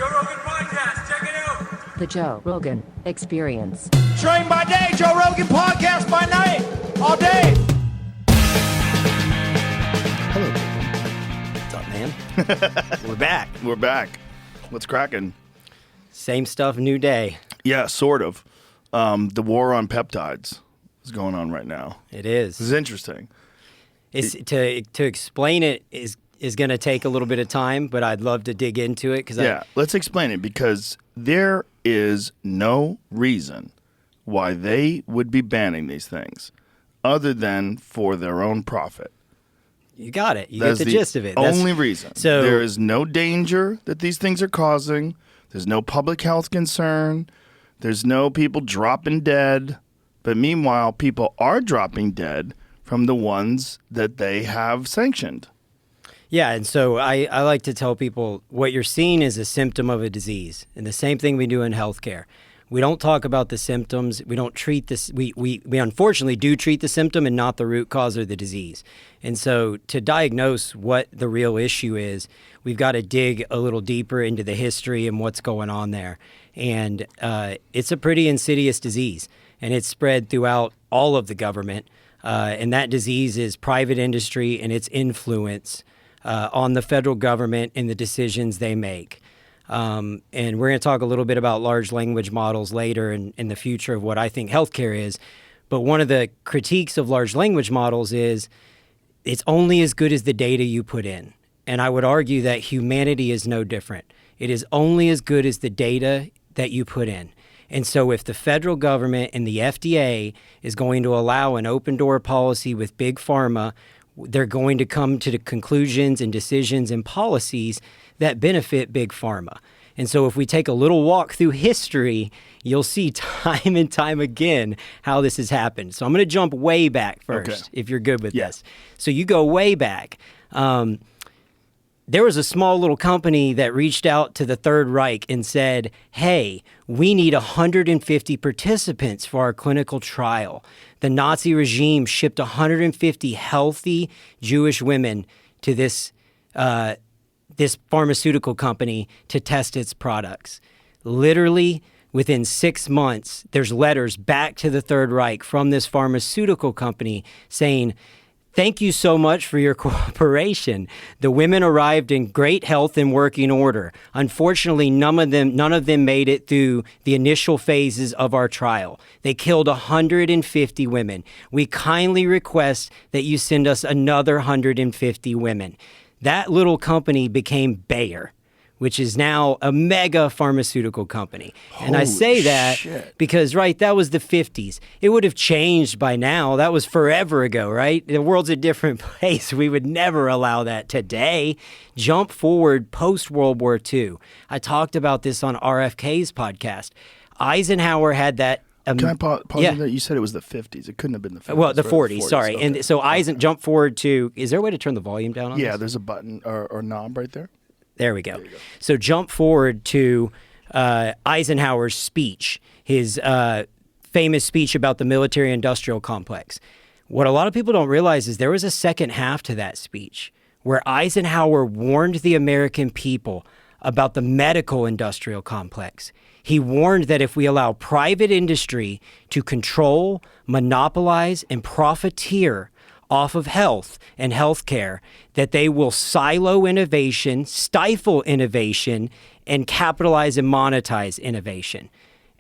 Joe Rogan Podcast. Check it out. The Joe Rogan Experience. Train by day, Joe Rogan Podcast by night, all day. Hello. What's up, man? We're back. We're back. What's cracking? Same stuff, new day. Yeah, sort of. The war on peptides is going on right now. It is. This is interesting. To explain it is going to take a little bit of time, but I'd love to dig into it. Let's explain it, because there is no reason why they would be banning these things other than for their own profit. You got it. You That's get the gist of it. That's the only reason. So there is no danger that these things are causing. There's no public health concern. There's no people dropping dead. But meanwhile, people are dropping dead from the ones that they have sanctioned. Yeah, and so I like to tell people what you're seeing is a symptom of a disease. And the same thing we do in healthcare. We don't talk about the symptoms. We don't treat this. We unfortunately do treat the symptom and not the root cause of the disease. And so to diagnose what the real issue is, we've got to dig a little deeper into the history and what's going on there. And it's a pretty insidious disease, and it's spread throughout all of the government. And that disease is private industry and its influence on the federal government and the decisions they make. And we're going to talk a little bit about large language models later in the future of what I think healthcare is. But one of the critiques of large language models is it's only as good as the data you put in. And I would argue that humanity is no different. It is only as good as the data that you put in. And so if the federal government and the FDA is going to allow an open door policy with big pharma, they're going to come to the conclusions and decisions and policies that benefit big pharma. And so if we take a little walk through history, you'll see time and time again how this has happened. So I'm going to jump way back first, if you're good with this. So you go way back. There was a small little company that reached out to the Third Reich and said, hey, we need 150 participants for our clinical trial. The Nazi regime shipped 150 healthy Jewish women to this pharmaceutical company to test its products. Literally, within 6 months, there's letters back to the Third Reich from this pharmaceutical company saying, thank you so much for your cooperation. The women arrived in great health and working order. Unfortunately, none of them made it through the initial phases of our trial. They killed 150 women. We kindly request that you send us another 150 women. That little company became Bayer, which is now a mega pharmaceutical company. And I say that because, right, that was the 50s. It would have changed by now. That was forever ago, right? The world's a different place. We would never allow that today. Jump forward post-World War II. I talked about this on RFK's podcast. Eisenhower had that. Can I pause on that? You said it was the 50s. It couldn't have been the 50s. Well, the 40s, sorry. Okay. And so jump forward to, is there a way to turn the volume down on this? Yeah, there's a button or knob right there. There we go. So jump forward to Eisenhower's speech, his famous speech about the military-industrial complex. What a lot of people don't realize is there was a second half to that speech where Eisenhower warned the American people about the medical-industrial complex. He warned that if we allow private industry to control, monopolize, and profiteer off of health and healthcare, that they will silo innovation, stifle innovation, and capitalize and monetize innovation.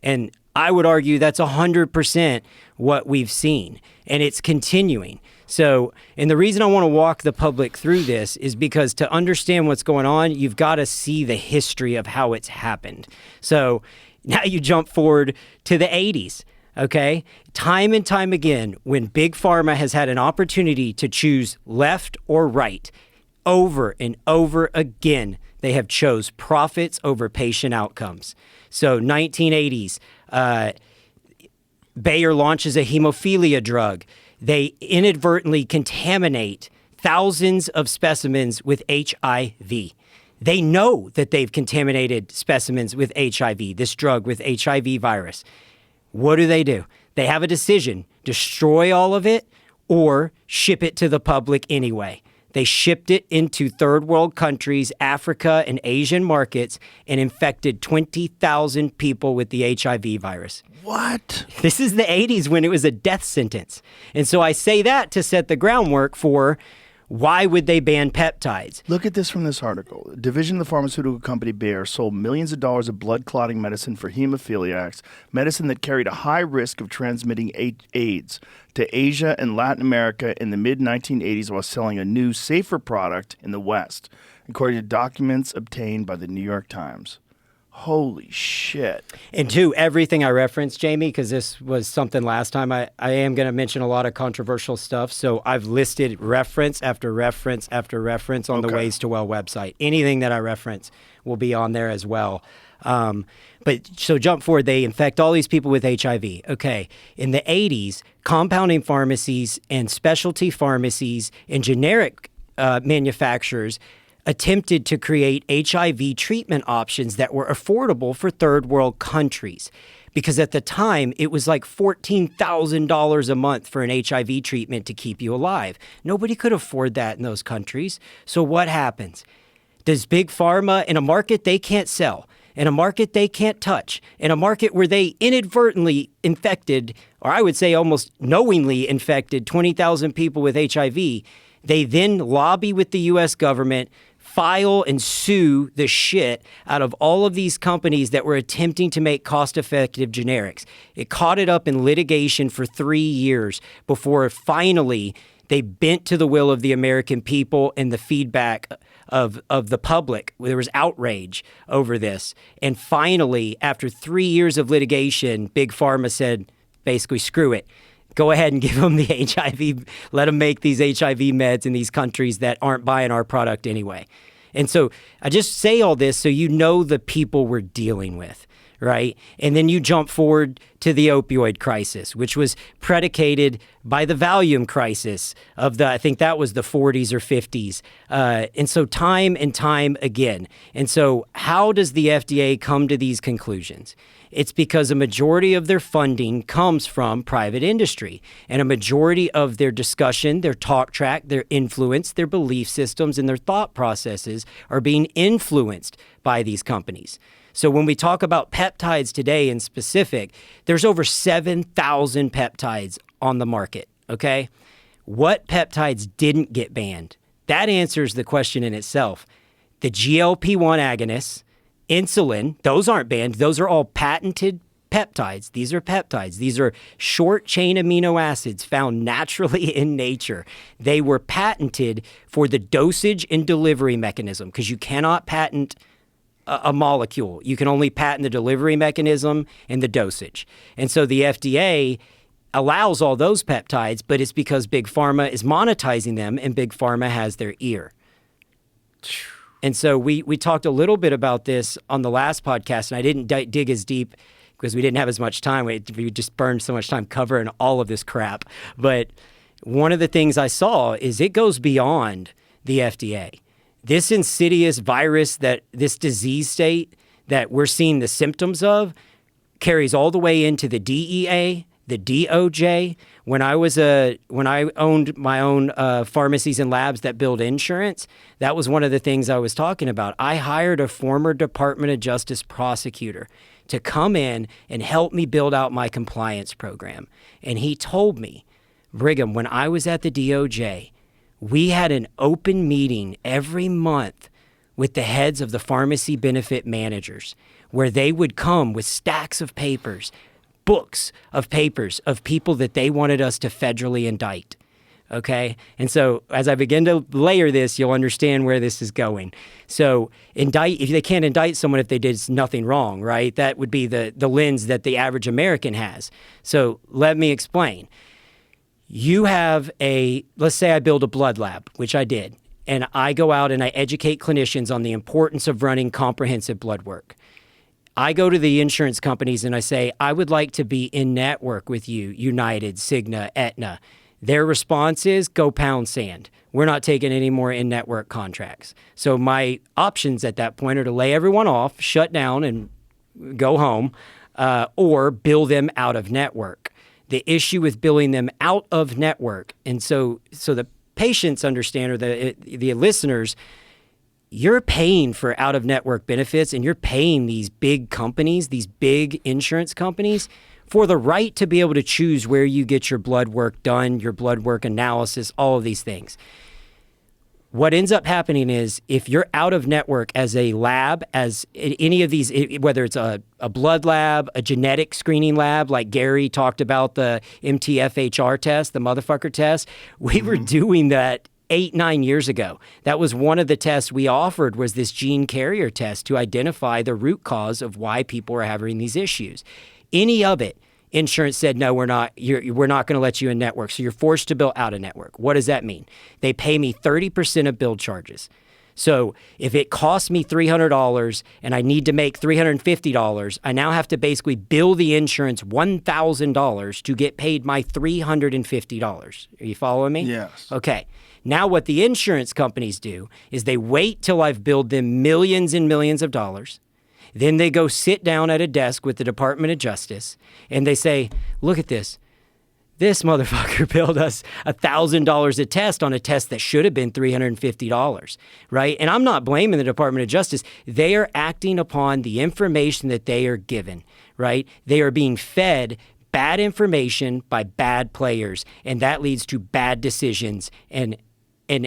And I would argue that's 100% what we've seen, and it's continuing. So, and the reason I want to walk the public through this is because to understand what's going on, you've got to see the history of how it's happened. So now you jump forward to the 80s. Okay, time and time again, when Big Pharma has had an opportunity to choose left or right, over and over again, they have chose profits over patient outcomes. So 1980s, Bayer launches a hemophilia drug. They inadvertently contaminate thousands of specimens with HIV. They know that they've contaminated specimens with HIV, this drug with HIV virus. What do? They have a decision, destroy all of it or ship it to the public anyway. They shipped it into third world countries, Africa and Asian markets, and infected 20,000 people with the HIV virus. What? This is the 80s when it was a death sentence. And so I say that to set the groundwork for why would they ban peptides? Look at this from this article. A division of the pharmaceutical company Bayer sold millions of dollars of blood clotting medicine for hemophiliacs, medicine that carried a high risk of transmitting AIDS to Asia and Latin America in the mid-1980s while selling a new, safer product in the West, according to documents obtained by the New York Times. Holy shit. And two, everything I referenced, Jamie, because this was something last time, I am going to mention a lot of controversial stuff. So I've listed reference after reference after reference on the Ways to Well website. Anything that I reference will be on there as well. But so jump forward, they infect all these people with HIV. Okay. In the 80s, compounding pharmacies and specialty pharmacies and generic manufacturers attempted to create HIV treatment options that were affordable for third world countries. Because at the time, it was like $14,000 a month for an HIV treatment to keep you alive. Nobody could afford that in those countries. So what happens? Does Big Pharma, in a market they can't sell, in a market they can't touch, in a market where they inadvertently infected, or I would say almost knowingly infected 20,000 people with HIV, they then lobby with the U.S. government, file and sue the shit out of all of these companies that were attempting to make cost-effective generics. It caught it up in litigation for 3 years before finally they bent to the will of the American people and the feedback of the public. There was outrage over this. And finally, after 3 years of litigation, Big Pharma said, basically, screw it. Go ahead and give them the HIV, let them make these HIV meds in these countries that aren't buying our product anyway. And so I just say all this so you know the people we're dealing with, right? And then you jump forward to the opioid crisis, which was predicated by the Valium crisis of I think that was the 40s or 50s. And so time and time again. And so how does the FDA come to these conclusions? It's because a majority of their funding comes from private industry, and a majority of their discussion, their talk track, their influence, their belief systems, and their thought processes are being influenced by these companies. So when we talk about peptides today in specific, there's over 7,000 peptides on the market, okay? What peptides didn't get banned? That answers the question in itself. The GLP-1 agonists, insulin, those aren't banned. Those are all patented peptides. These are peptides. These are short-chain amino acids found naturally in nature. They were patented for the dosage and delivery mechanism because you cannot patent a molecule. You can only patent the delivery mechanism and the dosage. And so the FDA allows all those peptides, but it's because Big Pharma is monetizing them and Big Pharma has their ear. And so we talked a little bit about this on the last podcast, and I didn't dig as deep because we didn't have as much time. We just burned so much time covering all of this crap. But one of the things I saw is it goes beyond the FDA. This insidious virus, this disease state that we're seeing the symptoms of, carries all the way into the DEA, the DOJ. When I owned my own pharmacies and labs that build insurance, that was one of the things I was talking about. I hired a former Department of Justice prosecutor to come in and help me build out my compliance program. And he told me, Brigham, when I was at the DOJ, we had an open meeting every month with the heads of the pharmacy benefit managers where they would come with stacks of papers, books of papers of people that they wanted us to federally indict. Okay? And so as I begin to layer this, you'll understand where this is going. So if they can't indict someone if they did nothing wrong, right? That would be the lens that the average American has. So let me explain. You have let's say I build a blood lab, which I did, and I go out and I educate clinicians on the importance of running comprehensive blood work. I go to the insurance companies and I say, I would like to be in network with you, United, Cigna, Aetna. Their response is, go pound sand. We're not taking any more in-network contracts. So my options at that point are to lay everyone off, shut down, and go home, or bill them out of network. The issue with billing them out of network, and so the patients understand, or the listeners, you're paying for out-of-network benefits, and you're paying these big companies, these big insurance companies, for the right to be able to choose where you get your blood work done, your blood work analysis, all of these things. What ends up happening is if you're out of network as a lab, as any of these, whether it's a blood lab, a genetic screening lab, like Gary talked about the MTFHR test, the motherfucker test, we were doing that 8-9 years ago. That was one of the tests we offered, was this gene carrier test to identify the root cause of why people are having these issues. Any of it, insurance said, no, we're not going to let you in network. So you're forced to bill out of network. What does that mean? They pay me 30% of bill charges. So if it costs me $300 and I need to make $350, I now have to basically bill the insurance $1,000 to get paid my $350. Are you following me? Yes. Okay. Now what the insurance companies do is they wait till I've billed them millions and millions of dollars. Then they go sit down at a desk with the Department of Justice and they say, look at this. This motherfucker billed us $1,000 a test on a test that should have been $350, right? And I'm not blaming the Department of Justice. They are acting upon the information that they are given, right? They are being fed bad information by bad players, and that leads to bad decisions. And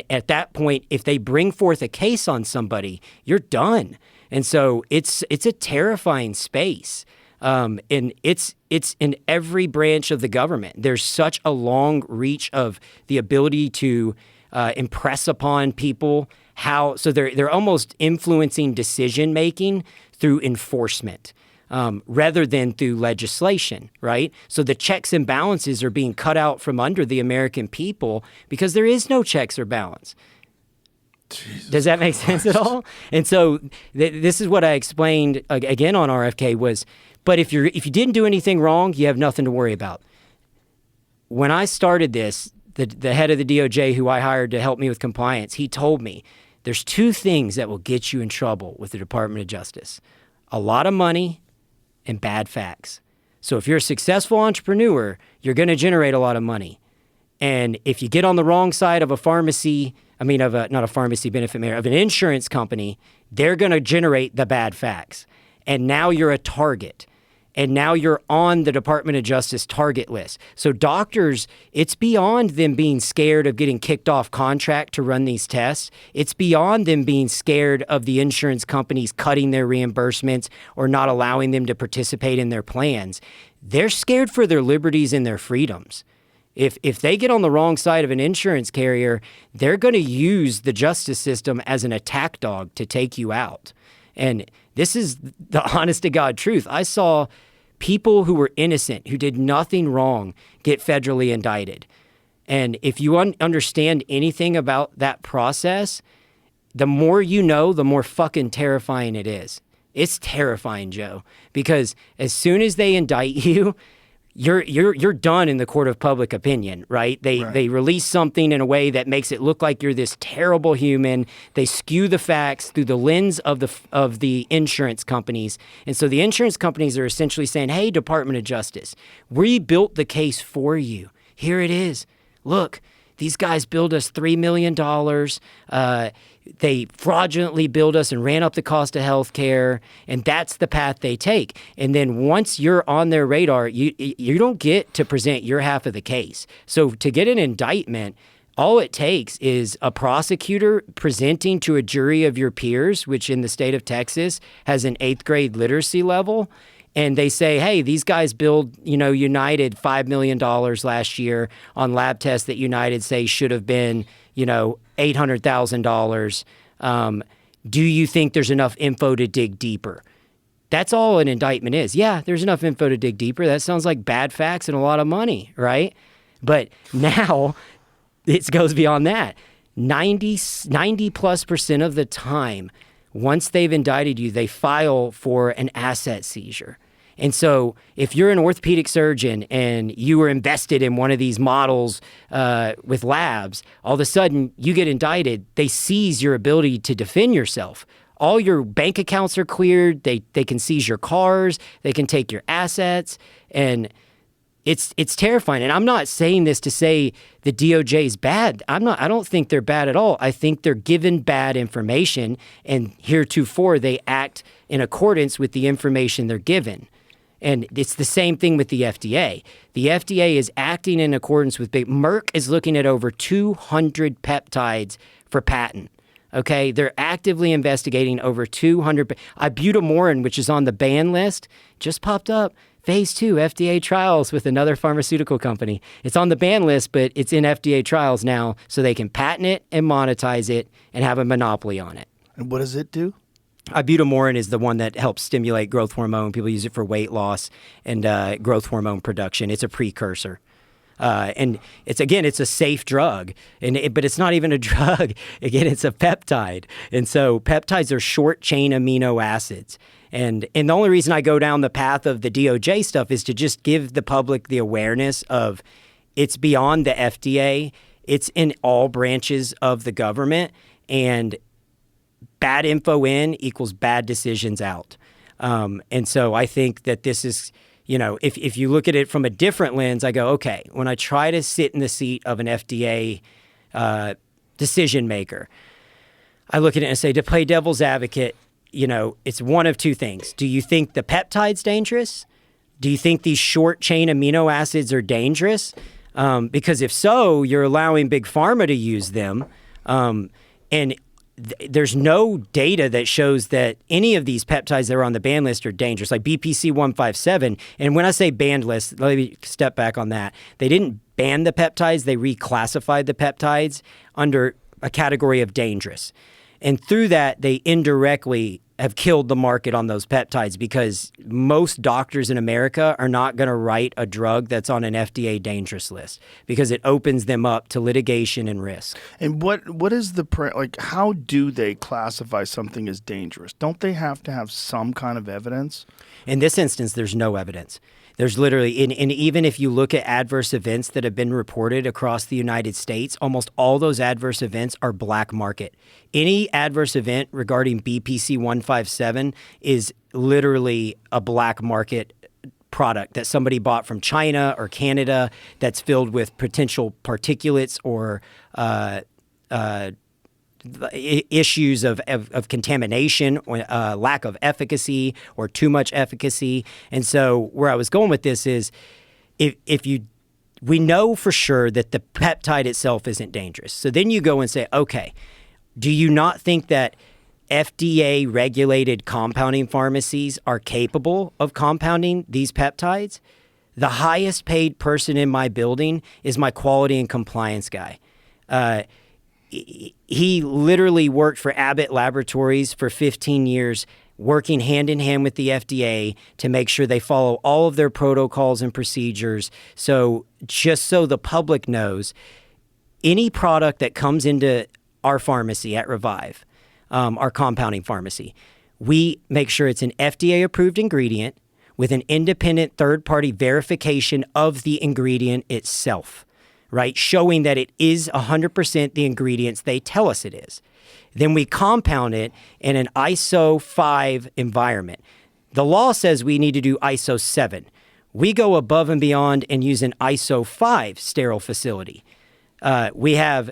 at that point, if they bring forth a case on somebody, you're done. And so it's a terrifying space. And it's in every branch of the government. There's such a long reach of the ability to impress upon people so they're almost influencing decision making through enforcement rather than through legislation, right? So the checks and balances are being cut out from under the American people because there is no checks or balance. Jesus Does that make sense at all? And so this is what I explained again on RFK was, but if you didn't do anything wrong, you have nothing to worry about. When I started this, the head of the DOJ who I hired to help me with compliance, he told me there's two things that will get you in trouble with the Department of Justice: a lot of money and bad facts. So if you're a successful entrepreneur, you're going to generate a lot of money. And if you get on the wrong side of not a pharmacy benefit manager, of an insurance company, they're going to generate the bad facts. And now you're a target. And now you're on the Department of Justice target list. So doctors, it's beyond them being scared of getting kicked off contract to run these tests. It's beyond them being scared of the insurance companies cutting their reimbursements or not allowing them to participate in their plans. They're scared for their liberties and their freedoms. If they get on the wrong side of an insurance carrier, they're going to use the justice system as an attack dog to take you out. And this is the honest to God truth. I saw people who were innocent, who did nothing wrong, get federally indicted. And if you understand anything about that process, the more you know, the more fucking terrifying it is. It's terrifying, Joe, because as soon as they indict you, you're done in the court of public opinion, right? They release something in a way that makes it look like you're this terrible human. They skew the facts through the lens of the insurance companies. And so the insurance companies are essentially saying, hey, Department of Justice, we built the case for you. Here it is. Look, these guys billed us $3 million. They fraudulently billed us and ran up the cost of health care, and that's the path they take. And then once you're on their radar, you don't get to present your half of the case. So to get an indictment, all it takes is a prosecutor presenting to a jury of your peers, which in the state of Texas has an 8th grade literacy level, and they say, hey, these guys billed, United $5 million last year on lab tests that United say should have been, $800,000. Do you think there's enough info to dig deeper? That's all an indictment is. Yeah, there's enough info to dig deeper. That sounds like bad facts and a lot of money, right? But now it goes beyond that. 90+% of the time, once they've indicted you, they file for an asset seizure. And so if you're an orthopedic surgeon and you were invested in one of these models with labs, all of a sudden you get indicted, they seize your ability to defend yourself. All your bank accounts are cleared. They can seize your cars. They can take your assets. And it's terrifying. And I'm not saying this to say the DOJ is bad. I don't think they're bad at all. I think they're given bad information, and heretofore they act in accordance with the information they're given. And it's the same thing with the FDA. The FDA is acting in accordance with Merck is looking at over 200 peptides for patent. Okay, they're actively investigating over 200. Ibutamorin, which is on the ban list, just popped up. Phase 2 FDA trials with another pharmaceutical company. It's on the ban list, but it's in FDA trials now, so they can patent it and monetize it and have a monopoly on it. And what does it do? Ibutamorin is the one that helps stimulate growth hormone. People use it for weight loss and growth hormone production. It's a precursor. And it's a safe drug, but it's not even a drug. Again, it's a peptide. And so peptides are short chain amino acids. And the only reason I go down the path of the DOJ stuff is to just give the public the awareness of it's beyond the FDA. It's in all branches of the government, and bad info in equals bad decisions out. And so I think that this is, if you look at it from a different lens, I go, okay, when I try to sit in the seat of an FDA decision maker, I look at it and say, to play devil's advocate, it's one of two things. Do you think the peptide's dangerous? Do you think these short chain amino acids are dangerous? Because if so, you're allowing big pharma to use them. And there's no data that shows that any of these peptides that are on the ban list are dangerous, like BPC 157. And when I say banned list, let me step back on that. They didn't ban the peptides. They reclassified the peptides under a category of dangerous. And through that, they indirectly have killed the market on those peptides, because most doctors in America are not going to write a drug that's on an FDA dangerous list, because it opens them up to litigation and risk. And what is how do they classify something as dangerous? Don't they have to have some kind of evidence? In this instance, there's no evidence. There's literally, and even if you look at adverse events that have been reported across the United States, almost all those adverse events are black market. Any adverse event regarding BPC 157 is literally a black market product that somebody bought from China or Canada that's filled with potential particulates or issues of contamination, lack of efficacy, or too much efficacy. And so where I was going with this is, we know for sure that the peptide itself isn't dangerous. So then you go and say, okay, do you not think that FDA regulated compounding pharmacies are capable of compounding these peptides? The highest paid person in my building is my quality and compliance guy. He literally worked for Abbott Laboratories for 15 years, working hand in hand with the FDA to make sure they follow all of their protocols and procedures. So just so the public knows, any product that comes into our pharmacy at Revive, our compounding pharmacy, we make sure it's an FDA-approved ingredient with an independent third-party verification of the ingredient itself, right? Showing that it is 100% the ingredients they tell us it is. Then we compound it in an ISO 5 environment. The law says we need to do ISO 7. We go above and beyond and use an ISO 5 sterile facility. We have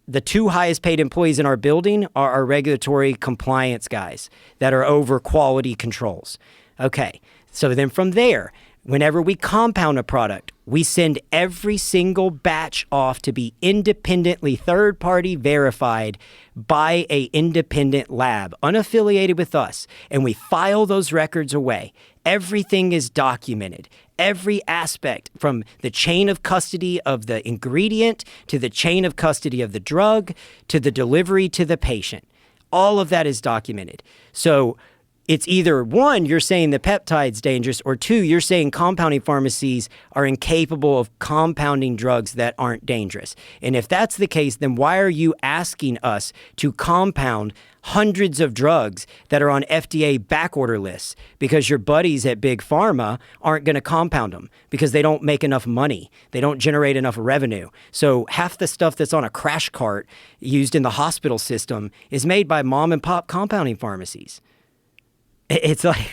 the two highest paid employees in our building are our regulatory compliance guys that are over quality controls. Okay, so then from there, whenever we compound a product, we send every single batch off to be independently third-party verified by an independent lab, unaffiliated with us, and we file those records away. Everything is documented. Every aspect, from the chain of custody of the ingredient to the chain of custody of the drug to the delivery to the patient. All of that is documented. So it's either one, you're saying the peptide's dangerous, or two, you're saying compounding pharmacies are incapable of compounding drugs that aren't dangerous. And if that's the case, then why are you asking us to compound hundreds of drugs that are on FDA backorder lists? Because your buddies at Big Pharma aren't going to compound them because they don't make enough money. They don't generate enough revenue. So half the stuff that's on a crash cart used in the hospital system is made by mom and pop compounding pharmacies. It's like,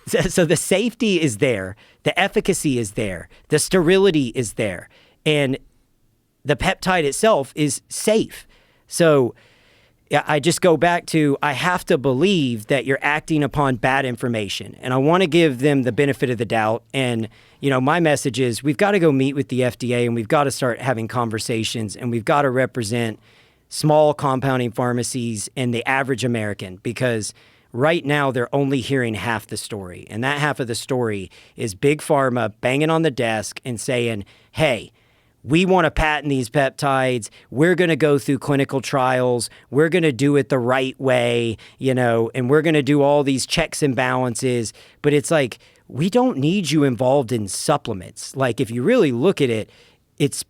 So the safety is there, the efficacy is there, the sterility is there, and the peptide itself is safe. So I just go back to, I have to believe that you're acting upon bad information, and I want to give them the benefit of the doubt. And, my message is we've got to go meet with the FDA, and we've got to start having conversations, and we've got to represent small compounding pharmacies and the average American, because right now they're only hearing half the story. And that half of the story is Big Pharma banging on the desk and saying, hey, we want to patent these peptides. We're going to go through clinical trials. We're going to do it the right way, and we're going to do all these checks and balances. But it's like, we don't need you involved in supplements. Like, if you really look at it, it's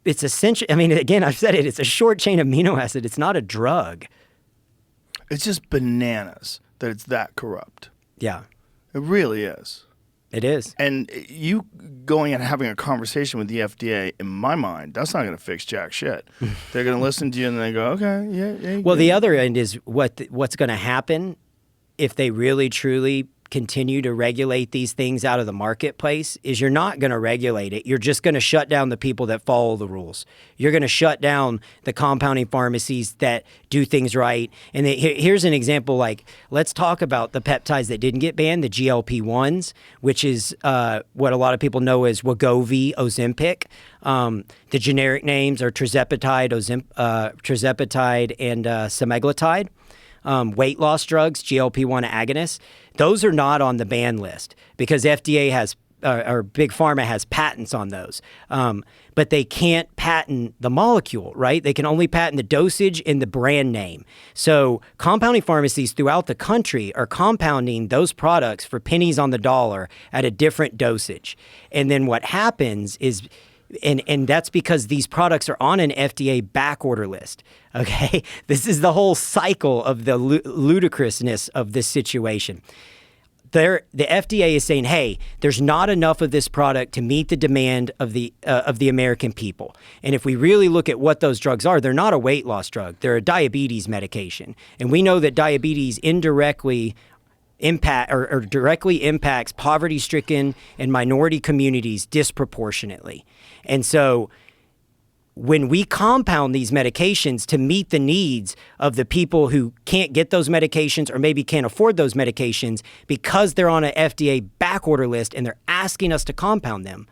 essentially, again, I've said it, it's a short chain amino acid. It's not a drug. It's just bananas that it's that corrupt. Yeah. It really is. It is. And you going and having a conversation with the FDA, in my mind, that's not going to fix jack shit. They're going to listen to you and they go, okay, yeah. Well, the other end is what's going to happen if they really, truly continue to regulate these things out of the marketplace is you're not going to regulate it. You're just going to shut down the people that follow the rules. You're going to shut down the compounding pharmacies that do things right. And here's an example, like, let's talk about the peptides that didn't get banned, the GLP-1s, which is what a lot of people know as Wegovy, Ozempic. The generic names are tirzepatide, tirzepatide, and semaglutide. Weight loss drugs, GLP-1 agonists, those are not on the ban list because FDA has, or Big Pharma has patents on those. But they can't patent the molecule, right? They can only patent the dosage and the brand name. So compounding pharmacies throughout the country are compounding those products for pennies on the dollar at a different dosage. And then what happens is, and that's because these products are on an FDA backorder list, okay? This is the whole cycle of the ludicrousness of this situation. The FDA is saying, hey, there's not enough of this product to meet the demand of the American people. And if we really look at what those drugs are, they're not a weight loss drug. They're a diabetes medication. And we know that diabetes indirectly directly impacts poverty-stricken and minority communities disproportionately. And so when we compound these medications to meet the needs of the people who can't get those medications or maybe can't afford those medications because they're on an FDA backorder list and they're asking us to compound them,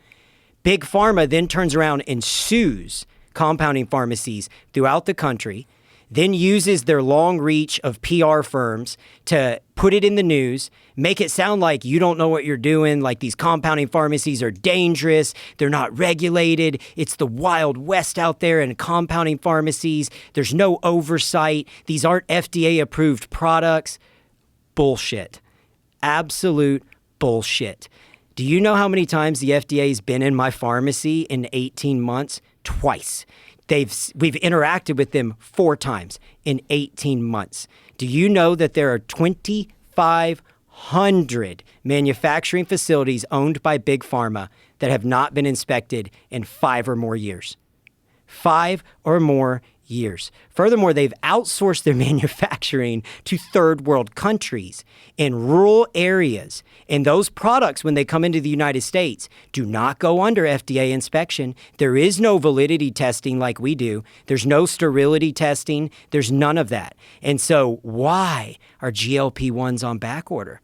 Big Pharma then turns around and sues compounding pharmacies throughout the country, then uses their long reach of PR firms to put it in the news, make it sound like you don't know what you're doing, like these compounding pharmacies are dangerous, they're not regulated, it's the Wild West out there in compounding pharmacies, there's no oversight, these aren't FDA-approved products. Bullshit. Absolute bullshit. Do you know how many times the FDA's been in my pharmacy in 18 months? Twice. We've interacted with them 4 times in 18 months. Do you know that there are 2,500 manufacturing facilities owned by Big Pharma that have not been inspected in 5 or more years? 5 or more years. Furthermore, they've outsourced their manufacturing to third world countries in rural areas. And those products, when they come into the United States, do not go under FDA inspection. There is no validity testing like we do. There's no sterility testing. There's none of that. And so why are GLP-1s on back order?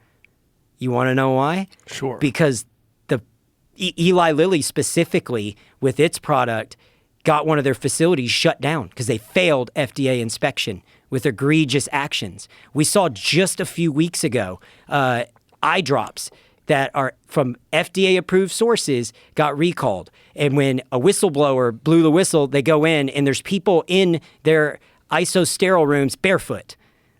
You want to know why? Sure. Because the Eli Lilly specifically with its product got one of their facilities shut down because they failed FDA inspection with egregious actions. We saw just a few weeks ago, eye drops that are from FDA-approved sources got recalled. And when a whistleblower blew the whistle, they go in and there's people in their isosterile rooms barefoot.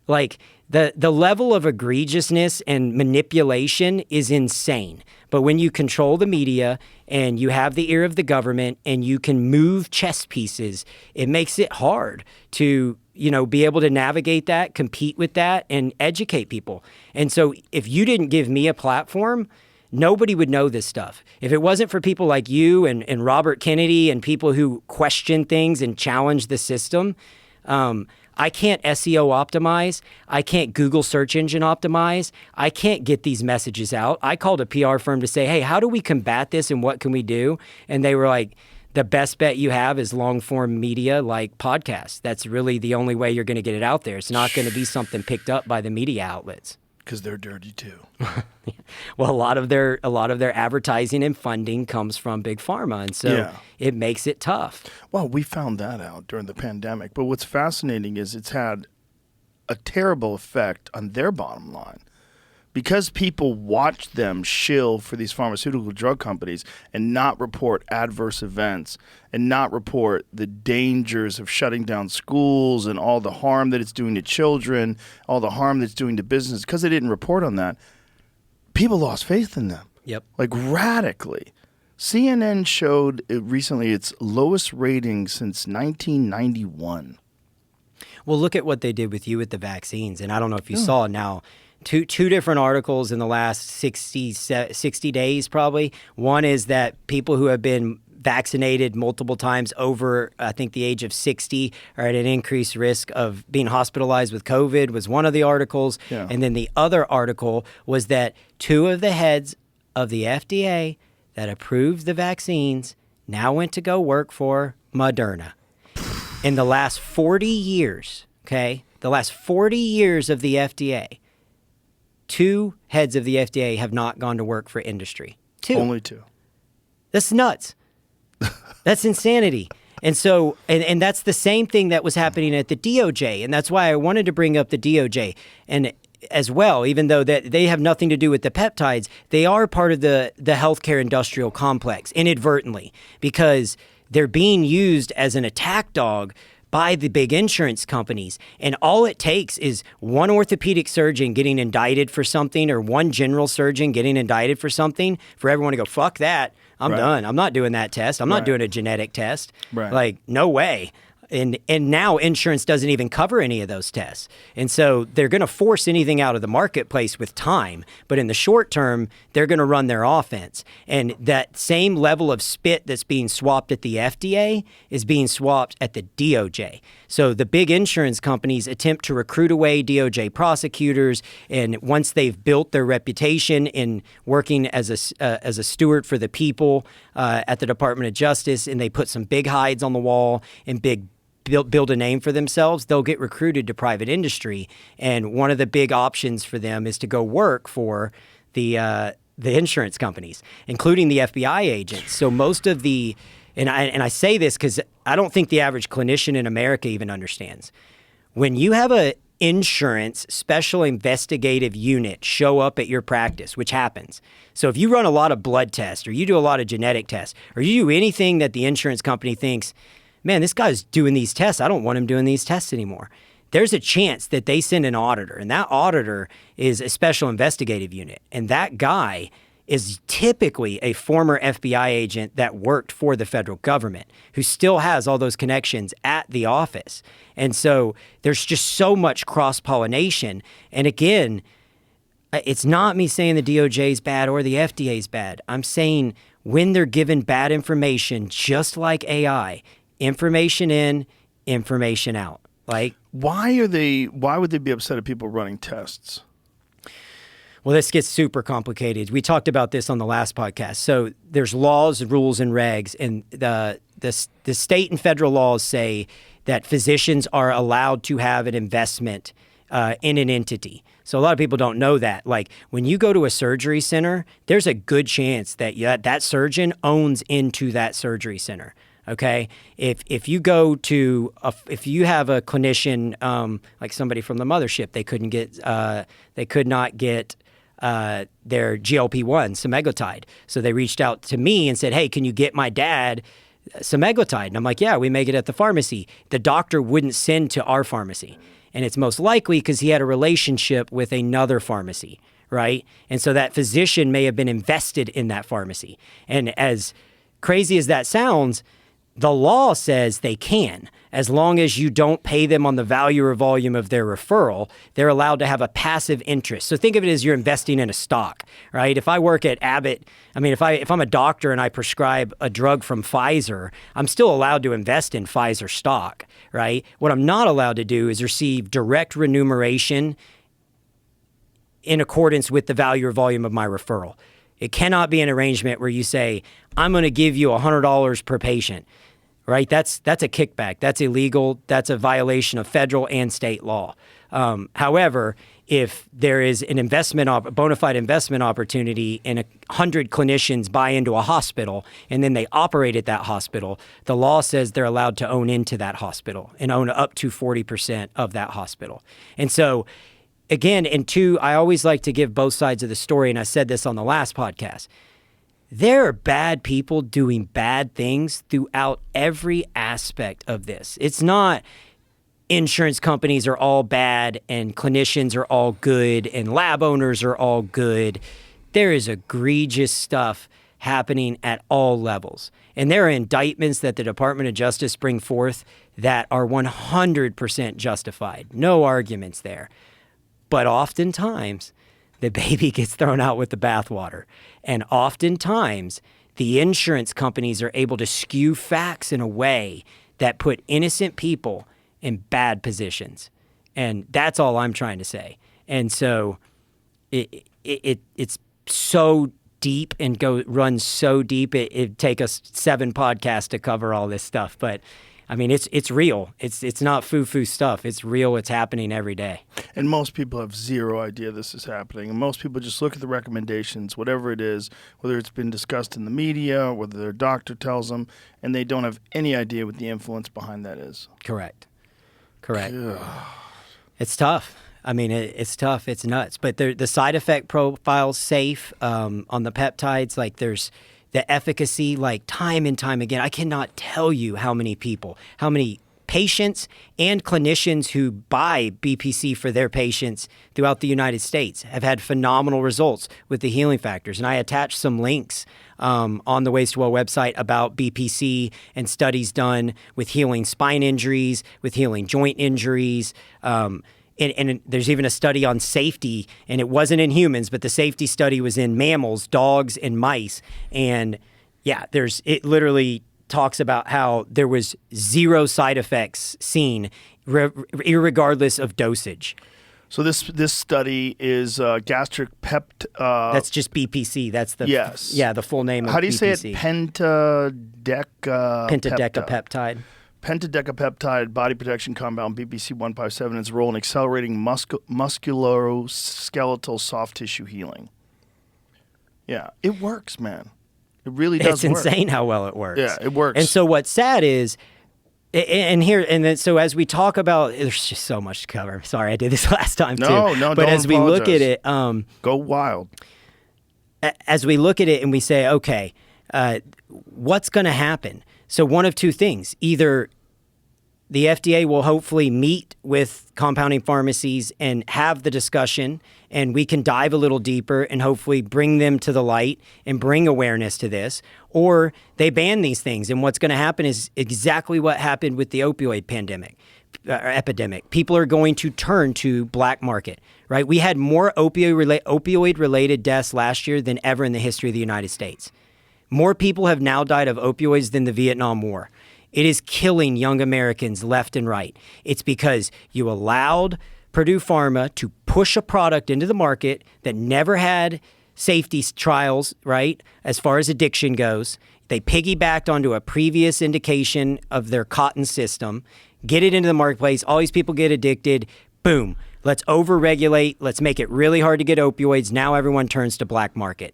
Like, the level of egregiousness and manipulation is insane. But when you control the media and you have the ear of the government and you can move chess pieces, it makes it hard to, be able to navigate that, compete with that, and educate people. And so if you didn't give me a platform, nobody would know this stuff. If it wasn't for people like you and Robert Kennedy and people who question things and challenge the system, I can't SEO optimize. I can't Google search engine optimize. I can't get these messages out. I called a PR firm to say, hey, how do we combat this and what can we do? And they were like, the best bet you have is long form media like podcasts. That's really the only way you're going to get it out there. It's not going to be something picked up by the media outlets. Because they're dirty too. Well, a lot of their advertising and funding comes from big pharma, and so it makes it tough. Well, we found that out during the pandemic. But what's fascinating is it's had a terrible effect on their bottom line. Because people watch them shill for these pharmaceutical drug companies and not report adverse events and not report the dangers of shutting down schools and all the harm that it's doing to children, all the harm that it's doing to business, because they didn't report on that, people lost faith in them. Yep. Like radically. CNN showed recently its lowest rating since 1991. Well, look at what they did with you with the vaccines. And I don't know if you saw now, two different articles in the last 60 days probably. One is that people who have been vaccinated multiple times over, I think, the age of 60 are at an increased risk of being hospitalized with COVID was one of the articles. Yeah. And then the other article was that two of the heads of the FDA that approved the vaccines now went to go work for Moderna. In the last 40 years, okay, the last 40 years of the FDA, two heads of the FDA have not gone to work for industry. Two. Only two. That's nuts. That's insanity. And so, and that's the same thing that was happening at the DOJ. And that's why I wanted to bring up the DOJ. And as well, even though that they have nothing to do with the peptides, they are part of the healthcare industrial complex inadvertently because they're being used as an attack dog by the big insurance companies. And all it takes is one orthopedic surgeon getting indicted for something or one general surgeon getting indicted for something for everyone to go, fuck that. I'm done. I'm not doing that test. I'm not doing a genetic test. Right. Like, no way. And now insurance doesn't even cover any of those tests. And so they're going to force anything out of the marketplace with time. But in the short term, they're going to run their offense. And that same level of spit that's being swapped at the FDA is being swapped at the DOJ. So the big insurance companies attempt to recruit away DOJ prosecutors. And once they've built their reputation in working as a steward for the people at the Department of Justice, and they put some big hides on the wall and build a name for themselves, they'll get recruited to private industry. And one of the big options for them is to go work for the insurance companies, including the FBI agents. So most of the, and I say this because I don't think the average clinician in America even understands. When you have a insurance special investigative unit show up at your practice, which happens. So if you run a lot of blood tests or you do a lot of genetic tests or you do anything that the insurance company thinks, man, this guy's doing these tests, I don't want him doing these tests anymore. There's a chance that they send an auditor, and that auditor is a special investigative unit. And that guy is typically a former FBI agent that worked for the federal government who still has all those connections at the office. And so there's just so much cross-pollination. And again, it's not me saying the DOJ is bad or the FDA is bad. I'm saying when they're given bad information, just like AI, information in, information out. Like, why would they be upset at people running tests? Well, this gets super complicated. We talked about this on the last podcast. So there's laws, rules, and regs, and the state and federal laws say that physicians are allowed to have an investment in an entity. So a lot of people don't know that. Like when you go to a surgery center, there's a good chance that that surgeon owns into that surgery center. Okay, if you go to if you have a clinician like somebody from the mothership, they could not get their GLP-1 semaglutide, so they reached out to me and said, "Hey, can you get my dad semaglutide?" And I'm like, "Yeah, we make it at the pharmacy." The doctor wouldn't send to our pharmacy, and it's most likely because he had a relationship with another pharmacy, right? And so that physician may have been invested in that pharmacy, and as crazy as that sounds, the law says they can, as long as you don't pay them on the value or volume of their referral, they're allowed to have a passive interest. So think of it as you're investing in a stock, right? If I work at Abbott, I mean, if I'm a doctor and I prescribe a drug from Pfizer, I'm still allowed to invest in Pfizer stock, right? What I'm not allowed to do is receive direct remuneration in accordance with the value or volume of my referral. It cannot be an arrangement where you say, I'm going to give you $100 per patient, right? That's a kickback. That's illegal. That's a violation of federal and state law. However, if there is an bona fide investment opportunity and 100 clinicians buy into a hospital and then they operate at that hospital, the law says they're allowed to own into that hospital and own up to 40% of that hospital. And so, again, I always like to give both sides of the story, and I said this on the last podcast. There are bad people doing bad things throughout every aspect of this. It's not insurance companies are all bad and clinicians are all good and lab owners are all good. There is egregious stuff happening at all levels. And there are indictments that the Department of Justice bring forth that are 100% justified. No arguments there. But oftentimes, the baby gets thrown out with the bathwater. And oftentimes, the insurance companies are able to skew facts in a way that put innocent people in bad positions. And that's all I'm trying to say. And so it's so deep and runs so deep, it'd take us 7 podcasts to cover all this stuff. But I mean, it's real. It's not foo-foo stuff. It's real. It's happening every day. And most people have zero idea this is happening. And most people just look at the recommendations, whatever it is, whether it's been discussed in the media, or whether their doctor tells them, and they don't have any idea what the influence behind that is. Correct. Ugh. It's tough. I mean, it's tough. It's nuts. But the side effect profile's safe on the peptides. Like, there's the efficacy, like, time and time again. I cannot tell you how many patients and clinicians who buy BPC for their patients throughout the United States have had phenomenal results with the healing factors. And I attached some links on the Ways to Well website about BPC and studies done with healing spine injuries, with healing joint injuries. And there's even a study on safety, and it wasn't in humans, but the safety study was in mammals, dogs, and mice. And yeah, it literally talks about how there was 0 side effects seen, irregardless of dosage. So this study is gastric That's just BPC. That's the the full name of BPC. How do you say it? Pentadecapeptide. Pentadecapeptide body protection compound BPC 157 and its role in accelerating musculoskeletal soft tissue healing. Yeah, it works, man. It really does work. It's insane how well it works. Yeah, it works. And so what's sad is, so as we talk about, there's just so much to cover. Sorry, I did this last time too. No, but as we apologize. look at it, go wild. As we look at it and we say, okay, what's going to happen? So one of two things: either the FDA will hopefully meet with compounding pharmacies and have the discussion, and we can dive a little deeper and hopefully bring them to the light and bring awareness to this, or they ban these things. And what's going to happen is exactly what happened with the opioid epidemic. People are going to turn to black market, right? We had more opioid-related deaths last year than ever in the history of the United States. More people have now died of opioids than the Vietnam War. It is killing young Americans left and right. It's because you allowed Purdue Pharma to push a product into the market that never had safety trials, right, as far as addiction goes. They piggybacked onto a previous indication of their cotton system, get it into the marketplace. All these people get addicted. Boom. Let's overregulate. Let's make it really hard to get opioids. Now everyone turns to black market.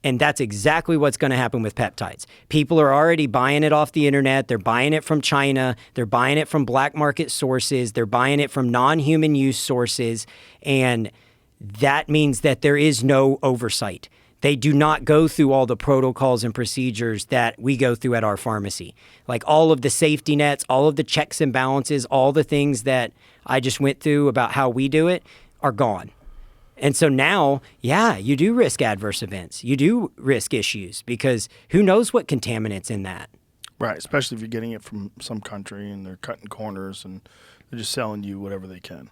And that's exactly what's going to happen with peptides. People are already buying it off the internet. They're buying it from China. They're buying it from black market sources. They're buying it from non-human use sources. And that means that there is no oversight. They do not go through all the protocols and procedures that we go through at our pharmacy. Like all of the safety nets, all of the checks and balances, all the things that I just went through about how we do it are gone. And so now, yeah, you do risk adverse events. You do risk issues because who knows what contaminants in that. Right, especially if you're getting it from some country and they're cutting corners and they're just selling you whatever they can.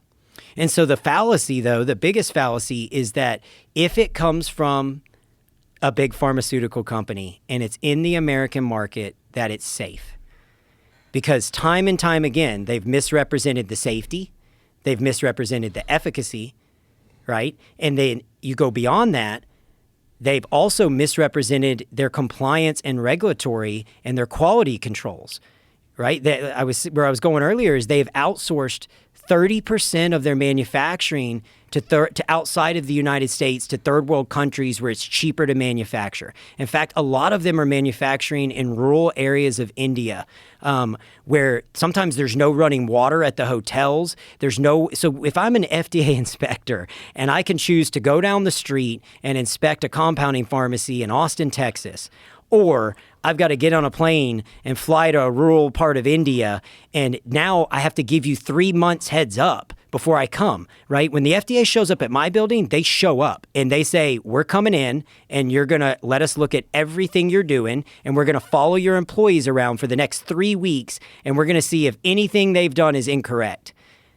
And so the fallacy, though, the biggest fallacy is that if it comes from a big pharmaceutical company and it's in the American market, that it's safe. because time and time again, they've misrepresented the safety, they've misrepresented the efficacy, right? And then you go beyond that, they've also misrepresented their compliance and regulatory and their quality controls, right? Where I was going earlier is they've outsourced 30% of their manufacturing to outside of the United States to third world countries where it's cheaper to manufacture. In fact, a lot of them are manufacturing in rural areas of India, where sometimes there's no running water at the hotels. So if I'm an FDA inspector and I can choose to go down the street and inspect a compounding pharmacy in Austin, Texas, or I've got to get on a plane and fly to a rural part of India, and now I have to give you 3 months heads up before I come, right? When the FDA shows up at my building, they show up and they say, we're coming in and you're going to let us look at everything you're doing, and we're going to follow your employees around for the next 3 weeks, and we're going to see if anything they've done is incorrect.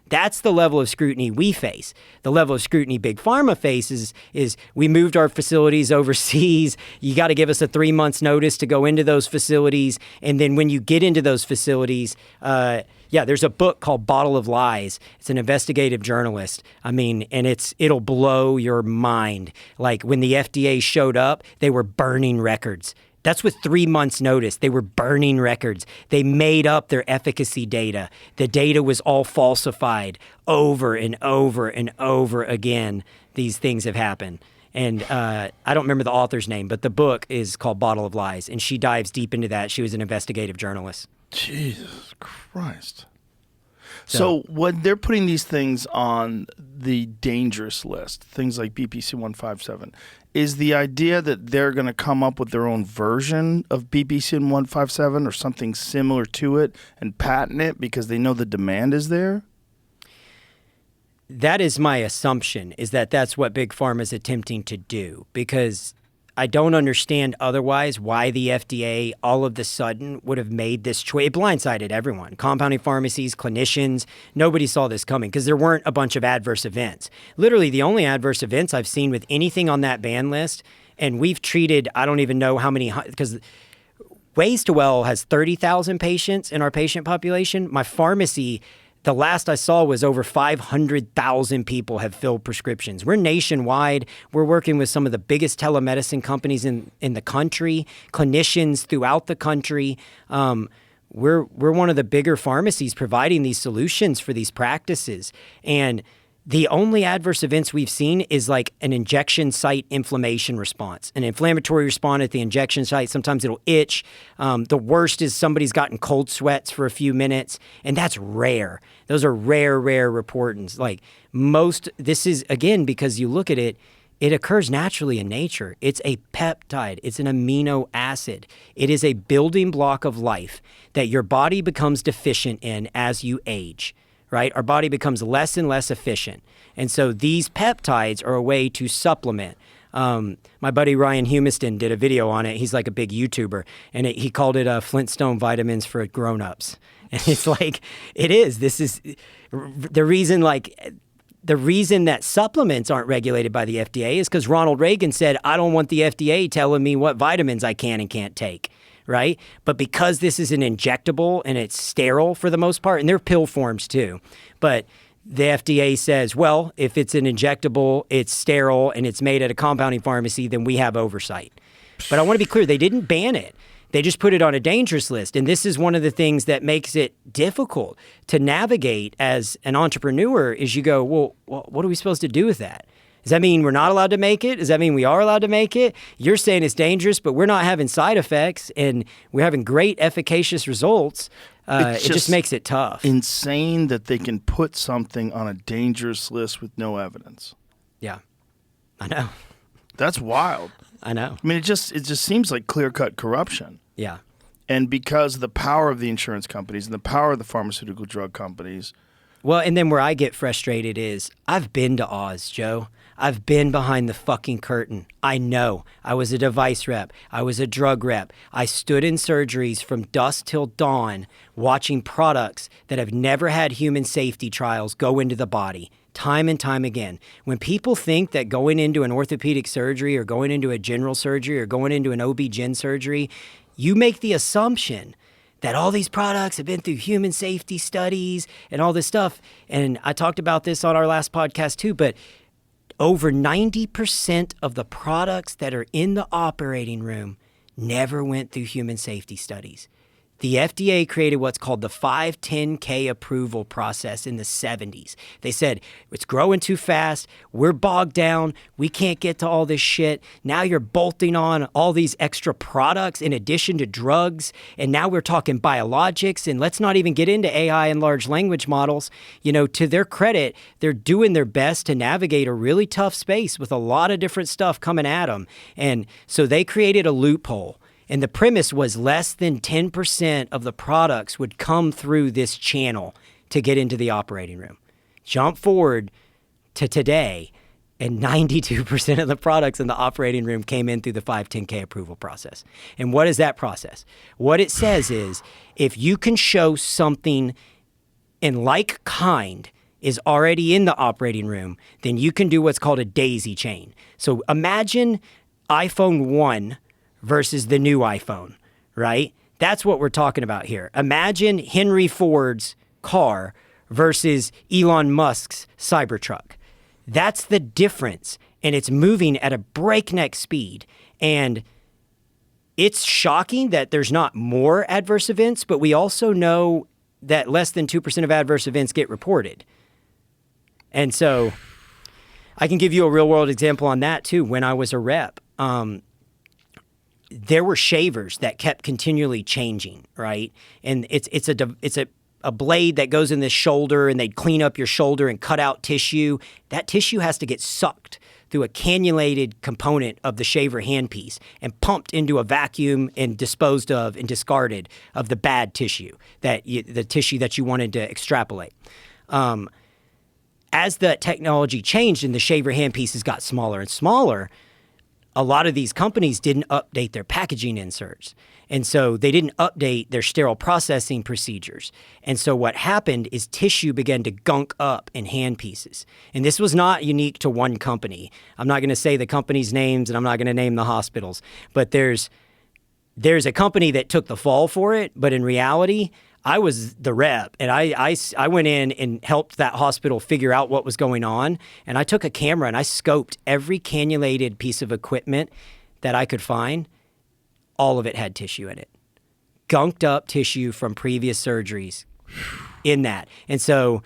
That's the level of scrutiny we face. The level of scrutiny Big Pharma faces is we moved our facilities overseas. You got to give us a 3 months notice to go into those facilities. And then when you get into those facilities, there's a book called Bottle of Lies. It's an investigative journalist. And it'll blow your mind. Like when the FDA showed up, they were burning records. That's with 3 months notice. They were burning records. They made up their efficacy data. The data was all falsified over and over and over again. These things have happened. And I don't remember the author's name, but the book is called Bottle of Lies. And she dives deep into that. She was an investigative journalist. Jesus Christ. So when they're putting these things on the dangerous list, things like BPC 157, is the idea that they're going to come up with their own version of BPC 157 or something similar to it and patent it because they know the demand is there? That is my assumption, is that that's what Big Pharma is attempting to do, because I don't understand otherwise why the FDA all of the sudden would have made this choice. It blindsided everyone, compounding pharmacies, clinicians. Nobody saw this coming because there weren't a bunch of adverse events. Literally, the only adverse events I've seen with anything on that ban list, and we've treated, I don't even know how many, because Ways to Well has 30,000 patients in our patient population. My pharmacy, the last I saw was over 500,000 people have filled prescriptions. We're nationwide. We're working with some of the biggest telemedicine companies in the country, clinicians throughout the country. We're one of the bigger pharmacies providing these solutions for these practices. And the only adverse events we've seen is like an injection site inflammation response, an inflammatory response at the injection site. Sometimes it'll itch. The worst is somebody's gotten cold sweats for a few minutes, and that's rare. Those are rare reportings. Like this is, again, because you look at it, it occurs naturally in nature. It's a peptide. It's an amino acid. It is a building block of life that your body becomes deficient in as you age. Right? Our body becomes less and less efficient. And so these peptides are a way to supplement. My buddy Ryan Humiston did a video on it. He's like a big YouTuber. And he called it Flintstone vitamins for grown-ups. And it's like, it is. This is the reason, the reason that supplements aren't regulated by the FDA is because Ronald Reagan said, I don't want the FDA telling me what vitamins I can and can't take. Right? But because this is an injectable and it's sterile for the most part, and they're pill forms too, but the FDA says, well, if it's an injectable, it's sterile, and it's made at a compounding pharmacy, then we have oversight. But I want to be clear, they didn't ban it. They just put it on a dangerous list. And this is one of the things that makes it difficult to navigate as an entrepreneur is you go, well, what are we supposed to do with that? Does that mean we're not allowed to make it? Does that mean we are allowed to make it? You're saying it's dangerous, but we're not having side effects, and we're having great efficacious results. It just makes it tough. Insane that they can put something on a dangerous list with no evidence. Yeah, I know. That's wild. I know. I mean, it just seems like clear-cut corruption. Yeah. And because of the power of the insurance companies and the power of the pharmaceutical drug companies. Well, and then where I get frustrated is I've been to Oz, Joe. I've been behind the fucking curtain. I know. I was a device rep. I was a drug rep. I stood in surgeries from dusk till dawn watching products that have never had human safety trials go into the body time and time again. When people think that going into an orthopedic surgery or going into a general surgery or going into an OB-GYN surgery, you make the assumption that all these products have been through human safety studies and all this stuff. And I talked about this on our last podcast too, but over 90% of the products that are in the operating room never went through human safety studies. The FDA created what's called the 510K approval process in the 70s. They said, it's growing too fast. We're bogged down. We can't get to all this shit. Now you're bolting on all these extra products in addition to drugs. And now we're talking biologics. And let's not even get into AI and large language models. You know, to their credit, they're doing their best to navigate a really tough space with a lot of different stuff coming at them. And so they created a loophole. And the premise was less than 10% of the products would come through this channel to get into the operating room. Jump forward to today, and 92% of the products in the operating room came in through the 510K approval process. And what is that process? What it says is, if you can show something in like kind is already in the operating room, then you can do what's called a daisy chain. So imagine iPhone 1 versus the new iPhone, right? That's what we're talking about here. Imagine Henry Ford's car versus Elon Musk's Cybertruck. That's the difference, and it's moving at a breakneck speed. And it's shocking that there's not more adverse events, but we also know that less than 2% of adverse events get reported. And so I can give you a real-world example on that, too. When I was a rep, there were shavers that kept continually changing, right? And it's a blade that goes in the shoulder, and they'd clean up your shoulder and cut out tissue. That tissue has to get sucked through a cannulated component of the shaver handpiece and pumped into a vacuum and disposed of and discarded of the bad tissue, the tissue that you wanted to extrapolate. As the technology changed and the shaver handpieces got smaller and smaller, a lot of these companies didn't update their packaging inserts. And so they didn't update their sterile processing procedures. And so what happened is tissue began to gunk up in handpieces. And this was not unique to one company. I'm not going to say the company's names, and I'm not going to name the hospitals. But there's a company that took the fall for it. But in reality, I was the rep, and I went in and helped that hospital figure out what was going on. And I took a camera and I scoped every cannulated piece of equipment that I could find. All of it had tissue in it. Gunked up tissue from previous surgeries in that. And so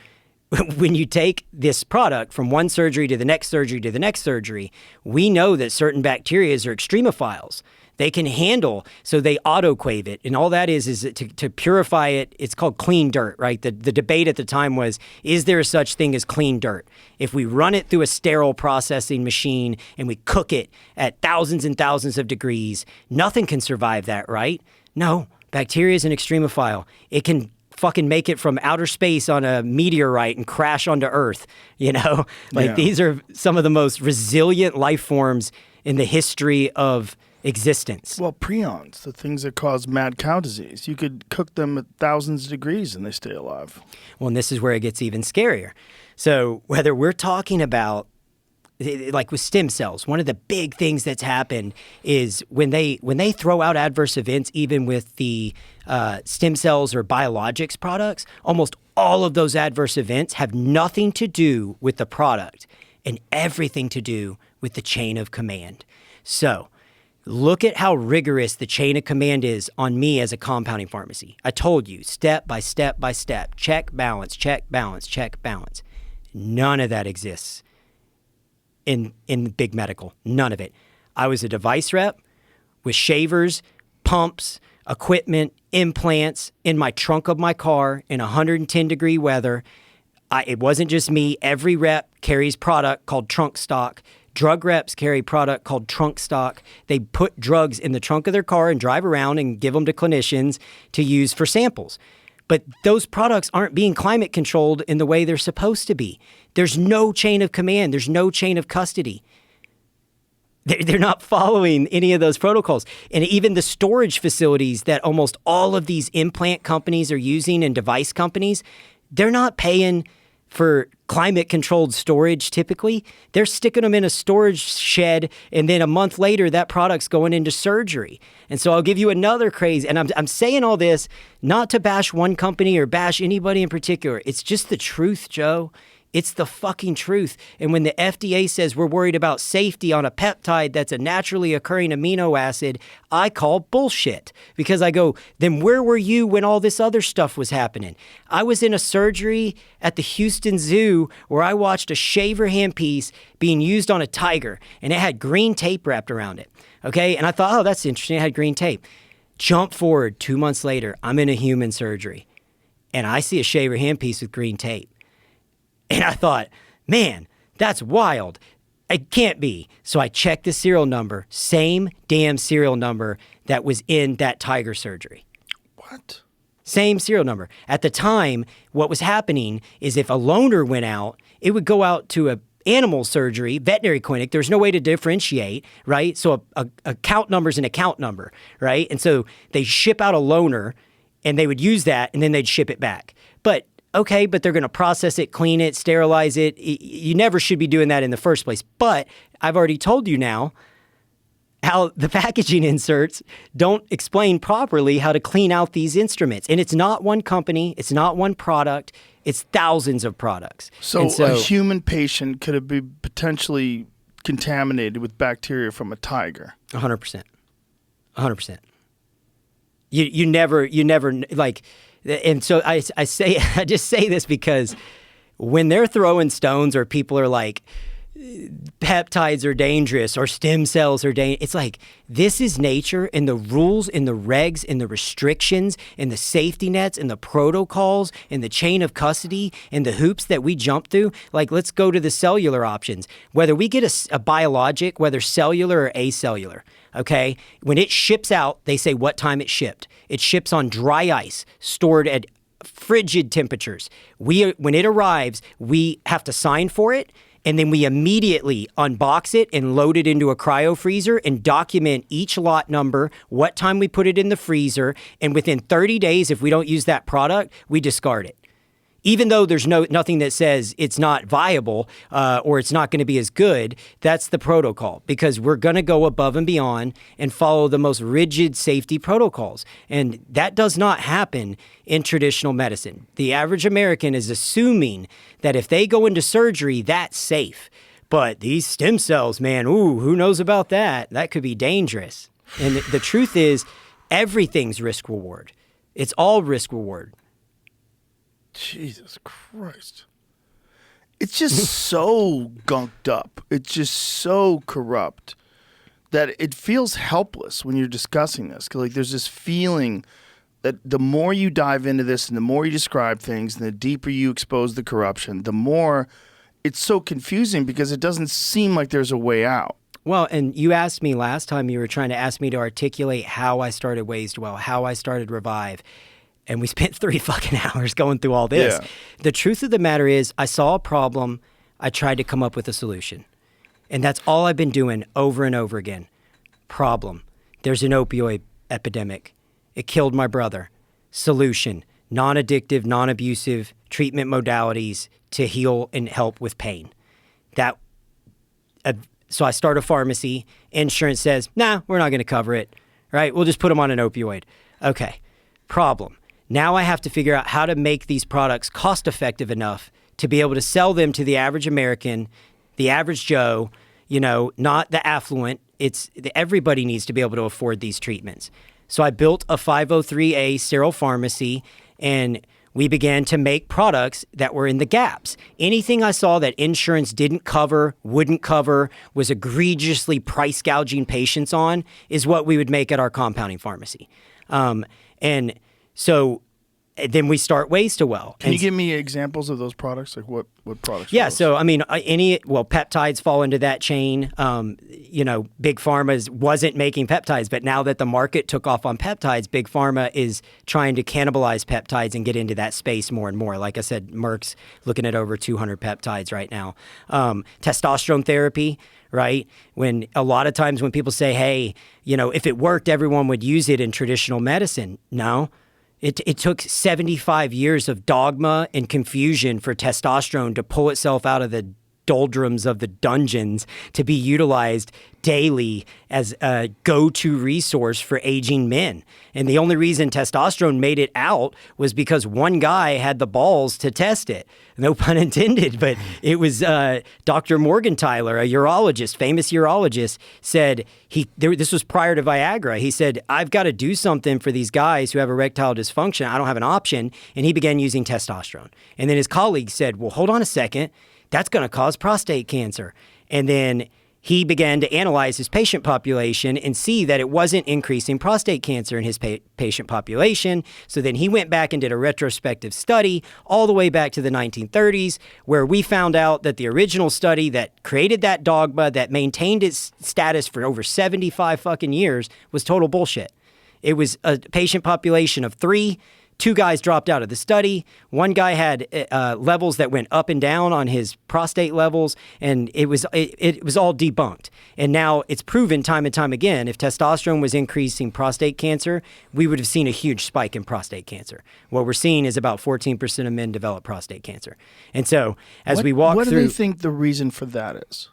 when you take this product from one surgery to the next surgery to the next surgery, we know that certain bacteria are extremophiles. They can handle, so they autoclave it. And all that is to purify it. It's called clean dirt, right? The debate at the time was, is there a such thing as clean dirt? If we run it through a sterile processing machine and we cook it at thousands and thousands of degrees, nothing can survive that, right? No, bacteria is an extremophile. It can fucking make it from outer space on a meteorite and crash onto Earth, you know? Like, these are some of the most resilient life forms in the history of existence. Well, prions, the things that cause mad cow disease, you could cook them at thousands of degrees and they stay alive. Well, and this is where it gets even scarier. So whether we're talking about, like with stem cells, one of the big things that's happened is when they throw out adverse events, even with the stem cells or biologics products, almost all of those adverse events have nothing to do with the product and everything to do with the chain of command. So look at how rigorous the chain of command is on me as a compounding pharmacy. I told you, step by step by step, check, balance, check, balance, check, balance. None of that exists in big medical. None of it. I was a device rep with shavers, pumps, equipment, implants in my trunk of my car in 110-degree weather. It wasn't just me. Every rep carries product called trunk stock. Drug reps carry product called trunk stock. They put drugs in the trunk of their car and drive around and give them to clinicians to use for samples. But those products aren't being climate controlled in the way they're supposed to be. There's no chain of command. There's no chain of custody. They're not following any of those protocols. And even the storage facilities that almost all of these implant companies are using and device companies, they're not paying for climate-controlled storage typically. They're sticking them in a storage shed, and then a month later, that product's going into surgery. And so I'll give you another crazy, and I'm saying all this not to bash one company or bash anybody in particular. It's just the truth, Joe. It's the fucking truth. And when the FDA says we're worried about safety on a peptide that's a naturally occurring amino acid, I call bullshit. Because I go, then where were you when all this other stuff was happening? I was in a surgery at the Houston Zoo where I watched a shaver handpiece being used on a tiger, and it had green tape wrapped around it. Okay? And I thought, oh, that's interesting. It had green tape. Jump forward 2 months later, I'm in a human surgery, and I see a shaver handpiece with green tape. And I thought, man, that's wild. It can't be. So I checked the serial number, same damn serial number that was in that tiger surgery. What? Same serial number. At the time, what was happening is if a loaner went out, it would go out to a animal surgery, veterinary clinic. There's no way to differentiate, right? So a count number is an account number, right? And so they ship out a loaner, and they would use that, and then they'd ship it back. But okay, but they're going to process it, clean it, sterilize it. You never should be doing that in the first place. But I've already told you now how the packaging inserts don't explain properly how to clean out these instruments. And it's not one company. It's not one product. It's thousands of products. So a human patient could have been potentially contaminated with bacteria from a tiger. 100%. 100%. You never, like... And so I just say this because when they're throwing stones or people are like, peptides are dangerous or stem cells are dangerous, it's like, this is nature, and the rules and the regs and the restrictions and the safety nets and the protocols and the chain of custody and the hoops that we jump through. Like, let's go to the cellular options. Whether we get a biologic, whether cellular or acellular, okay? When it ships out, they say what time it shipped. It ships on dry ice, stored at frigid temperatures. When it arrives, we have to sign for it, and then we immediately unbox it and load it into a cryo freezer and document each lot number, what time we put it in the freezer, and within 30 days, if we don't use that product, we discard it. Even though there's nothing that says it's not viable or it's not going to be as good, that's the protocol, because we're going to go above and beyond and follow the most rigid safety protocols. And that does not happen in traditional medicine. The average American is assuming that if they go into surgery, that's safe. But these stem cells, man, ooh, who knows about that? That could be dangerous. And the truth is, everything's risk reward. It's all risk reward. Jesus Christ. It's just so gunked up. It's just so corrupt that it feels helpless when you're discussing this. 'Cause like, there's this feeling that the more you dive into this and the more you describe things and the deeper you expose the corruption, the more it's so confusing because it doesn't seem like there's a way out. Well, and you asked me last time, you were trying to ask me to articulate how I started Ways to Well, how I started Revive. And we spent 3 fucking hours going through all this. Yeah. The truth of the matter is, I saw a problem. I tried to come up with a solution. And that's all I've been doing over and over again. Problem. There's an opioid epidemic. It killed my brother. Solution. Non-addictive, non-abusive treatment modalities to heal and help with pain. So I start a pharmacy. Insurance says, nah, we're not going to cover it. Right? We'll just put them on an opioid. Okay. Problem. Now I have to figure out how to make these products cost-effective enough to be able to sell them to the average American, the average Joe, not the affluent. Everybody needs to be able to afford these treatments. So I built a 503A sterile pharmacy, and we began to make products that were in the gaps. Anything I saw that insurance didn't cover, wouldn't cover, was egregiously price gouging patients on, is what we would make at our compounding pharmacy. So then we start Ways to Well. Can you give me examples of those products? Like what products? Yeah. So, I mean, peptides fall into that chain. Big Pharma wasn't making peptides, but now that the market took off on peptides, Big Pharma is trying to cannibalize peptides and get into that space more and more. Like I said, Merck's looking at over 200 peptides right now. Testosterone therapy. Right? When a lot of times when people say, hey, if it worked, everyone would use it in traditional medicine. No. It took 75 years of dogma and confusion for testosterone to pull itself out of the doldrums of the dungeons to be utilized daily as a go-to resource for aging men. And the only reason testosterone made it out was because one guy had the balls to test it. No pun intended, but it was Dr. Morgenthaler, a urologist, famous urologist, said this was prior to Viagra. He said, I've got to do something for these guys who have erectile dysfunction. I don't have an option. And he began using testosterone. And then his colleagues said, well, hold on a second. That's going to cause prostate cancer. And then he began to analyze his patient population and see that it wasn't increasing prostate cancer in his patient population. So then he went back and did a retrospective study all the way back to the 1930s, where we found out that the original study that created that dogma, that maintained its status for over 75 fucking years, was total bullshit. It was a patient population of 3. 2 guys dropped out of the study. 1 guy had levels that went up and down on his prostate levels, and it was all debunked. And now it's proven time and time again, if testosterone was increasing prostate cancer, we would have seen a huge spike in prostate cancer. What we're seeing is about 14% of men develop prostate cancer. And so as we walk through... What do they think the reason for that is?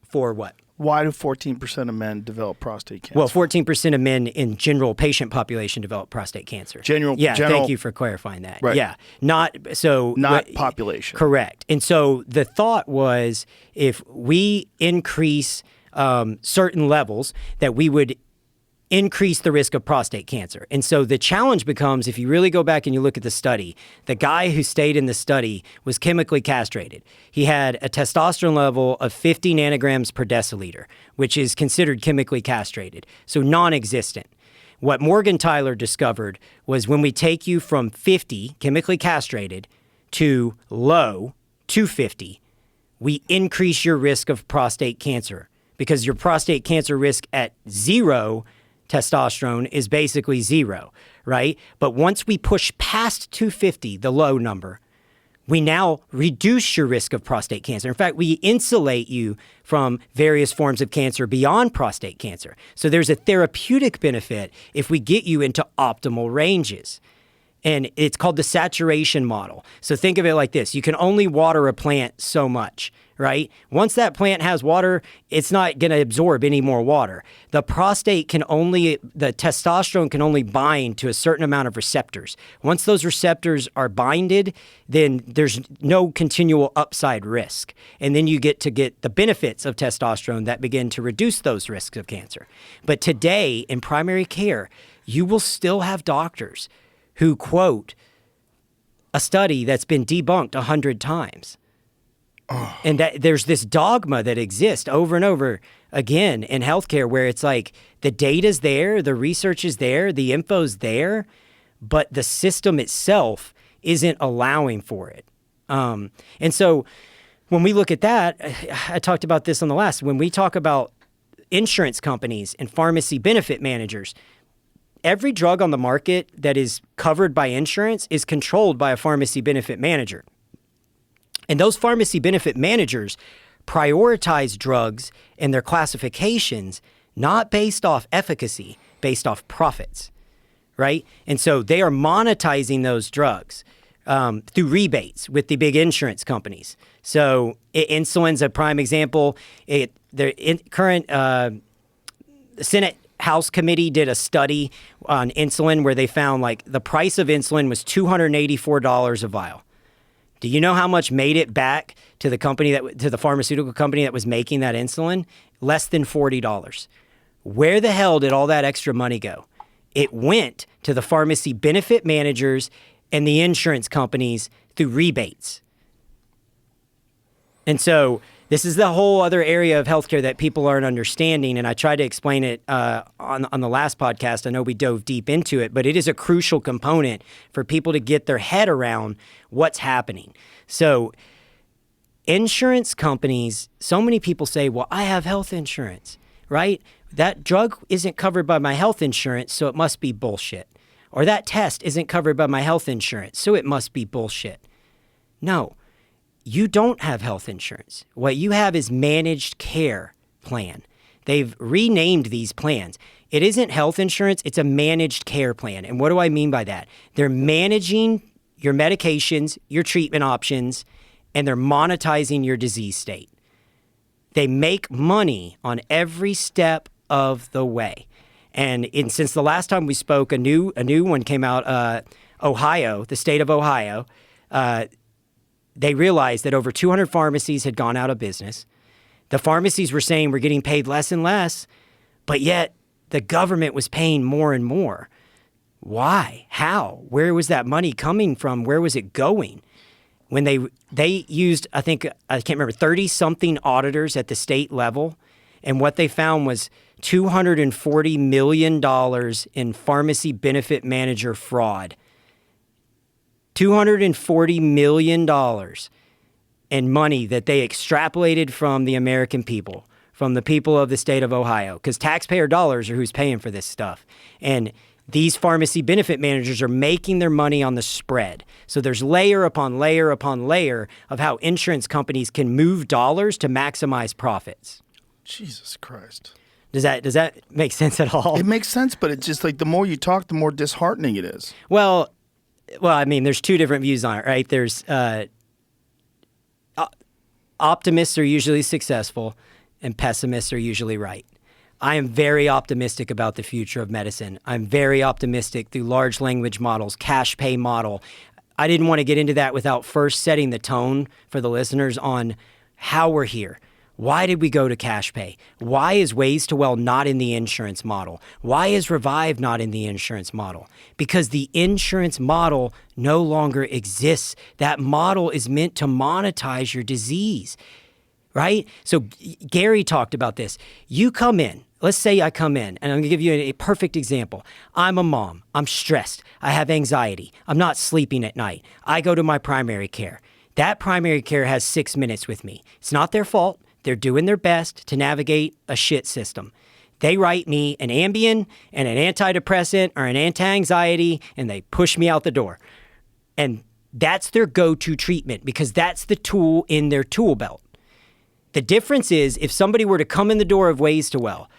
For what? Why do 14% of men develop prostate cancer? Well, 14% of men in general patient population develop prostate cancer. General. Thank you for clarifying that. Right. Yeah, not population. Correct. And so the thought was, if we increase certain levels, that we would increase the risk of prostate cancer. And so the challenge becomes, if you really go back and you look at the study, the guy who stayed in the study was chemically castrated. He had a testosterone level of 50 nanograms per deciliter, which is considered chemically castrated, so non-existent. What Morgenthaler discovered was when we take you from 50, chemically castrated, to low, 250, we increase your risk of prostate cancer, because your prostate cancer risk at 0 testosterone is basically 0, right? But once we push past 250, the low number, we now reduce your risk of prostate cancer. In fact, we insulate you from various forms of cancer beyond prostate cancer. So there's a therapeutic benefit if we get you into optimal ranges. And it's called the saturation model. So think of it like this. You can only water a plant so much, right? Once that plant has water, it's not going to absorb any more water. The testosterone can only bind to a certain amount of receptors. Once those receptors are binded, then there's no continual upside risk. And then you get the benefits of testosterone that begin to reduce those risks of cancer. But today in primary care, you will still have doctors who quote a study that's been debunked 100 times. Oh. And that there's this dogma that exists over and over again in healthcare where it's like the data's there, the research is there, the info's there, but the system itself isn't allowing for it. And so when we look at that, I talked about this on the last, when we talk about insurance companies and pharmacy benefit managers, every drug on the market that is covered by insurance is controlled by a pharmacy benefit manager. And those pharmacy benefit managers prioritize drugs and their classifications not based off efficacy, based off profits, right? And so they are monetizing those drugs through rebates with the big insurance companies. So insulin's a prime example. The Senate House committee did a study on insulin where they found like the price of insulin was $284 a vial. Do you know how much made it back to the pharmaceutical company that was making that insulin? Less than $40. Where the hell did all that extra money go? It went to the pharmacy benefit managers and the insurance companies through rebates. And so this is the whole other area of healthcare that people aren't understanding, and I tried to explain it on the last podcast. I know we dove deep into it, but it is a crucial component for people to get their head around what's happening. So insurance companies, so many people say, well, I have health insurance, right? That drug isn't covered by my health insurance, so it must be bullshit. Or that test isn't covered by my health insurance, so it must be bullshit. No. You don't have health insurance. What you have is managed care plan. they've renamed these plans. It isn't health insurance, it's a managed care plan. And what do I mean by that? They're managing your medications, your treatment options, and they're monetizing your disease state. They make money on every step of the way. And since the last time we spoke, a new one came out. Ohio, the state of Ohio, they realized that over 200 pharmacies had gone out of business. The pharmacies were saying we're getting paid less and less, but yet the government was paying more and more. Why? How? Where was that money coming from? Where was it going? When they used, I can't remember, 30-something auditors at the state level, and what they found was $240 million in pharmacy benefit manager fraud. $240 million in money that they extrapolated from the American people, from the people of the state of Ohio, because taxpayer dollars are who's paying for this stuff. And these pharmacy benefit managers are making their money on the spread. So there's layer upon layer upon layer of how insurance companies can move dollars to maximize profits. Jesus Christ. Does that make sense at all? It makes sense, but it's just like the more you talk, the more disheartening it is. Well, I mean, there's two different views on it, right? There's optimists are usually successful and pessimists are usually right. I am very optimistic about the future of medicine. I'm very optimistic through large language models, cash pay model. I didn't want to get into that without first setting the tone for the listeners on how we're here. Why did we go to cash pay? Why is Ways to Well not in the insurance model? Why is Revive not in the insurance model? Because the insurance model no longer exists. That model is meant to monetize your disease, right? So Gary talked about this. You come in. Let's say I come in, and I'm going to give you a perfect example. I'm a mom. I'm stressed. I have anxiety. I'm not sleeping at night. I go to my primary care. That primary care has 6 minutes with me. It's not their fault. They're doing their best to navigate a shit system. They write me an Ambien and an antidepressant or an anti-anxiety, and they push me out the door. And that's their go-to treatment because that's the tool in their tool belt. The difference is if somebody were to come in the door of Ways to Well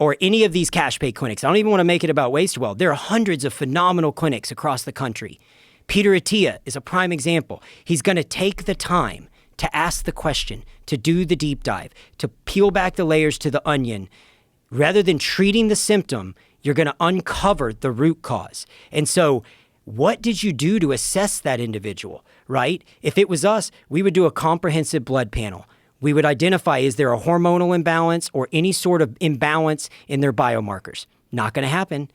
or any of these cash pay clinics, I don't even want to make it about Ways to Well. There are hundreds of phenomenal clinics across the country. Peter Attia is a prime example. He's going to take the time to ask the question, to do the deep dive, to peel back the layers to the onion. Rather than treating the symptom, you're going to uncover the root cause. And so what did you do to assess that individual, right? If it was us, we would do a comprehensive blood panel. We would identify, is there a hormonal imbalance or any sort of imbalance in their biomarkers? Not going to happen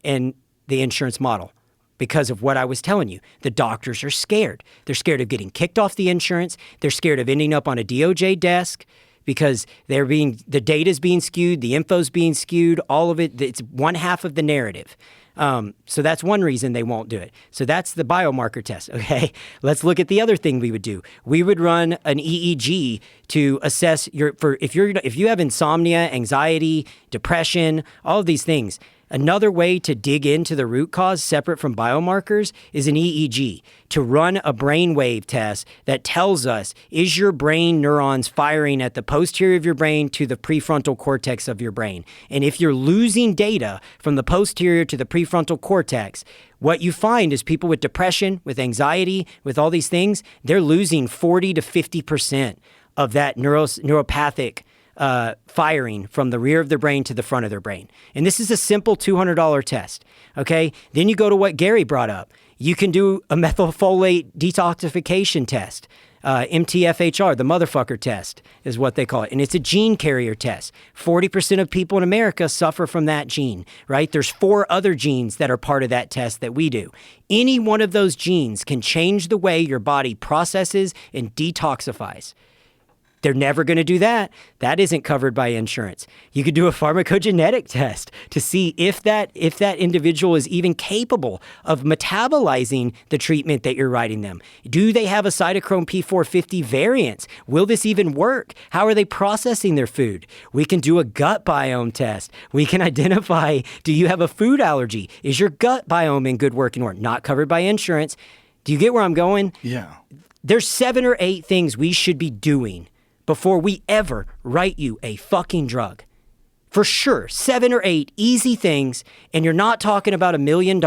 in the insurance model. Because of what I was telling you. The doctors are scared. They're scared of getting kicked off the insurance. They're scared of ending up on a DOJ desk because the data's being skewed, the info's being skewed, all of it. It's one half of the narrative. So that's one reason they won't do it. So that's the biomarker test, okay? Let's look at the other thing we would do. We would run an EEG to assess if you have insomnia, anxiety, depression, all of these things. Another way to dig into the root cause separate from biomarkers is an EEG, to run a brainwave test that tells us, is your brain neurons firing at the posterior of your brain to the prefrontal cortex of your brain? And if you're losing data from the posterior to the prefrontal cortex, what you find is people with depression, with anxiety, with all these things, they're losing 40 to 50% of that neuropathic firing from the rear of their brain to the front of their brain. And this is a simple $200 test, okay? Then you go to what Gary brought up. You can do a methylfolate detoxification test, MTFHR, the motherfucker test is what they call it. And it's a gene carrier test. 40% of people in America suffer from that gene, right? There's 4 other genes that are part of that test that we do. Any one of those genes can change the way your body processes and detoxifies. They're never going to do that. That isn't covered by insurance. You could do a pharmacogenetic test to see if that individual is even capable of metabolizing the treatment that you're writing them. Do they have a cytochrome P450 variant? Will this even work? How are they processing their food? We can do a gut biome test. We can identify, do you have a food allergy? Is your gut biome in good working order? Not covered by insurance. Do you get where I'm going? Yeah. There's 7 or 8 things we should be doing before we ever write you a fucking drug. For sure, 7 or 8 easy things, and you're not talking about $1 million.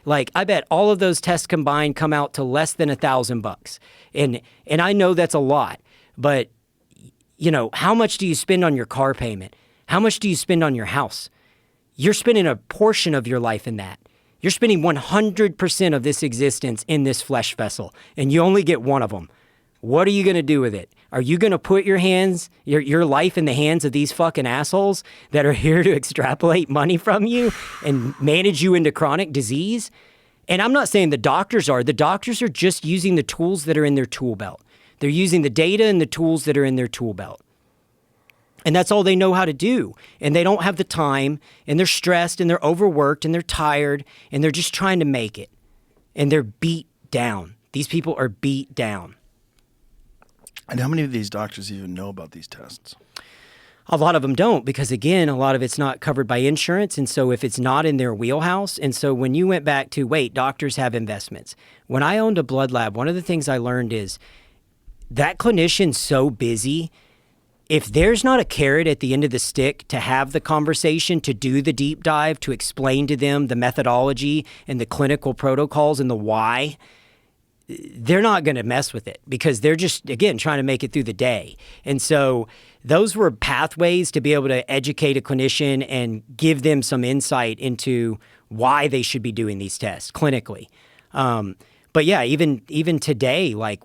Like, I bet all of those tests combined come out to less than $1,000. And I know that's a lot, but how much do you spend on your car payment? How much do you spend on your house? You're spending a portion of your life in that. You're spending 100% of this existence in this flesh vessel, and you only get one of them. What are you going to do with it? Are you going to put your life in the hands of these fucking assholes that are here to extrapolate money from you and manage you into chronic disease? And I'm not saying the doctors are. The doctors are just using the tools that are in their tool belt. They're using the data and the tools that are in their tool belt. And that's all they know how to do. And they don't have the time, and they're stressed, and they're overworked, and they're tired, and they're just trying to make it. And they're beat down. These people are beat down. And how many of these doctors even know about these tests? A lot of them don't, because again, a lot of it's not covered by insurance. And so if it's not in their wheelhouse, and so when you went back to, wait, doctors have investments. When I owned a blood lab, one of the things I learned is that clinician's so busy. If there's not a carrot at the end of the stick to have the conversation, to do the deep dive, to explain to them the methodology and the clinical protocols and the why, they're not going to mess with it, because they're just, again, trying to make it through the day. And so those were pathways to be able to educate a clinician and give them some insight into why they should be doing these tests clinically. But yeah, even today, like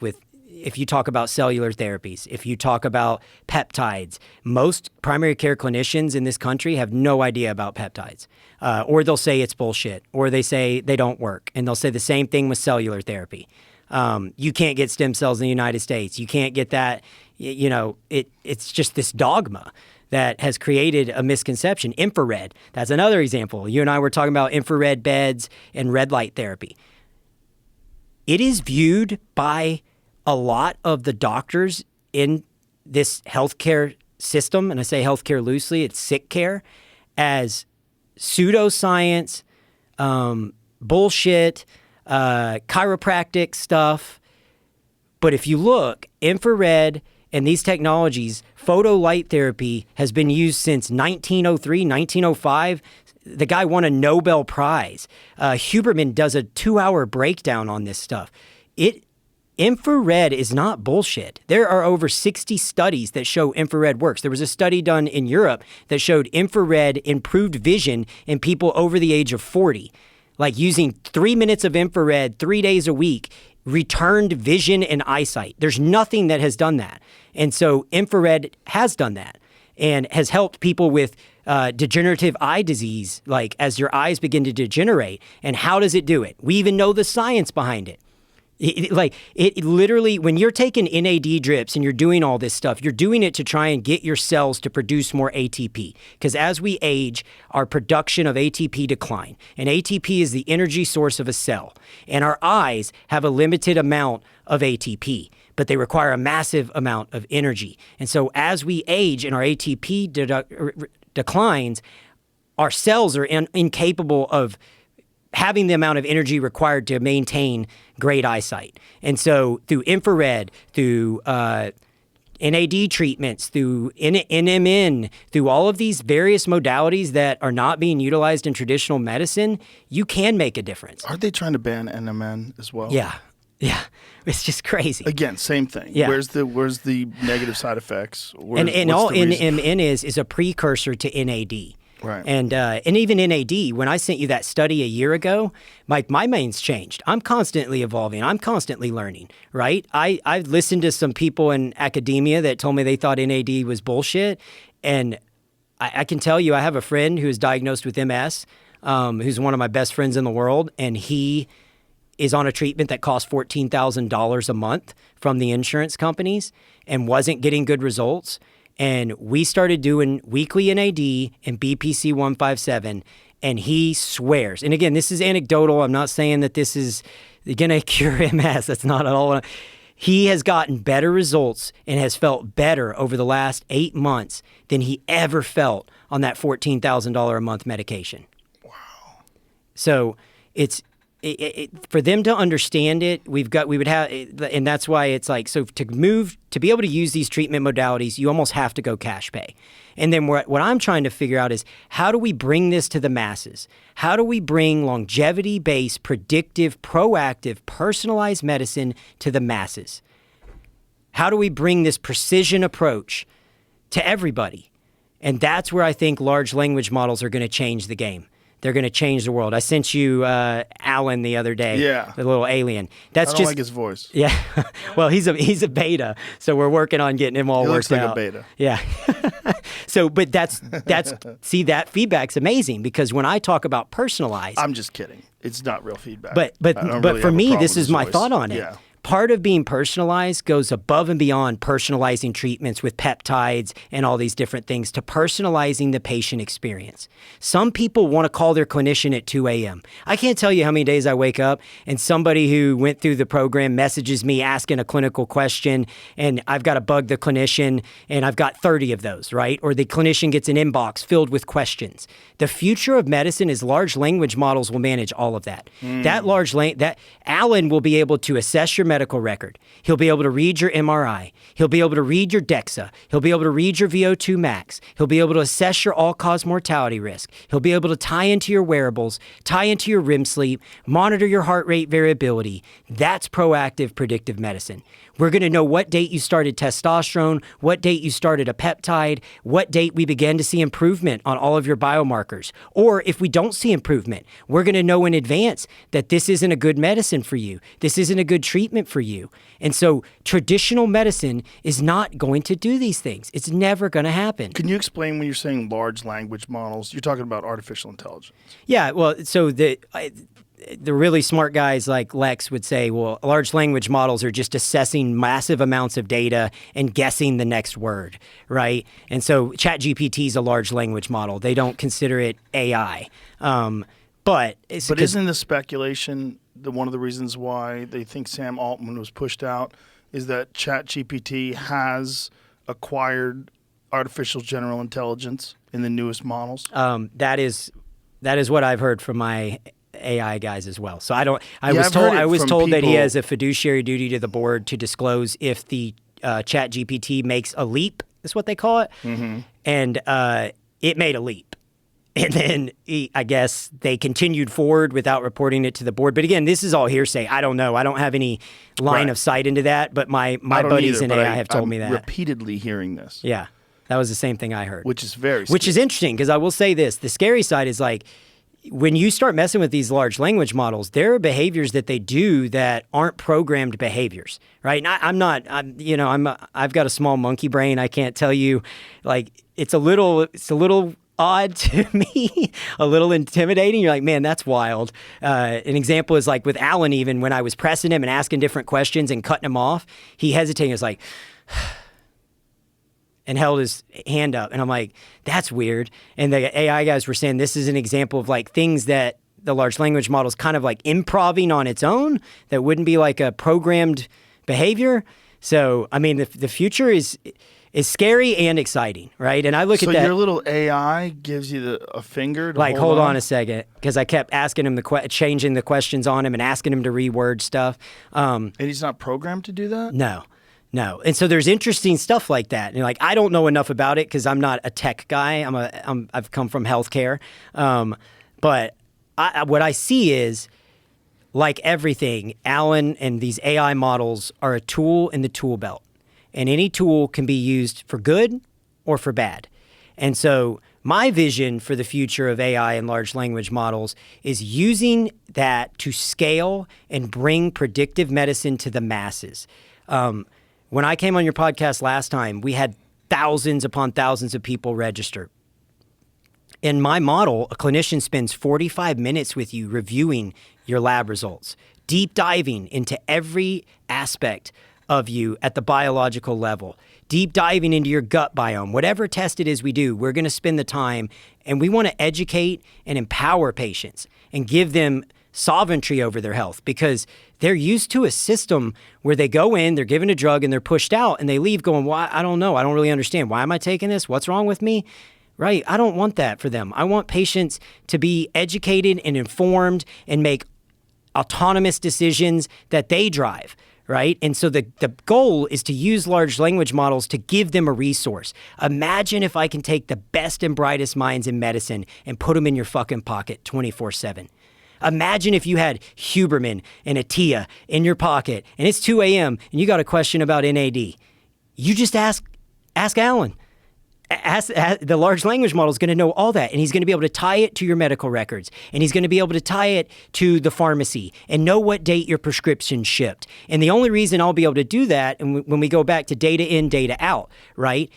if you talk about cellular therapies, if you talk about peptides, most primary care clinicians in this country have no idea about peptides. Or they'll say it's bullshit, or they say they don't work. And they'll say the same thing with cellular therapy. You can't get stem cells in the United States. You can't get that. It's just this dogma that has created a misconception. Infrared, that's another example. You and I were talking about infrared beds and red light therapy. It is viewed by a lot of the doctors in this healthcare system, and I say healthcare loosely, it's sick care, as pseudoscience, bullshit, chiropractic stuff. But if you look, infrared and these technologies, photo light therapy has been used since 1903, 1905. The guy won a Nobel Prize. Huberman does a 2-hour breakdown on this stuff. Infrared is not bullshit. There are over 60 studies that show infrared works. There was a study done in Europe that showed infrared improved vision in people over the age of 40. Like using 3 minutes of infrared 3 days a week returned vision and eyesight. There's nothing that has done that. And so infrared has done that and has helped people with degenerative eye disease, like as your eyes begin to degenerate. And how does it do it? We even know the science behind it. It literally, when you're taking NAD drips and you're doing all this stuff, you're doing it to try and get your cells to produce more ATP. Because as we age, our production of ATP decline. And ATP is the energy source of a cell. And our eyes have a limited amount of ATP, but they require a massive amount of energy. And so as we age and our ATP declines, our cells are incapable of having the amount of energy required to maintain great eyesight. And so through infrared, through NAD treatments, through NMN, through all of these various modalities that are not being utilized in traditional medicine, you can make a difference. Aren't they trying to ban NMN as well? Yeah. It's just crazy. Again, same thing. Yeah. Where's the negative side effects? And all NMN is a precursor to NAD. Right. And even NAD, when I sent you that study a year ago, my mind's changed. I'm constantly evolving. I'm constantly learning, right? I've listened to some people in academia that told me they thought NAD was bullshit. And I can tell you, I have a friend who is diagnosed with MS, who's one of my best friends in the world, and he is on a treatment that costs $14,000 a month from the insurance companies and wasn't getting good results. And we started doing weekly NAD and BPC 157, and he swears. And again, this is anecdotal. I'm not saying that this is going to cure MS. That's not at all. He has gotten better results and has felt better over the last 8 months than he ever felt on that $14,000 a month medication. Wow. So for them to understand it, we would have, and that's why it's like, so to be able to use these treatment modalities, you almost have to go cash pay. And then what I'm trying to figure out is, how do we bring this to the masses? How do we bring longevity-based, predictive, proactive, personalized medicine to the masses? How do we bring this precision approach to everybody? And that's where I think large language models are going to change the game. They're going to change the world. I sent you Alan the other day, the little alien. That's I don't like his voice. Yeah. Well, he's a beta, so we're working on getting him all worked out. He looks like a beta. Yeah. So, but that's see, that feedback's amazing, because when I talk about personalized, I'm just kidding. It's not real feedback. But for me, this is my thought on it. Yeah. Part of being personalized goes above and beyond personalizing treatments with peptides and all these different things to personalizing the patient experience. Some people want to call their clinician at 2 a.m. I can't tell you how many days I wake up and somebody who went through the program messages me asking a clinical question, and I've got to bug the clinician, and I've got 30 of those, right? Or the clinician gets an inbox filled with questions. The future of medicine is large language models will manage all of that. That Alan will be able to assess your medical record. He'll be able to read your MRI. He'll be able to read your DEXA. He'll be able to read your VO2 max. He'll be able to assess your all-cause mortality risk. He'll be able to tie into your wearables, tie into your REM sleep, monitor your heart rate variability. That's proactive predictive medicine. We're going to know what date you started testosterone, what date you started a peptide, what date we began to see improvement on all of your biomarkers. Or if we don't see improvement, we're going to know in advance that this isn't a good medicine for you. This isn't a good treatment for you. And so traditional medicine is not going to do these things. It's never going to happen. Can you explain when you're saying large language models? You're talking about artificial intelligence. Yeah, well, so the really smart guys like Lex would say, well, large language models are just assessing massive amounts of data and guessing the next word, right? And so ChatGPT is a large language model. They don't consider it AI. But isn't the speculation one of the reasons why they think Sam Altman was pushed out is that ChatGPT has acquired artificial general intelligence in the newest models? That is what I've heard from my AI guys as well. So I was told that he has a fiduciary duty to the board to disclose if the ChatGPT makes a leap, is what they call it. Mm-hmm. And it made a leap. And then I guess they continued forward without reporting it to the board. But again, this is all hearsay. I don't know. I don't have any line of sight into that. But my buddies in AI have told me that. Repeatedly hearing this. Yeah, that was the same thing I heard. Which is very scary. Which is interesting, because I will say this. The scary side is like, when you start messing with these large language models, there are behaviors that they do that aren't programmed behaviors, right? And I've got a small monkey brain. I can't tell you, like, it's a little odd to me, a little intimidating. You're like, man, that's wild. An example is like with Alan, even when I was pressing him and asking different questions and cutting him off, he hesitated. He was like, and held his hand up. And I'm like, that's weird. And the AI guys were saying this is an example of like things that the large language model is kind of like improving on its own that wouldn't be like a programmed behavior. So, I mean, the future is scary and exciting, right? And I look at that. So your little AI gives you a finger to like, hold on a second, because I kept asking him changing the questions on him and asking him to reword stuff. And he's not programmed to do that? No. And so there's interesting stuff like that. And like, I don't know enough about it because I'm not a tech guy. I've come from healthcare. But what I see is, like everything, Alan and these AI models are a tool in the tool belt. And any tool can be used for good or for bad. And so my vision for the future of AI and large language models is using that to scale and bring predictive medicine to the masses. When I came on your podcast last time, we had thousands upon thousands of people register. In my model, a clinician spends 45 minutes with you reviewing your lab results, deep diving into every aspect of you at the biological level, deep diving into your gut biome. Whatever test it is we do, we're going to spend the time, and we want to educate and empower patients and give them sovereignty over their health, because they're used to a system where they go in, they're given a drug, and they're pushed out, and they leave going, well, I don't know. I don't really understand. Why am I taking this? What's wrong with me? Right? I don't want that for them. I want patients to be educated and informed and make autonomous decisions that they drive, right? And so the goal is to use large language models to give them a resource. Imagine if I can take the best and brightest minds in medicine and put them in your fucking pocket 24/7. Imagine if you had Huberman and Attia in your pocket and it's 2 a.m. and you got a question about NAD. You just ask Alan. The large language model is going to know all that, and he's going to be able to tie it to your medical records, and he's going to be able to tie it to the pharmacy and know what date your prescription shipped. And the only reason I'll be able to do that, and when we go back to data in, data out, right?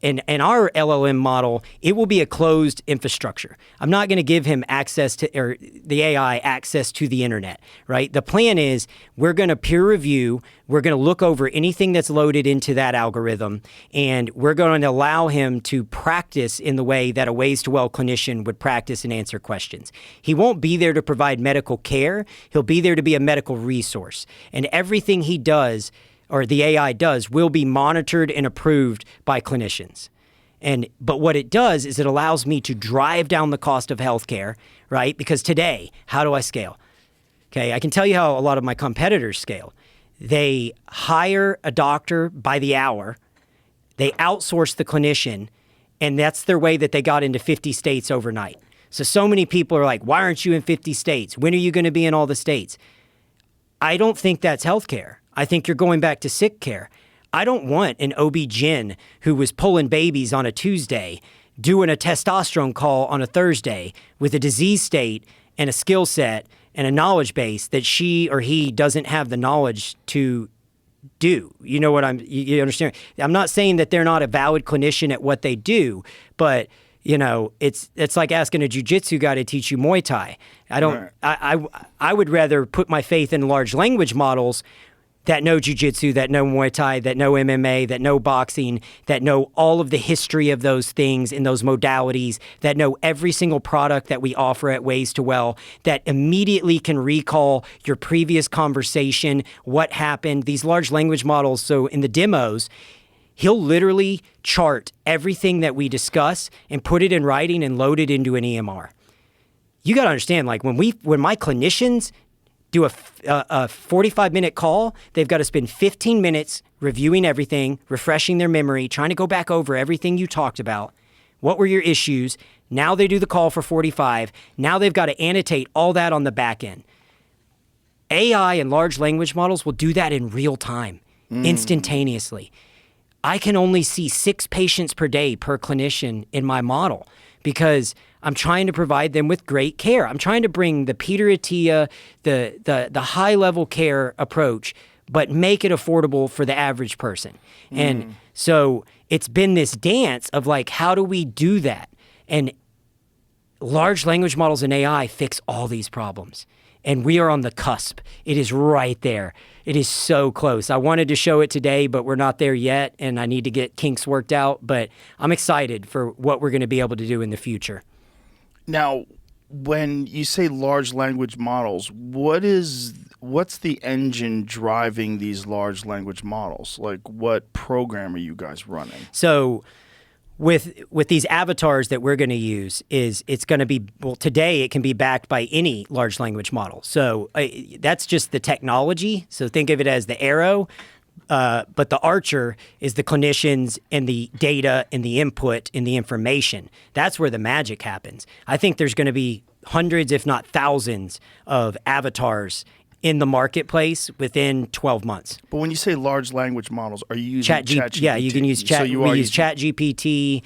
In our LLM model, it will be a closed infrastructure. I'm not going to give him access to, or the AI access to the internet, right? The plan is we're going to peer review, we're going to look over anything that's loaded into that algorithm, and we're going to allow him to practice in the way that a Ways to Well clinician would practice and answer questions. He won't be there to provide medical care. He'll be there to be a medical resource. And everything he does, or the AI does, will be monitored and approved by clinicians. But what it does is it allows me to drive down the cost of healthcare, right? Because today, how do I scale? Okay, I can tell you how a lot of my competitors scale. They hire a doctor by the hour, they outsource the clinician, and that's their way that they got into 50 states overnight. So many people are like, why aren't you in 50 states? When are you going to be in all the states? I don't think that's healthcare. I think you're going back to sick care. I don't want an OB-GYN who was pulling babies on a Tuesday, doing a testosterone call on a Thursday with a disease state and a skill set and a knowledge base that she or he doesn't have the knowledge to do. You know what you understand? I'm not saying that they're not a valid clinician at what they do, but you know, it's like asking a jiu-jitsu guy to teach you Muay Thai. I would rather put my faith in large language models that know jiu-jitsu, that know Muay Thai, that know MMA, that know boxing, that know all of the history of those things and those modalities, that know every single product that we offer at Ways to Well, that immediately can recall your previous conversation, what happened. These large language models, so in the demos, he'll literally chart everything that we discuss and put it in writing and load it into an EMR. You got to understand, like when my clinicians do a 45-minute call, they've got to spend 15 minutes reviewing everything, refreshing their memory, trying to go back over everything you talked about. What were your issues? Now they do the call for 45. Now they've got to annotate all that on the back end. AI and large language models will do that in real time, instantaneously. I can only see 6 patients per day per clinician in my model because I'm trying to provide them with great care. I'm trying to bring the Peter Attia, the high-level care approach, but make it affordable for the average person. And so it's been this dance of like, how do we do that? And large language models and AI fix all these problems. And we are on the cusp. It is right there. It is so close. I wanted to show it today, but we're not there yet, and I need to get kinks worked out. But I'm excited for what we're going to be able to do in the future. Now, when you say large language models, what's the engine driving these large language models? Like, what program are you guys running? So with these avatars that we're going to use, it's going to be, well, today it can be backed by any large language model. So that's just the technology. So think of it as the arrow, but the archer is the clinicians and the data and the input and the information. That's where the magic happens. I think there's going to be hundreds, if not thousands, of avatars in the marketplace within 12 months. But when you say large language models, are you using ChatGPT? Yeah, you can use Chat. We use ChatGPT.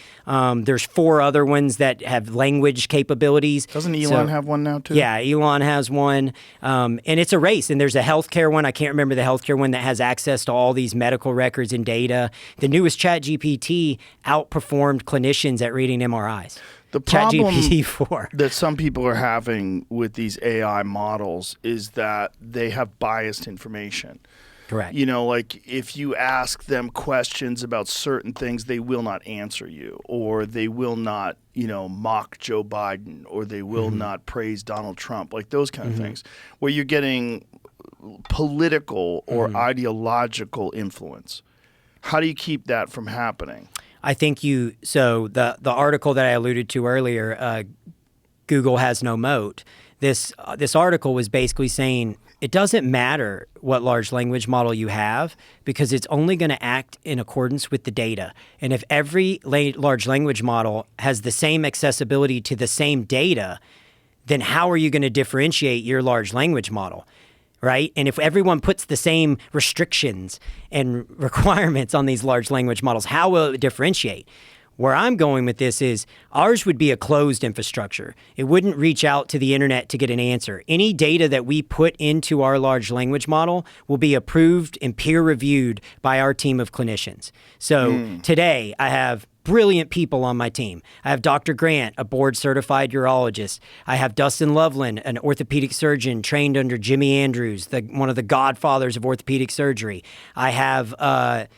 There's 4 other ones that have language capabilities. Doesn't Elon have one now too? Yeah, Elon has one. And it's a race. And there's a healthcare one. I can't remember the healthcare one that has access to all these medical records and data. The newest ChatGPT outperformed clinicians at reading MRIs. The problem ChatGPT-4 that some people are having with these AI models is that they have biased information. Correct. You know, like if you ask them questions about certain things, they will not answer you, or they will not, mock Joe Biden, or they will not praise Donald Trump, like those kind of things, where you're getting political or ideological influence. How do you keep that from happening? I think so the article that I alluded to earlier, Google has no moat. this article was basically saying it doesn't matter what large language model you have because it's only going to act in accordance with the data. And if every large language model has the same accessibility to the same data, then how are you going to differentiate your large language model? Right? And if everyone puts the same restrictions and requirements on these large language models, how will it differentiate? Where I'm going with this is ours would be a closed infrastructure. It wouldn't reach out to the internet to get an answer. Any data that we put into our large language model will be approved and peer reviewed by our team of clinicians. So today I have brilliant people on my team. I have Dr. Grant, a board certified urologist. I have Dustin Loveland, an orthopedic surgeon trained under Jimmy Andrews, one of the godfathers of orthopedic surgery. I have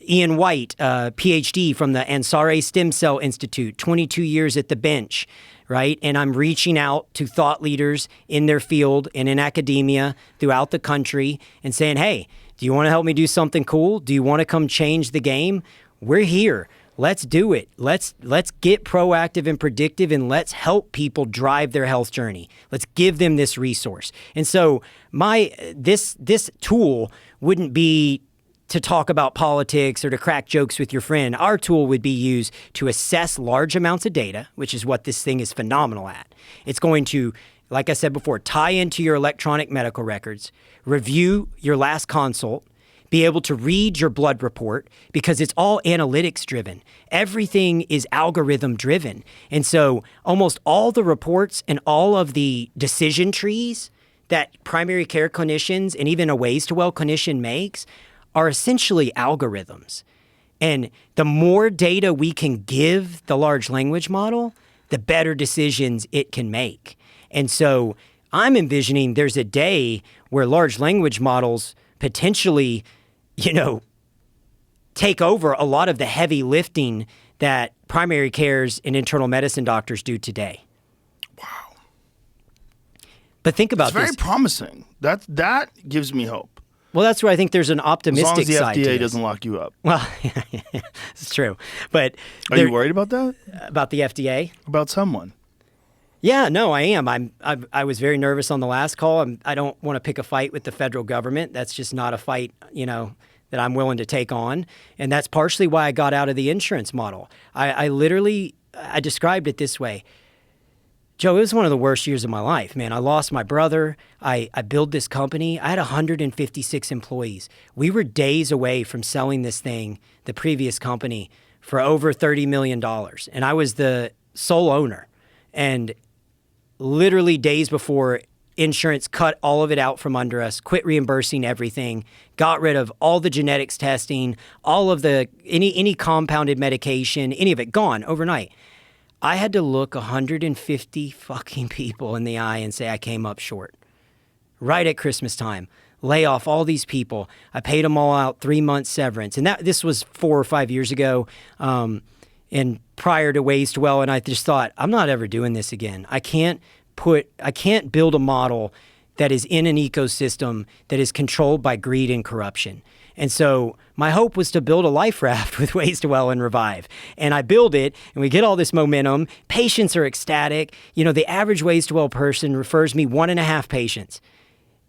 Ian White, PhD from the Ansari Stem Cell Institute, 22 years at the bench, right? And I'm reaching out to thought leaders in their field and in academia throughout the country and saying, hey, do you want to help me do something cool? Do you want to come change the game? We're here. Let's do it. Let's get proactive and predictive, and let's help people drive their health journey. Let's give them this resource. And so this tool wouldn't be to talk about politics or to crack jokes with your friend. Our tool would be used to assess large amounts of data, which is what this thing is phenomenal at. It's going to, like I said before, tie into your electronic medical records, review your last consult, be able to read your blood report because it's all analytics driven. Everything is algorithm driven. And so almost all the reports and all of the decision trees that primary care clinicians and even a Ways to Well clinician makes are essentially algorithms. And the more data we can give the large language model, the better decisions it can make. And so I'm envisioning there's a day where large language models potentially, take over a lot of the heavy lifting that primary cares and internal medicine doctors do today. Wow. But think about it's very promising. That gives me hope. Well, that's where I think there's an optimistic side to as long as the FDA this. doesn't lock you up. Well, it's true. But are you worried about that? About the FDA? About someone? Yeah, no, I am. I was very nervous on the last call. I don't want to pick a fight with the federal government. That's just not a fight, that I'm willing to take on. And that's partially why I got out of the insurance model. I described it this way. Joe, it was one of the worst years of my life, man. I lost my brother. I built this company. I had 156 employees. We were days away from selling this thing, the previous company, for over $30 million. And I was the sole owner. And literally days before, insurance cut all of it out from under us, quit reimbursing everything, got rid of all the genetics testing, all of any compounded medication, any of it gone overnight. I had to look 150 fucking people in the eye and say I came up short. Right at Christmas time. Lay off all these people. I paid them all out 3 months severance. And this was 4 or 5 years ago. And prior to Ways to Well, and I just thought, I'm not ever doing this again. I can't build a model that is in an ecosystem that is controlled by greed and corruption. And so my hope was to build a life raft with Ways to Well and Revive. And I build it, and we get all this momentum. Patients are ecstatic. The average Ways to Well person refers me 1.5 patients.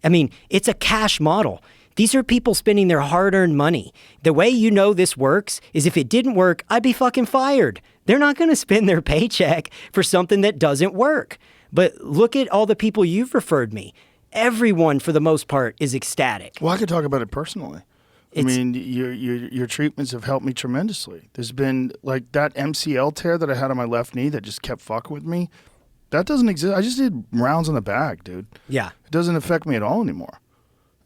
I mean, it's a cash model. These are people spending their hard-earned money. The way this works is if it didn't work, I'd be fucking fired. They're not going to spend their paycheck for something that doesn't work. But look at all the people you've referred me. Everyone, for the most part, is ecstatic. Well, I could talk about it personally. Your treatments have helped me tremendously. There's been like that MCL tear that I had on my left knee that just kept fucking with me. That doesn't exist. I just did rounds on the back, dude. Yeah. It doesn't affect me at all anymore.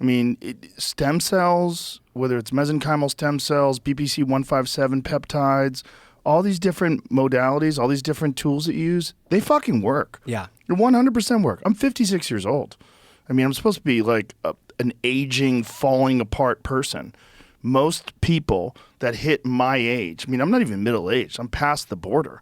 I mean, stem cells, whether it's mesenchymal stem cells, BPC 157 peptides, all these different modalities, all these different tools that you use, they fucking work. Yeah. They 100% work. I'm 56 years old. I mean, I'm supposed to be like an aging, falling apart person. Most people that hit my age, I mean, I'm not even middle-aged. I'm past the border,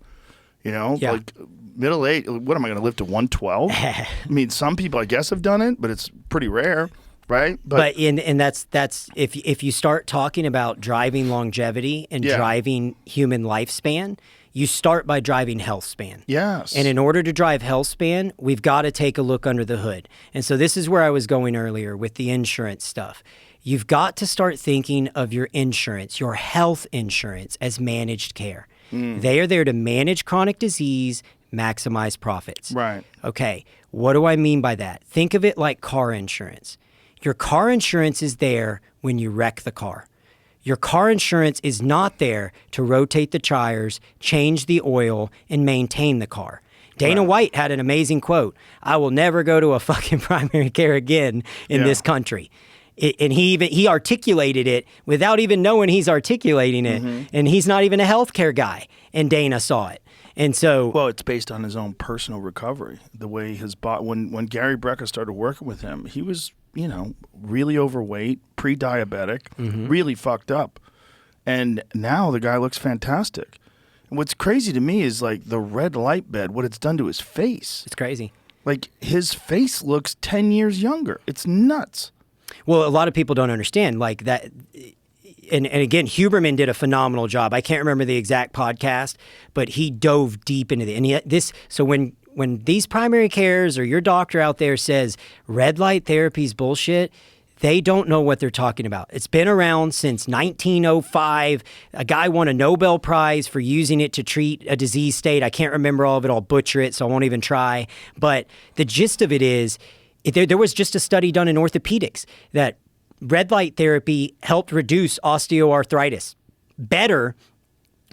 Yeah. like middle-aged. What am I going to live to 112? I mean, some people, I guess, have done it, but it's pretty rare, right? But that's if you start talking about driving longevity and driving human lifespan, you start by driving health span. Yes. And in order to drive health span, we've got to take a look under the hood. And so this is where I was going earlier with the insurance stuff. You've got to start thinking of your insurance, your health insurance, as managed care. They are there to manage chronic disease, maximize profits. Right. Okay, what do I mean by that? Think of it like car insurance. Your car insurance is there when you wreck the car. Your car insurance is not there to rotate the tires, change the oil, and maintain the car. Dana White had an amazing quote, "I will never go to a fucking primary care again in this country." And he articulated it without even knowing he's articulating it. And he's not even a healthcare guy. And Dana saw it. And so, Well, it's based on his own personal recovery. The way his body, when Gary Brecka started working with him, he was, really overweight, pre-diabetic, really fucked up. And now the guy looks fantastic. And what's crazy to me is like the red light bed, what it's done to his face. it's crazy. Like his face looks 10 years younger. It's nuts. Well, a lot of people don't understand like that. And again, Huberman did a phenomenal job. I can't remember the exact podcast, but he dove deep into so when these primary cares or your doctor out there says red light therapy is bullshit, they don't know what they're talking about. It's been around since 1905. A guy won a Nobel Prize for using it to treat a disease state. I can't remember all of it. I'll butcher it, so I won't even try. But the gist of it is, there was just a study done in orthopedics that red light therapy helped reduce osteoarthritis better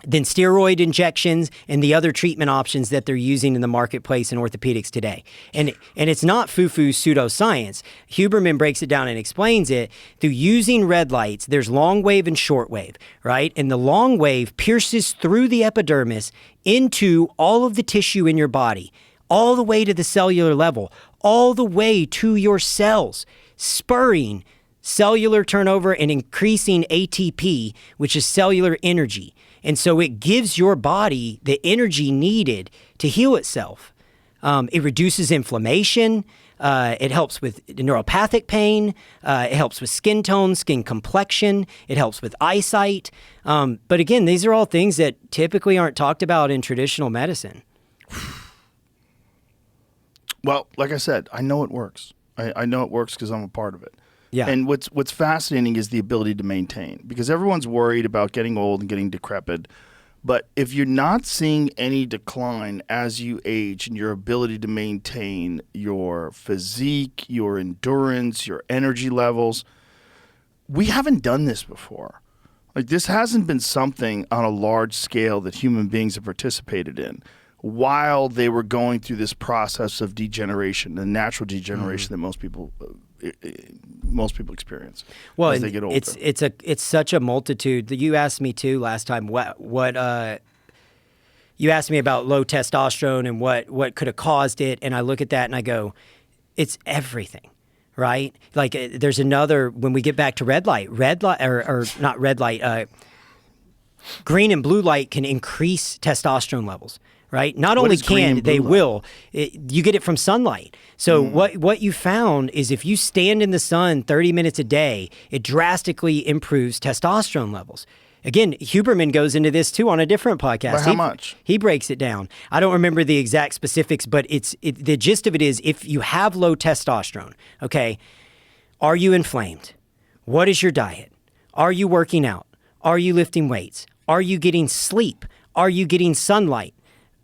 than steroid injections and the other treatment options that they're using in the marketplace in orthopedics today. And it's not foo-foo pseudoscience. Huberman breaks it down and explains it through using red lights. There's long wave and short wave, right? And the long wave pierces through the epidermis into all of the tissue in your body, all the way to the cellular level, all the way to your cells, spurring cellular turnover and increasing ATP, which is cellular energy. And so it gives your body the energy needed to heal itself. It reduces inflammation. It helps with neuropathic pain. It helps with skin tone, skin complexion. It helps with eyesight. But again, these are all things that typically aren't talked about in traditional medicine. Well, like I said, I know it works. I know it works because I'm a part of it. Yeah. And what's fascinating is the ability to maintain, because everyone's worried about getting old and getting decrepit. But if you're not seeing any decline as you age in your ability to maintain your physique, your endurance, your energy levels, we haven't done this before. Like, this hasn't been something on a large scale that human beings have participated in while they were going through this process of degeneration, the natural degeneration that most people experience as they get older. It's such a multitude. You asked me too last time what you asked me about low testosterone and what could have caused it, and I look at that and I go, it's everything. Right? Like there's another, when we get back to red light, or not red light, green and blue light can increase testosterone levels. Right? Not only can, they will. You get it from sunlight. So what you found is if you stand in the sun 30 minutes a day, it drastically improves testosterone levels. Again, Huberman goes into this too on a different podcast. By how much? He breaks it down. I don't remember the exact specifics, but the gist of it is if you have low testosterone, okay, are you inflamed? What is your diet? Are you working out? Are you lifting weights? Are you getting sleep? Are you getting sunlight?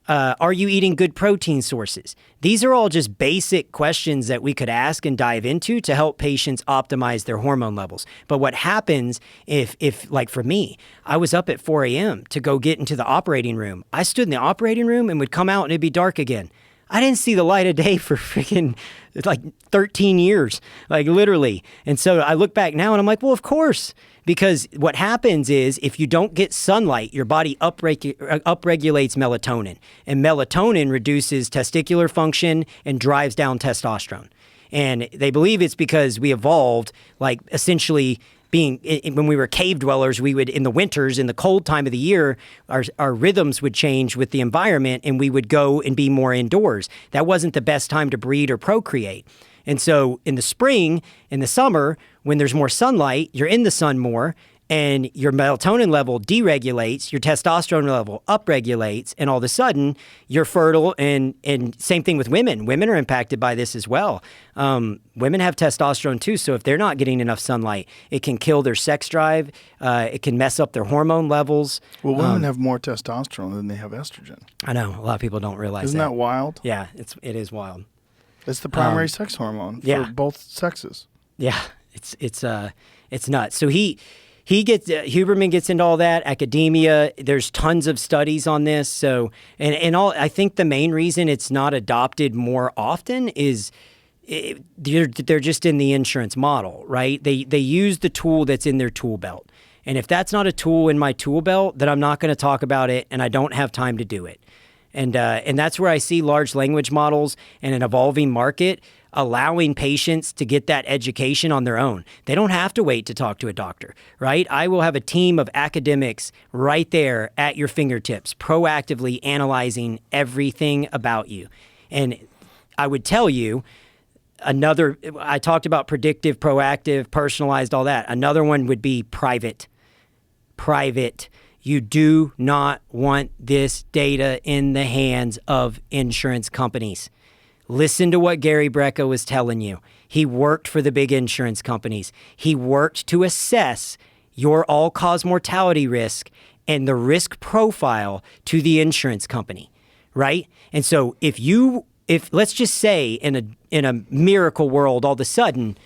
Are you eating good protein sources? These are all just basic questions that we could ask and dive into to help patients optimize their hormone levels. But what happens if like for me, I was up at 4 a.m. to go get into the operating room. I stood in the operating room and would come out and it'd be dark again. I didn't see the light of day for freaking like 13 years, like literally. And so I look back now and I'm like, well, of course. Because what happens is if you don't get sunlight, your body upregulates melatonin. And melatonin reduces testicular function and drives down testosterone. And they believe it's because we evolved, like essentially when we were cave dwellers, we would, in the winters, in the cold time of the year, our rhythms would change with the environment and we would go and be more indoors. That wasn't the best time to breed or procreate. And so in the spring, in the summer, when there's more sunlight, you're in the sun more, and your melatonin level deregulates, your testosterone level upregulates, and all of a sudden you're fertile. And same thing with women. Women are impacted by this as well. Women have testosterone too, so if they're not getting enough sunlight, it can kill their sex drive. It can mess up their hormone levels. Well, women have more testosterone than they have estrogen. I know a lot of people don't realize Isn't that wild? Yeah, it is wild. It's the primary sex hormone for both sexes. Yeah, it's nuts. So Huberman gets into all that, academia. There's tons of studies on this. So and all. I think the main reason it's not adopted more often is they're just in the insurance model, right? They use the tool that's in their tool belt, and if that's not a tool in my tool belt, then I'm not going to talk about it, and I don't have time to do it. And that's where I see large language models and an evolving market allowing patients to get that education on their own. They don't have to wait to talk to a doctor, right? I will have a team of academics right there at your fingertips, proactively analyzing everything about you. And I would tell you, I talked about predictive, proactive, personalized, all that. Another one would be private. Private. You do not want this data in the hands of insurance companies. Listen to what Gary Brecka was telling you. He worked for the big insurance companies. He worked to assess your all-cause mortality risk and the risk profile to the insurance company, right? And so if let's just say in a miracle world, all of a sudden,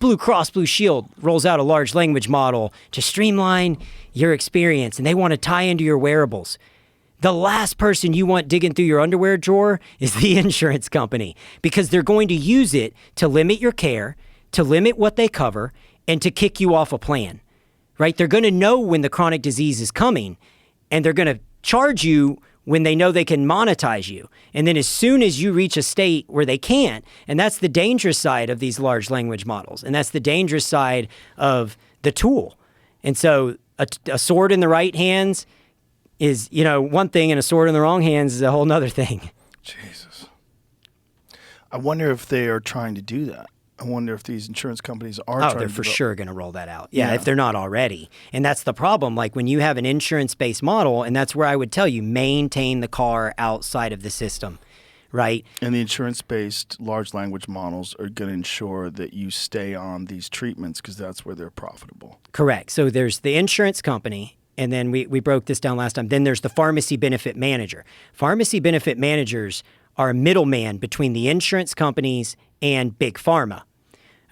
Blue Cross Blue Shield rolls out a large language model to streamline your experience, and they want to tie into your wearables. The last person you want digging through your underwear drawer is the insurance company, because they're going to use it to limit your care, to limit what they cover, and to kick you off a plan, right? They're going to know when the chronic disease is coming, and they're going to charge you when they know they can monetize you. And then as soon as you reach a state where they can't, and that's the dangerous side of these large language models, and that's the dangerous side of the tool. And so a sword in the right hands is, one thing, and a sword in the wrong hands is a whole nother thing. Jesus. I wonder if they are trying to do that. I wonder if these insurance companies are trying to they're for sure going to roll that out. Yeah, if they're not already. And that's the problem. Like when you have an insurance-based model, and that's where I would tell you, maintain the car outside of the system, right? And the insurance-based large language models are going to ensure that you stay on these treatments because that's where they're profitable. Correct. So there's the insurance company, and then we broke this down last time. Then there's the pharmacy benefit manager. Pharmacy benefit managers are a middleman between the insurance companies and big pharma.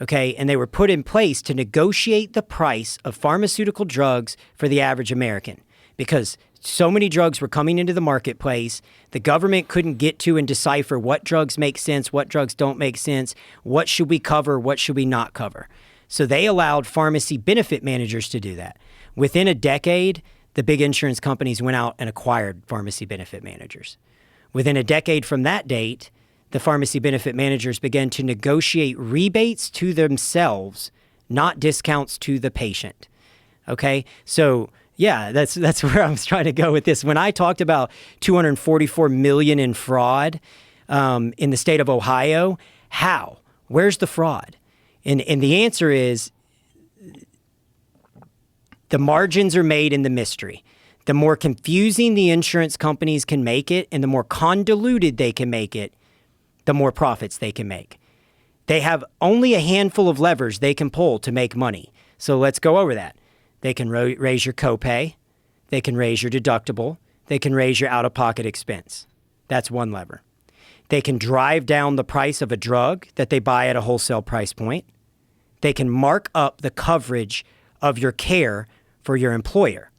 Okay, and they were put in place to negotiate the price of pharmaceutical drugs for the average American because so many drugs were coming into the marketplace. The government couldn't get to and decipher what drugs make sense, what drugs don't make sense, what should we cover, what should we not cover. So they allowed pharmacy benefit managers to do that. Within a decade, the big insurance companies went out and acquired pharmacy benefit managers. Within a decade from that date, the pharmacy benefit managers began to negotiate rebates to themselves, not discounts to the patient. Okay? So, yeah, that's where I was trying to go with this. When I talked about $244 million in fraud in the state of Ohio, how? Where's the fraud? And the answer is the margins are made in the mystery. The more confusing the insurance companies can make it and the more convoluted they can make it, the more profits they can make. They have only a handful of levers they can pull to make money. So let's go over that. They can raise your copay. They can raise your deductible. They can raise your out-of-pocket expense. That's one lever. They can drive down the price of a drug that they buy at a wholesale price point. They can mark up the coverage of your care for your employer.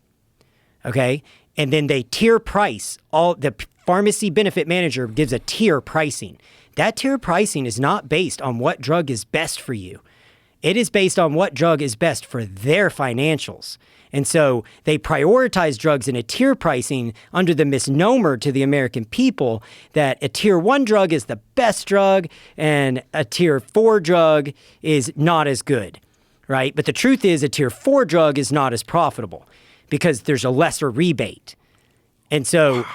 Okay? And then they tier price. The pharmacy benefit manager gives a tier pricing. That tier pricing is not based on what drug is best for you. It is based on what drug is best for their financials. And so they prioritize drugs in a tier pricing under the misnomer to the American people that a tier 1 drug is the best drug and a tier 4 drug is not as good, right? But the truth is a tier 4 drug is not as profitable because there's a lesser rebate. And so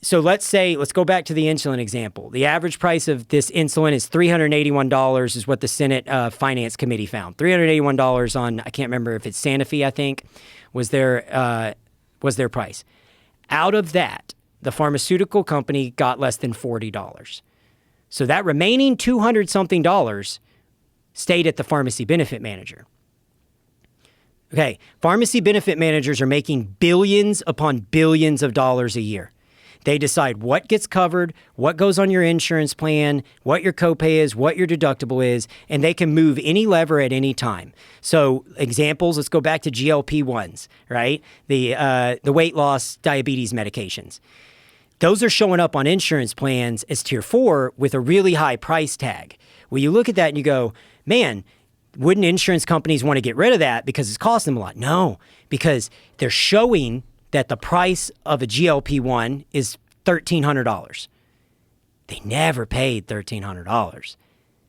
So let's go back to the insulin example. The average price of this insulin is $381 is what the Senate Finance Committee found. $381 on, I can't remember if it's Sanofi, I think, was their price. Out of that, the pharmaceutical company got less than $40. So that remaining $200-something stayed at the pharmacy benefit manager. Okay, pharmacy benefit managers are making billions upon billions of dollars a year. They decide what gets covered, what goes on your insurance plan, what your copay is, what your deductible is, and they can move any lever at any time. So examples, let's go back to GLP-1s, right? The weight loss, diabetes medications. Those are showing up on insurance plans as tier 4 with a really high price tag. Well, you look at that and you go, man, wouldn't insurance companies want to get rid of that because it's costing them a lot? No, because they're showing that the price of a GLP-1 is $1,300. They never paid $1,300.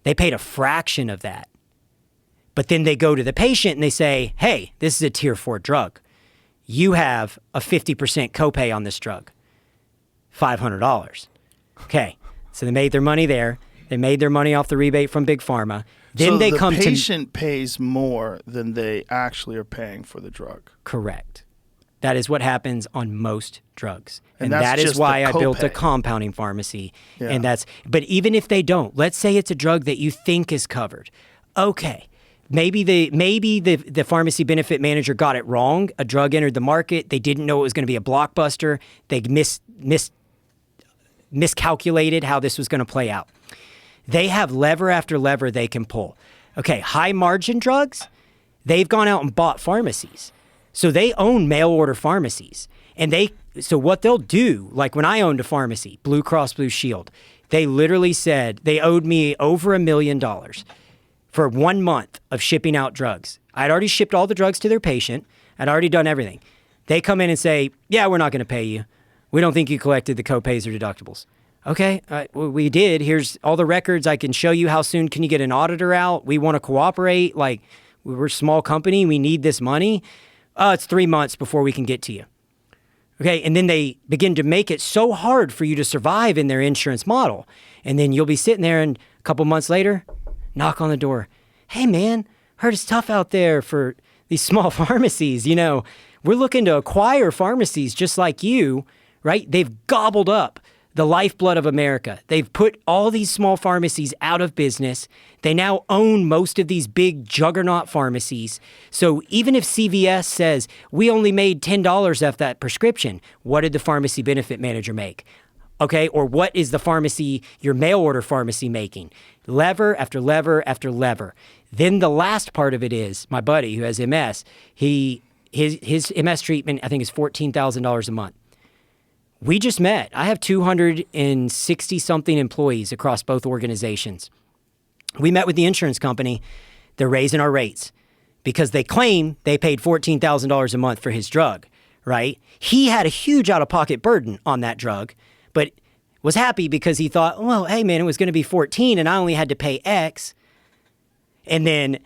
They paid a fraction of that. But then they go to the patient and they say, hey, this is a tier 4 drug. You have a 50% copay on this drug, $500. Okay, so they made their money there. They made their money off the rebate from Big Pharma. Then so they the come to patient pays more than they actually are paying for the drug. Correct. That is what happens on most drugs. And that that's is just why the I built a copay. compounding pharmacy. Yeah. But even if they don't, let's say it's a drug that you think is covered. Okay. Maybe the pharmacy benefit manager got it wrong. A drug entered the market. They didn't know it was going to be a blockbuster. They miscalculated how this was going to play out. They have lever after lever they can pull. Okay, high margin drugs, they've gone out and bought pharmacies. So they own mail order pharmacies. So what they'll do, like when I owned a pharmacy, Blue Cross Blue Shield, they literally said they owed me over $1 million for 1 month of shipping out drugs. I'd already shipped all the drugs to their patient. I'd already done everything. They come in and say, yeah, we're not going to pay you. We don't think you collected the copays or deductibles. Okay, well, we did. Here's all the records. I can show you how soon can you get an auditor out. We want to cooperate. Like, we're a small company. We need this money. It's 3 months before we can get to you. Okay, and then they begin to make it so hard for you to survive in their insurance model. And then you'll be sitting there and a couple months later, knock on the door. Hey, man, heard it's tough out there for these small pharmacies. You know, we're looking to acquire pharmacies just like you, right? They've gobbled up the lifeblood of America. They've put all these small pharmacies out of business. They now own most of these big juggernaut pharmacies. So even if CVS says, we only made $10 off that prescription, what did the pharmacy benefit manager make? Okay, or what is the pharmacy, your mail order pharmacy making? Lever after lever after lever. Then the last part of it is, my buddy who has MS, his MS treatment, I think, is $14,000 a month. We just met. I have 260-something employees across both organizations. We met with the insurance company. They're raising our rates because they claim they paid $14,000 a month for his drug, right? He had a huge out-of-pocket burden on that drug, but was happy because he thought, well, hey, man, it was going to be 14 and I only had to pay X. And then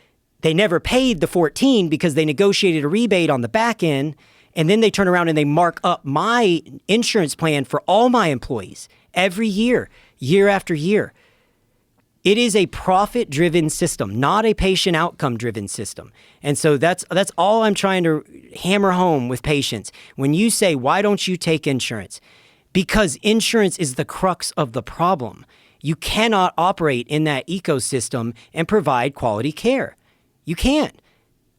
they never paid the 14 because they negotiated a rebate on the back end. And then they turn around and they mark up my insurance plan for all my employees every year, year after year. It is a profit-driven system, not a patient outcome-driven system. And so that's all I'm trying to hammer home with patients. When you say, why don't you take insurance? Because insurance is the crux of the problem. You cannot operate in that ecosystem and provide quality care. You can't.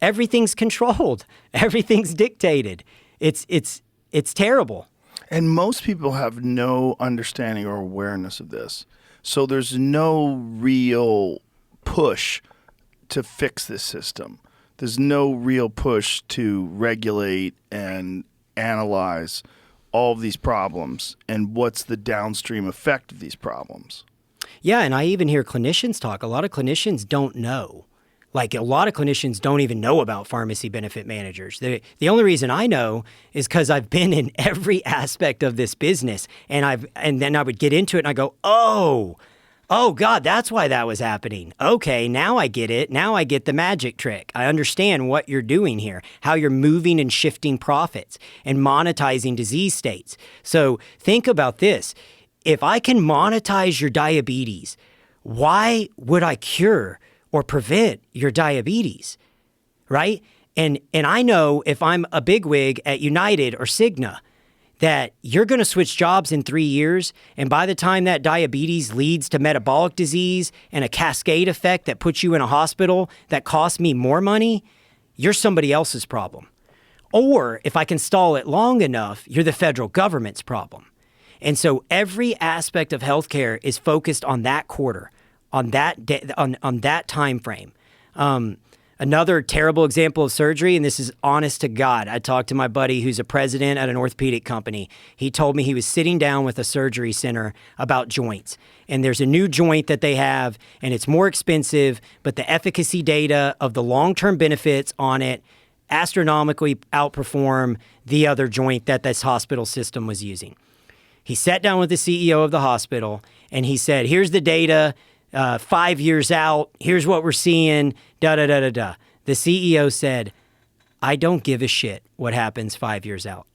Everything's controlled. Everything's dictated. It's terrible. And most people have no understanding or awareness of this. So there's no real push to fix this system. There's no real push to regulate and analyze all of these problems and what's the downstream effect of these problems. Yeah, and I even hear clinicians talk. A lot of clinicians don't know. Like, a lot of clinicians don't even know about pharmacy benefit managers. The only reason I know is because I've been in every aspect of this business, and then I would get into it and I go, oh, Oh, God, that's why that was happening. Okay, now I get it. Now I get the magic trick. I understand what you're doing here, how you're moving and shifting profits and monetizing disease states. So think about this. If I can monetize your diabetes, why would I cure or prevent your diabetes, right? And I know if I'm a bigwig at United or Cigna, that you're going to switch jobs in 3 years, and by the time that diabetes leads to metabolic disease and a cascade effect that puts you in a hospital that costs me more money, you're somebody else's problem. Or if I can stall it long enough, you're the federal government's problem. And so every aspect of healthcare is focused on that quarter, on that time frame. Another terrible example of surgery, and this is honest to God. I talked to my buddy who's a president at an orthopedic company. He told me he was sitting down with a surgery center about joints. And there's a new joint that they have, and it's more expensive, but the efficacy data of the long-term benefits on it astronomically outperform the other joint that this hospital system was using. He sat down with the CEO of the hospital, and he said, here's the data. 5 years out, here's what we're seeing, da-da-da-da-da. The CEO said, I don't give a shit what happens 5 years out.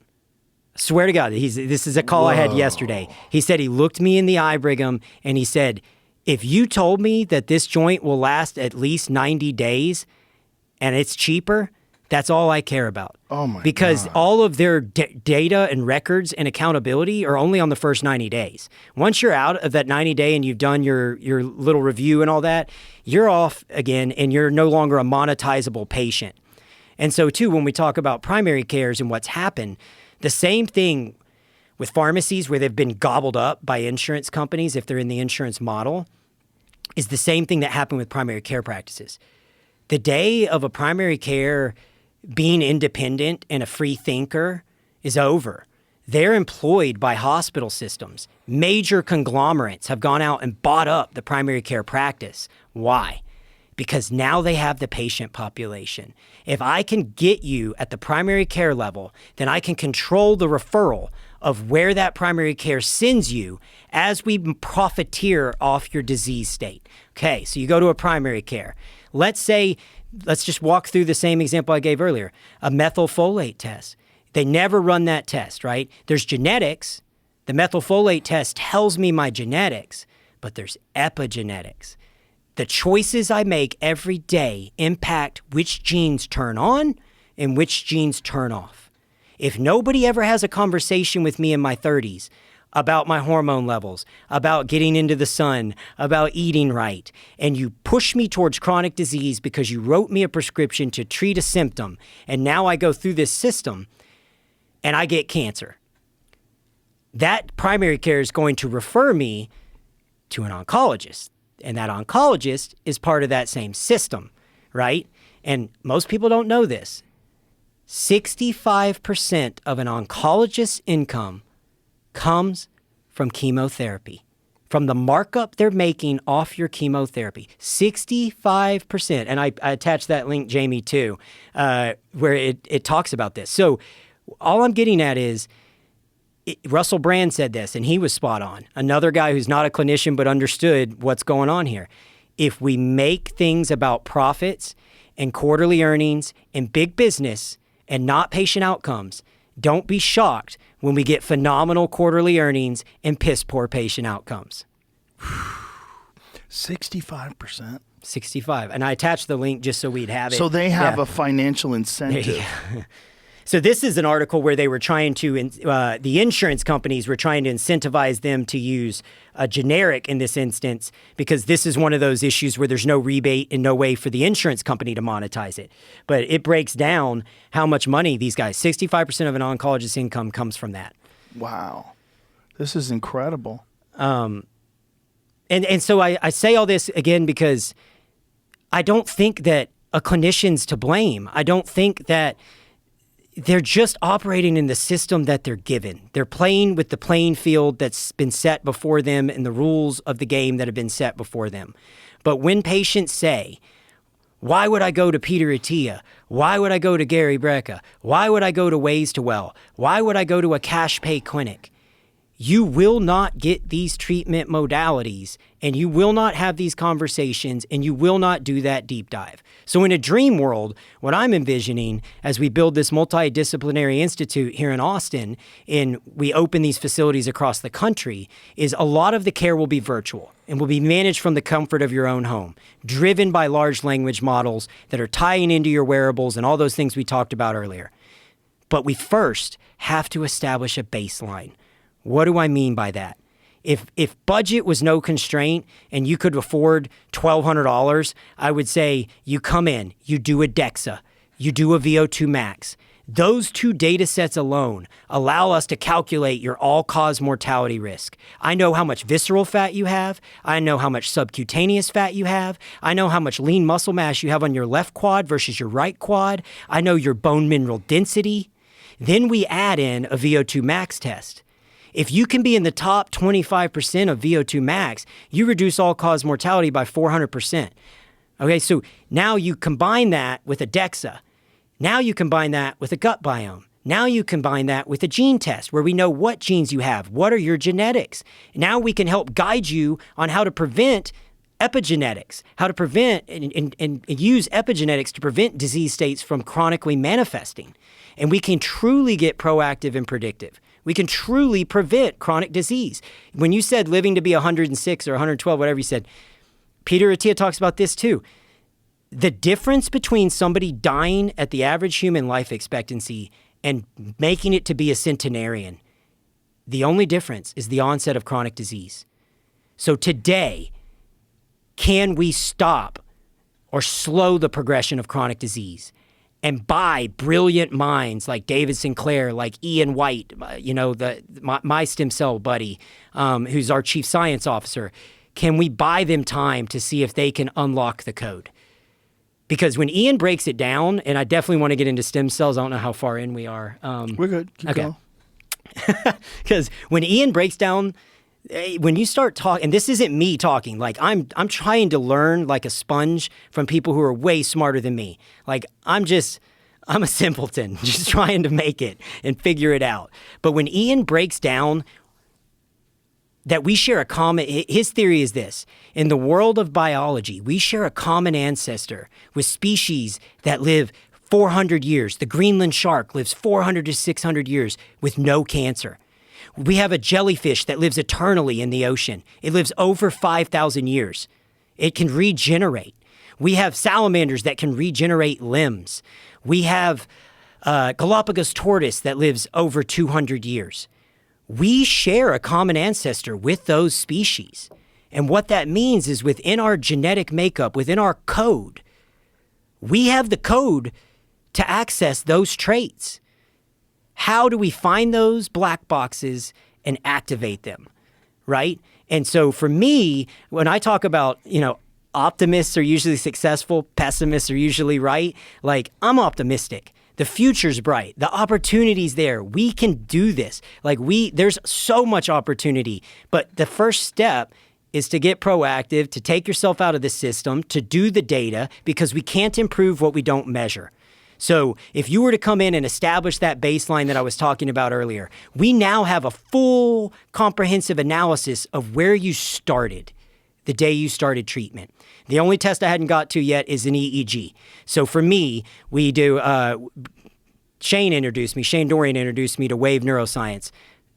Swear to God, this is a call I had yesterday. He said he looked me in the eye, Brigham, and he said, if you told me that this joint will last at least 90 days and it's cheaper, that's all I care about. Oh my Because God. all of their data and records and accountability are only on the first 90 days. Once you're out of that 90 day and you've done your little review and all that, you're off again and you're no longer a monetizable patient. And so too, when we talk about primary cares and what's happened, the same thing with pharmacies where they've been gobbled up by insurance companies, if they're in the insurance model, is the same thing that happened with primary care practices. The day of a primary care being independent and a free thinker is over. They're employed by hospital systems. Major conglomerates have gone out and bought up the primary care practice. Why? Because now they have the patient population. If I can get you at the primary care level, then I can control the referral of where that primary care sends you as we profiteer off your disease state. Okay, so you go to a primary care. Let's just walk through the same example I gave earlier, a methylfolate test. They never run that test, right? There's genetics. The methylfolate test tells me my genetics, but there's epigenetics. The choices I make every day impact which genes turn on and which genes turn off. If nobody ever has a conversation with me in my 30s about my hormone levels, about getting into the sun, about eating right, and you push me towards chronic disease because you wrote me a prescription to treat a symptom, and now I go through this system and I get cancer, that primary care is going to refer me to an oncologist, and that oncologist is part of that same system, right? And most people don't know this. 65% of an oncologist's income comes from chemotherapy, from the markup they're making off your chemotherapy. 65%. And I attached that link, Jamie, too, where it talks about this. So all I'm getting at is Russell Brand said this, and he was spot on. Another guy who's not a clinician but understood what's going on here. If we make things about profits and quarterly earnings and big business and not patient outcomes, don't be shocked when we get phenomenal quarterly earnings and piss poor patient outcomes. 65%. 65. And I attached the link just so we'd have it. So they have Yeah. a financial incentive. Yeah. So this is an article where they were trying to, the insurance companies were trying to incentivize them to use a generic in this instance, because this is one of those issues where there's no rebate and no way for the insurance company to monetize it. But it breaks down how much money these guys, 65% of an oncologist's income comes from that. Wow. This is incredible. And so I say all this again because I don't think that a clinician's to blame. I don't think that they're just operating in the system that they're given. They're playing with the playing field that's been set before them and the rules of the game that have been set before them. But when patients say, why would I go to Peter Attia? Why would I go to Gary Brecka? Why would I go to Ways to Well? Why would I go to a cash pay clinic? you will not get these treatment modalities, and you will not have these conversations, and you will not do that deep dive. So in a dream world, what I'm envisioning as we build this multidisciplinary institute here in Austin and we open these facilities across the country is a lot of the care will be virtual and will be managed from the comfort of your own home, driven by large language models that are tying into your wearables and all those things we talked about earlier. But we first have to establish a baseline. What do I mean by that? If budget was no constraint and you could afford $1,200, I would say you come in, you do a DEXA, you do a VO2 max. Those two data sets alone allow us to calculate your all-cause mortality risk. I know how much visceral fat you have. I know how much subcutaneous fat you have. I know how much lean muscle mass you have on your left quad versus your right quad. I know your bone mineral density. Then we add in a VO2 max test. If you can be in the top 25% of VO2 max, you reduce all-cause mortality by 400%. Okay, so now you combine that with a DEXA. Now you combine that with a gut biome. Now you combine that with a gene test where we know what genes you have, what are your genetics. Now we can help guide you on how to prevent epigenetics, how to prevent and use epigenetics to prevent disease states from chronically manifesting. And we can truly get proactive and predictive. We can truly prevent chronic disease. When you said living to be 106 or 112, whatever you said, Peter Attia talks about this too. The difference between somebody dying at the average human life expectancy and making it to be a centenarian, the only difference is the onset of chronic disease. So today, can we stop or slow the progression of chronic disease? And by brilliant minds like David Sinclair, like Ian White, my stem cell buddy, who's our chief science officer, can we buy them time to see if they can unlock the code? Because when Ian breaks it down, and I definitely want to get into stem cells, I don't know how far in we are. We're good. Keep going. Because when Ian breaks down, when you start talking, and this isn't me talking, like I'm trying to learn like a sponge from people who are way smarter than me. Like I'm a simpleton just trying to make it and figure it out. But when Ian breaks down that we share a common, his theory is this: in the world of biology, we share a common ancestor with species that live 400 years. The Greenland shark lives 400 to 600 years with no cancer. We have a jellyfish that lives eternally in the ocean. It lives over 5,000 years. It can regenerate. We have salamanders that can regenerate limbs. We have Galapagos tortoise that lives over 200 years. We share a common ancestor with those species. And what that means is within our genetic makeup, within our code, we have the code to access those traits. How do we find those black boxes and activate them, right? And so for me, when I talk about, optimists are usually successful, pessimists are usually right, like I'm optimistic. The future's bright. The opportunity's there. We can do this. There's so much opportunity. But the first step is to get proactive, to take yourself out of the system, to do the data, because we can't improve what we don't measure. So if you were to come in and establish that baseline that I was talking about earlier, we now have a full comprehensive analysis of where you started the day you started treatment. The only test I hadn't got to yet is an EEG. So for me, we do, Shane Dorian introduced me to Wave Neuroscience.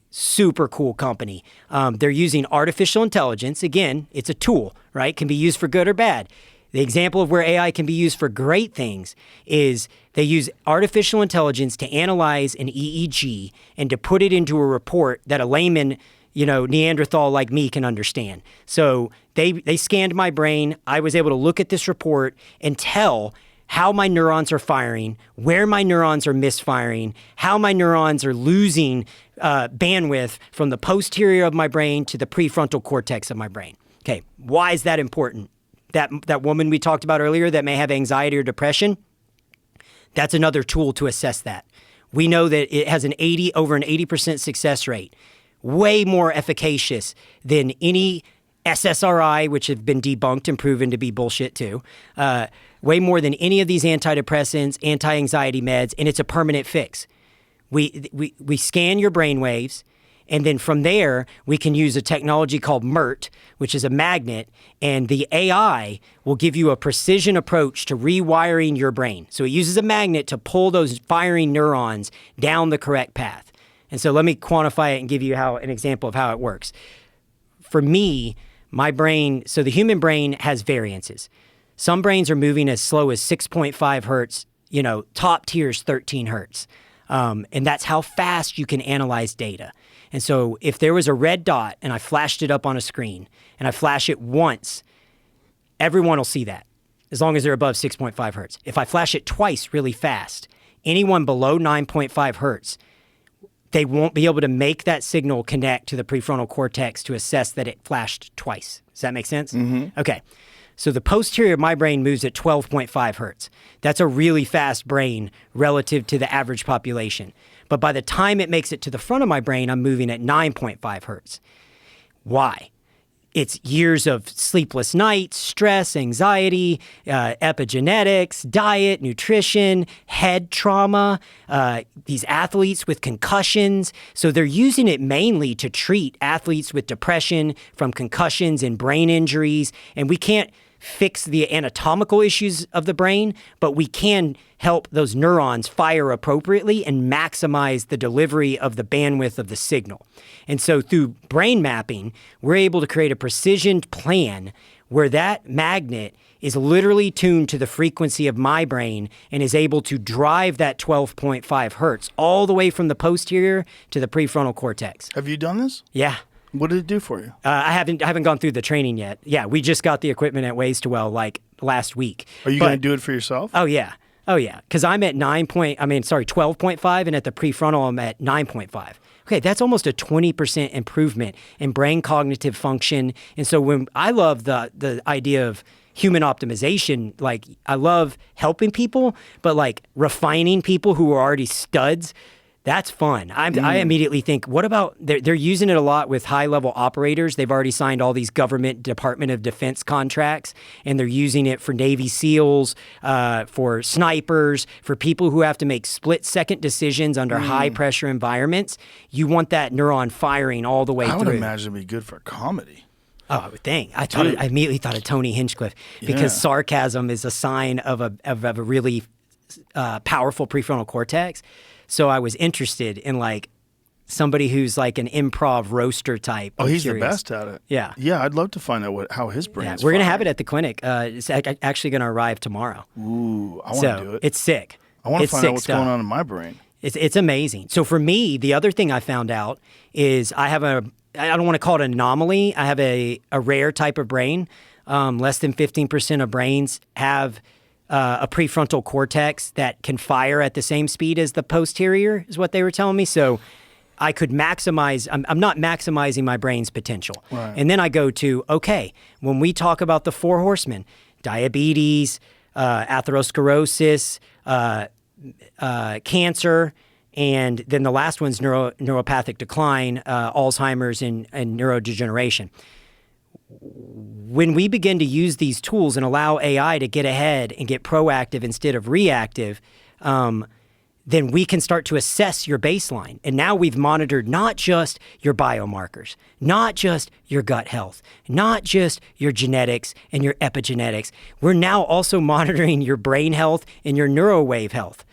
Super cool company. They're using artificial intelligence. Again, it's a tool, right? Can be used for good or bad. The example of where AI can be used for great things is they use artificial intelligence to analyze an EEG and to put it into a report that a layman, Neanderthal like me can understand. So they scanned my brain. I was able to look at this report and tell how my neurons are firing, where my neurons are misfiring, how my neurons are losing bandwidth from the posterior of my brain to the prefrontal cortex of my brain. Okay, why is that important? That woman we talked about earlier that may have anxiety or depression, that's another tool to assess that. We know that it has over an 80% success rate, way more efficacious than any SSRI, which have been debunked and proven to be bullshit too, way more than any of these antidepressants, anti-anxiety meds, and it's a permanent fix. We scan your brain waves, And then from there, we can use a technology called MERT, which is a magnet, and the AI will give you a precision approach to rewiring your brain. So it uses a magnet to pull those firing neurons down the correct path. And so let me quantify it and give you an example of how it works. For me, my brain, so the human brain has variances. Some brains are moving as slow as 6.5 hertz, top tier is 13 hertz. And that's how fast you can analyze data. And so if there was a red dot and I flashed it up on a screen and I flash it once, everyone will see that as long as they're above 6.5 hertz. If I flash it twice really fast, anyone below 9.5 hertz, they won't be able to make that signal connect to the prefrontal cortex to assess that it flashed twice. Does that make sense? Mm-hmm. Okay. So the posterior of my brain moves at 12.5 hertz. That's a really fast brain relative to the average population. But by the time it makes it to the front of my brain, I'm moving at 9.5 hertz. Why? It's years of sleepless nights, stress, anxiety, epigenetics, diet, nutrition, head trauma, these athletes with concussions. So they're using it mainly to treat athletes with depression from concussions and brain injuries. And we can't fix the anatomical issues of the brain, but we can help those neurons fire appropriately and maximize the delivery of the bandwidth of the signal. And so through brain mapping, we're able to create a precision plan where that magnet is literally tuned to the frequency of my brain and is able to drive that 12.5 hertz all the way from the posterior to the prefrontal cortex. Have you done this? Yeah. What did it do for you? I haven't gone through the training yet. Yeah, we just got the equipment at Ways to Well like last week. Are you going to do it for yourself? Oh yeah. Because I'm at 12.5, and at the prefrontal I'm at 9.5. Okay, that's almost a 20% improvement in brain cognitive function. And so when I love the idea of human optimization, like I love helping people, but like refining people who are already studs. That's fun. I immediately think, what about, they're using it a lot with high-level operators. They've already signed all these government Department of Defense contracts, and they're using it for Navy SEALs, for snipers, for people who have to make split-second decisions under high-pressure environments. You want that neuron firing all the way through. I would imagine it'd be good for comedy. Oh, I would think. I immediately thought of Tony Hinchcliffe because sarcasm is a sign of a really powerful prefrontal cortex. So I was interested in like somebody who's like an improv roaster type. Oh, he's the best at it. Yeah. Yeah, I'd love to find out how his brain's We're going to have it at the clinic. It's actually going to arrive tomorrow. Ooh, I want to do it. It's sick. I want to find out what's going on in my brain. It's amazing. So for me, the other thing I found out is I don't want to call it an anomaly. I have a rare type of brain. Less than 15% of brains have a prefrontal cortex that can fire at the same speed as the posterior, is what they were telling me. So I could maximize, I'm not maximizing my brain's potential. Right. And then I go to, okay, when we talk about the four horsemen, diabetes, atherosclerosis, cancer, and then the last one's neuropathic decline, Alzheimer's and neurodegeneration. When we begin to use these tools and allow AI to get ahead and get proactive instead of reactive, then we can start to assess your baseline. And now we've monitored not just your biomarkers, not just your gut health, not just your genetics and your epigenetics. We're now also monitoring your brain health and your neurowave health.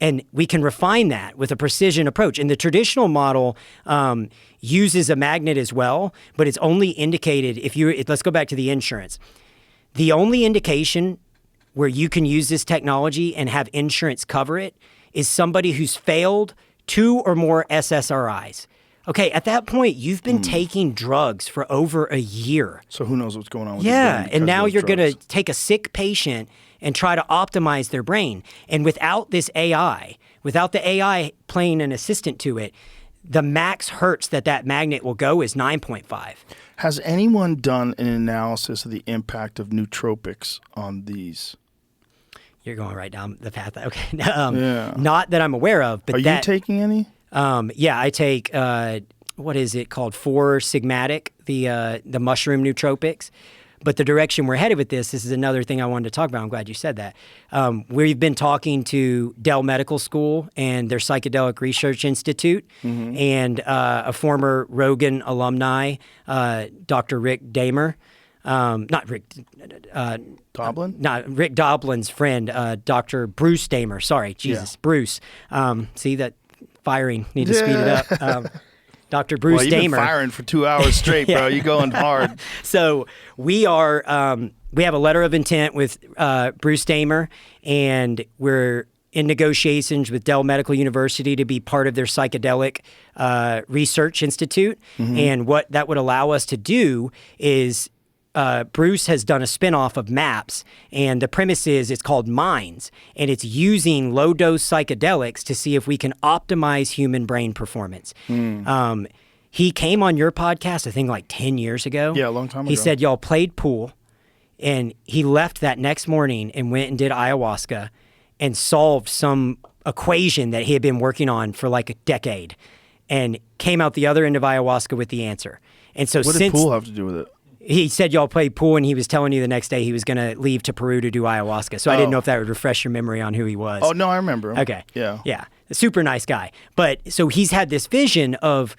And we can refine that with a precision approach. And the traditional model uses a magnet as well, but it's only indicated let's go back to the insurance. The only indication where you can use this technology and have insurance cover it is somebody who's failed 2 or more SSRIs. Okay, at that point, you've been taking drugs for over a year. So who knows what's going on with your brain? Yeah, and now you're going to drugs. take a sick patient and try to optimize their brain. And without this AI, without the AI playing an assistant to it, the max hertz that magnet will go is 9.5. Has anyone done an analysis of the impact of nootropics on these? You're going right down the path. Okay. Not that I'm aware of, but Are you taking any? Yeah, I take, what is it called? 4-sigmatic, the mushroom nootropics. But the direction we're headed with this is another thing I wanted to talk about. I'm glad you said that. We've been talking to Dell Medical School and their Psychedelic Research Institute and a former Rogan alumni, Dr. Rick Damer. Not Rick Doblin? Not Rick Doblin's friend, Dr. Bruce Damer. Sorry, Jesus, Bruce. See that firing? Need to speed it up. Dr. Bruce Well, you've Damer. been firing for 2 hours straight, bro. You're going hard. So we are. We have a letter of intent with Bruce Damer, and we're in negotiations with Dell Medical University to be part of their psychedelic research institute. And what that would allow us to do is Bruce has done a spinoff of MAPS, and the premise is it's called Minds, and it's using low-dose psychedelics to see if we can optimize human brain performance. He came on your podcast, I think, like 10 years ago. Yeah, a long time ago. He said y'all played pool, and he left that next morning and went and did ayahuasca and solved some equation that he had been working on for like a decade and came out the other end of ayahuasca with the answer. And so What did pool have to do with it? He said y'all played pool, and he was telling you the next day he was going to leave to Peru to do ayahuasca. So I didn't know if that would refresh your memory on who he was. Oh, no, I remember him. Okay. Yeah. Yeah. A super nice guy. But so he's had this vision of,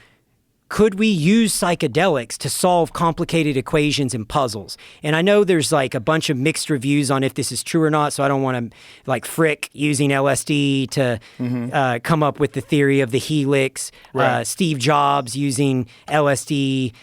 could we use psychedelics to solve complicated equations and puzzles? And I know there's like a bunch of mixed reviews on if this is true or not, so I don't want to like Frick using LSD to come up with the theory of the helix, Right. Steve Jobs using LSD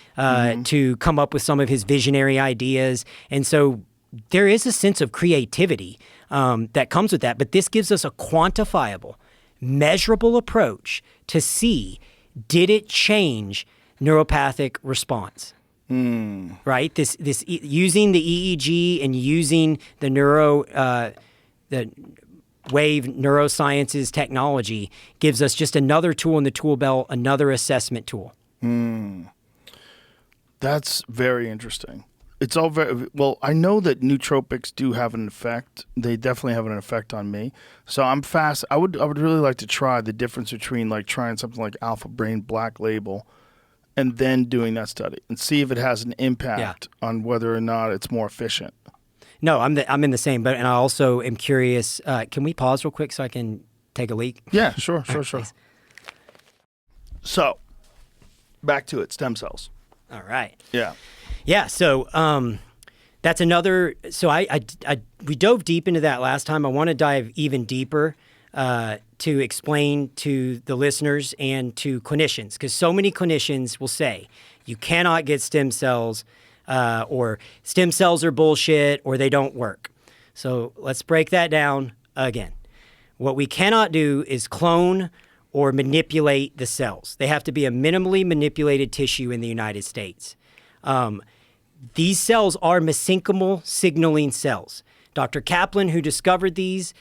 to come up with some of his visionary ideas. And so there is a sense of creativity that comes with that, but this gives us a quantifiable, measurable approach to see, did it change neuropathic response? Right? This using the EEG and using the the wave neurosciences technology gives us just another tool in the tool belt, another assessment tool. That's very interesting. It's all very well. I know that nootropics do have an effect. They definitely have an effect on me. So I'm fast. I would really like to try the difference between like trying something like Alpha Brain Black Label, and then doing that study and see if it has an impact on whether or not it's more efficient. No, I'm in the same boat, and I also am curious. Can we pause real quick so I can take a leak? Yeah, sure. Thanks. So, back to it. Stem cells. All right. Yeah. Yeah, so that's another. So we dove deep into that last time. I want to dive even deeper to explain to the listeners and to clinicians, because so many clinicians will say you cannot get stem cells, or stem cells are bullshit, or they don't work. So let's break that down again. What we cannot do is clone or manipulate the cells. They have to be a minimally manipulated tissue in the United States. These cells are mesenchymal signaling cells. Dr. Kaplan, who discovered these,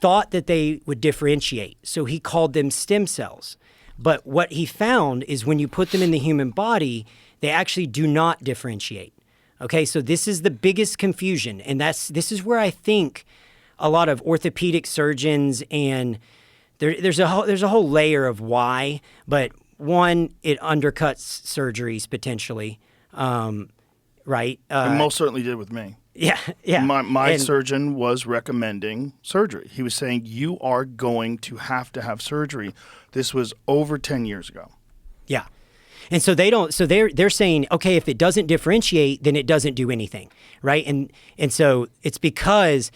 thought that they would differentiate, so he called them stem cells. But what he found is when you put them in the human body, they actually do not differentiate. Okay, so this is the biggest confusion, and this is where I think a lot of orthopedic surgeons and there's a whole layer of why, but one, it undercuts surgeries potentially. Right? It most certainly did with me. Yeah. My surgeon was recommending surgery. He was saying, you are going to have surgery. This was over 10 years ago. Yeah. And so they're saying, okay, if it doesn't differentiate, then it doesn't do anything. Right? And so it's because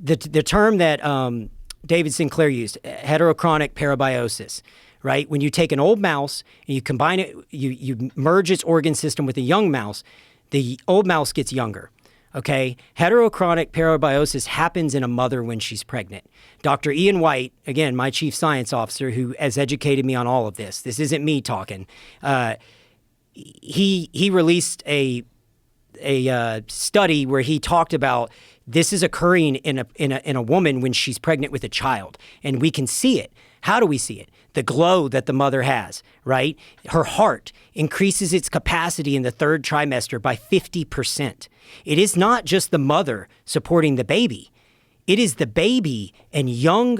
the term that David Sinclair used, heterochronic parabiosis, right? When you take an old mouse and you combine it, you merge its organ system with a young mouse, the old mouse gets younger, okay? Heterochronic parabiosis happens in a mother when she's pregnant. Dr. Ian White, again, my chief science officer who has educated me on all of this. This isn't me talking. He released a study where he talked about this is occurring in a woman when she's pregnant with a child, and we can see it. How do we see it? The glow that the mother has, right? Her heart increases its capacity in the third trimester by 50%. It is not just the mother supporting the baby. It is the baby and young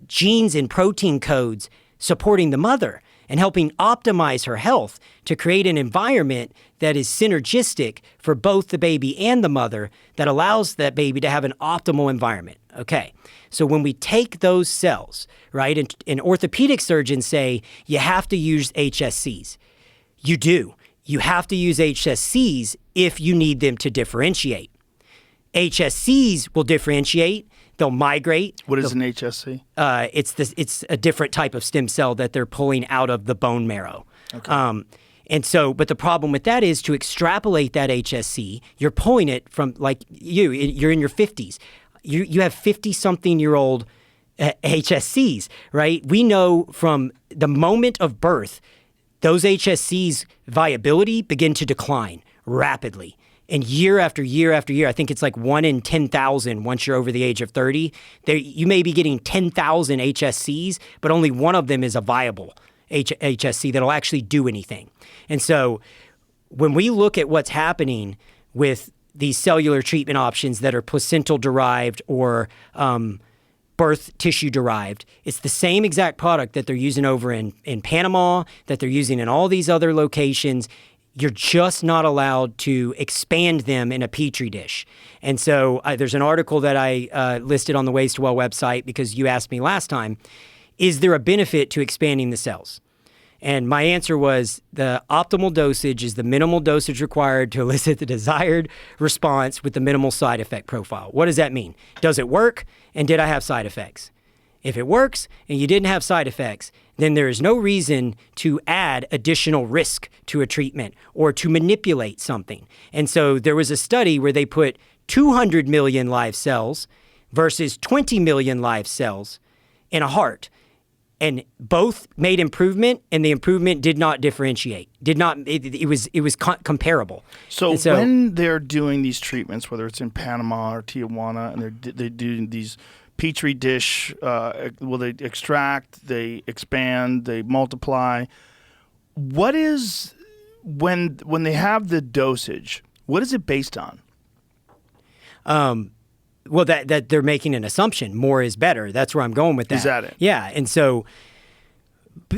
genes and protein codes supporting the mother. and helping optimize her health to create an environment that is synergistic for both the baby and the mother that allows that baby to have an optimal environment. Okay, so when we take those cells, right, and orthopedic surgeons say you have to use HSCs. You do. You have to use HSCs if you need them to differentiate. HSCs will differentiate. They'll migrate. What is an HSC? It's a different type of stem cell that they're pulling out of the bone marrow. Okay. But the problem with that is to extrapolate that HSC, you're pulling it from, like you're in your 50s. You have 50-something-year-old HSCs, right? We know from the moment of birth, those HSCs' viability begin to decline rapidly. And year after year after year, I think it's like 1 in 10,000 once you're over the age of 30. You may be getting 10,000 HSCs, but only one of them is a viable HSC that'll actually do anything. And so when we look at what's happening with these cellular treatment options that are placental-derived or birth tissue-derived, it's the same exact product that they're using over in Panama, that they're using in all these other locations. You're just not allowed to expand them in a Petri dish. And so there's an article that I listed on the Ways to Well website because you asked me last time, is there a benefit to expanding the cells? And my answer was the optimal dosage is the minimal dosage required to elicit the desired response with the minimal side effect profile. What does that mean? Does it work? And did I have side effects? If it works and you didn't have side effects, then there is no reason to add additional risk to a treatment or to manipulate something. And so there was a study where they put 200 million live cells versus 20 million live cells in a heart. And both made improvement, and the improvement did not differentiate. It was comparable. So when they're doing these treatments, whether it's in Panama or Tijuana, and they're doing these Petri dish, they extract, they expand, they multiply. What is when they have the dosage? What is it based on? Well, that they're making an assumption. More is better. That's where I'm going with that. Is that it? Yeah, and so,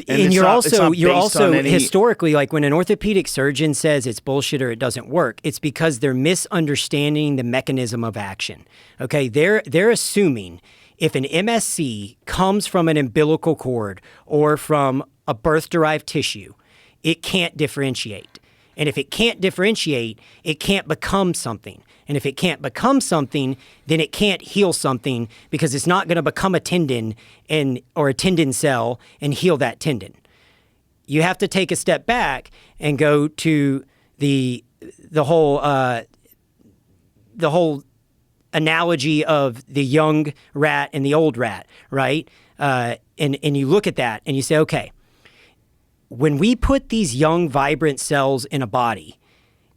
and you're it's not also any... historically, like when an orthopedic surgeon says it's bullshit or it doesn't work, it's because they're misunderstanding the mechanism of action. Okay, they're assuming if an MSC comes from an umbilical cord or from a birth-derived tissue, it can't differentiate. And if it can't differentiate, it can't become something. And if it can't become something, then it can't heal something because it's not going to become a tendon or a tendon cell and heal that tendon. You have to take a step back and go to the whole analogy of the young rat and the old rat, right? And you look at that and you say, okay, when we put these young, vibrant cells in a body,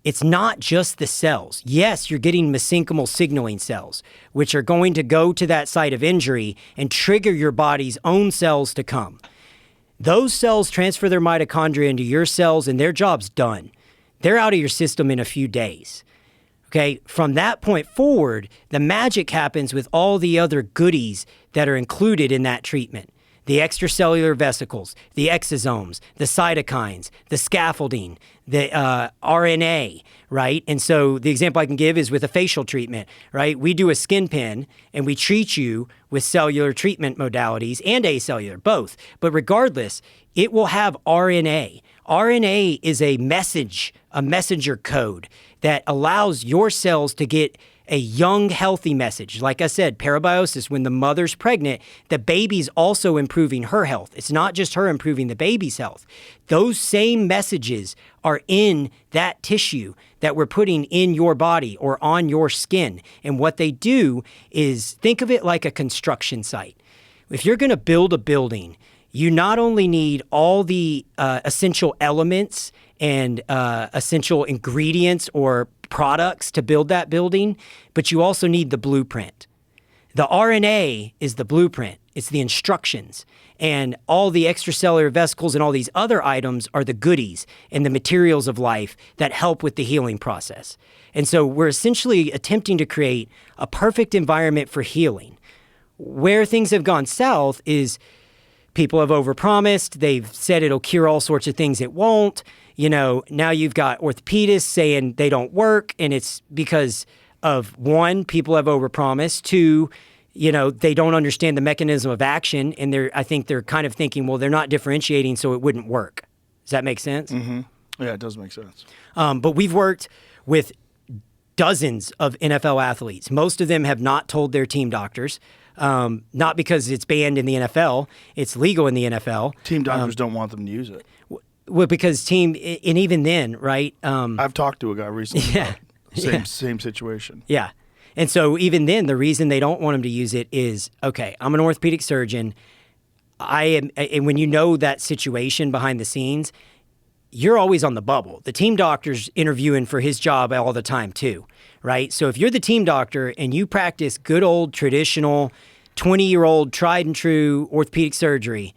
it's not just the cells. Yes, you're getting mesenchymal signaling cells, which are going to go to that site of injury and trigger your body's own cells to come. Those cells transfer their mitochondria into your cells and their job's done. They're out of your system in a few days. Okay, from that point forward, the magic happens with all the other goodies that are included in that treatment. The extracellular vesicles, the exosomes, the cytokines, the scaffolding, the RNA, right? And so the example I can give is with a facial treatment, right? We do a skin pen and we treat you with cellular treatment modalities and acellular, both. But regardless, it will have RNA. RNA is a messenger code that allows your cells to get a young, healthy message. Like I said, parabiosis, when the mother's pregnant, the baby's also improving her health. It's not just her improving the baby's health. Those same messages are in that tissue that we're putting in your body or on your skin. And what they do is, think of it like a construction site. If you're going to build a building, you not only need all the essential elements and essential ingredients or products to build that building, but you also need the blueprint. The RNA is the blueprint. It's the instructions. And all the extracellular vesicles and all these other items are the goodies and the materials of life that help with the healing process. And so we're essentially attempting to create a perfect environment for healing. Where things have gone south is people have overpromised. They've said it'll cure all sorts of things it won't. Now you've got orthopedists saying they don't work, and it's because of, one, people have overpromised. Two, they don't understand the mechanism of action, and I think they're kind of thinking, well, they're not differentiating, so it wouldn't work. Does that make sense? Mm-hmm. Yeah, it does make sense. But we've worked with dozens of NFL athletes. Most of them have not told their team doctors, not because it's banned in the NFL. It's legal in the NFL. Team doctors don't want them to use it. Well, because and even then, right? I've talked to a guy recently. Yeah. Same situation. Yeah. And so even then, the reason they don't want them to use it is, okay, I'm an orthopedic surgeon. And when you know that situation behind the scenes, you're always on the bubble. The team doctor's interviewing for his job all the time too, right? So if you're the team doctor and you practice good old traditional 20-year-old tried and true orthopedic surgery,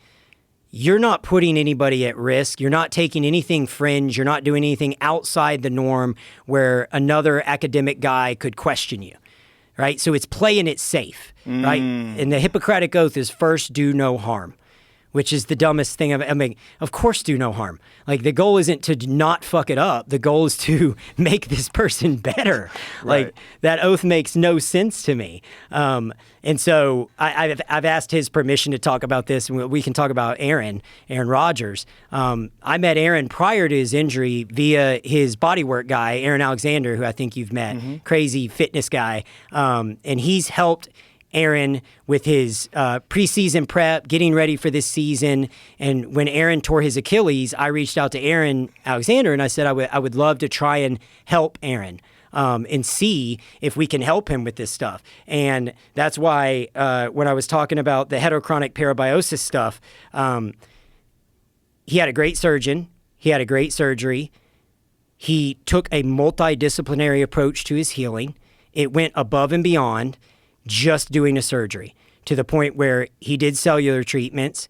you're not putting anybody at risk. You're not taking anything fringe. You're not doing anything outside the norm where another academic guy could question you, right? So it's playing it safe, right? And the Hippocratic Oath is first do no harm, which is the dumbest thing. Of course, do no harm. Like, the goal isn't to not fuck it up. The goal is to make this person better. Right. Like, that oath makes no sense to me. And so I've asked his permission to talk about this, and we can talk about Aaron Rodgers. I met Aaron prior to his injury via his bodywork guy, Aaron Alexander, who I think you've met, crazy fitness guy. And he's helped Aaron with his preseason prep, getting ready for this season. And when Aaron tore his Achilles, I reached out to Aaron Alexander and I said I would love to try and help Aaron and see if we can help him with this stuff. And that's why when I was talking about the heterochronic parabiosis stuff, he had a great surgeon. He had a great surgery. He took a multidisciplinary approach to his healing. It went above and beyond just doing a surgery, to the point where he did cellular treatments.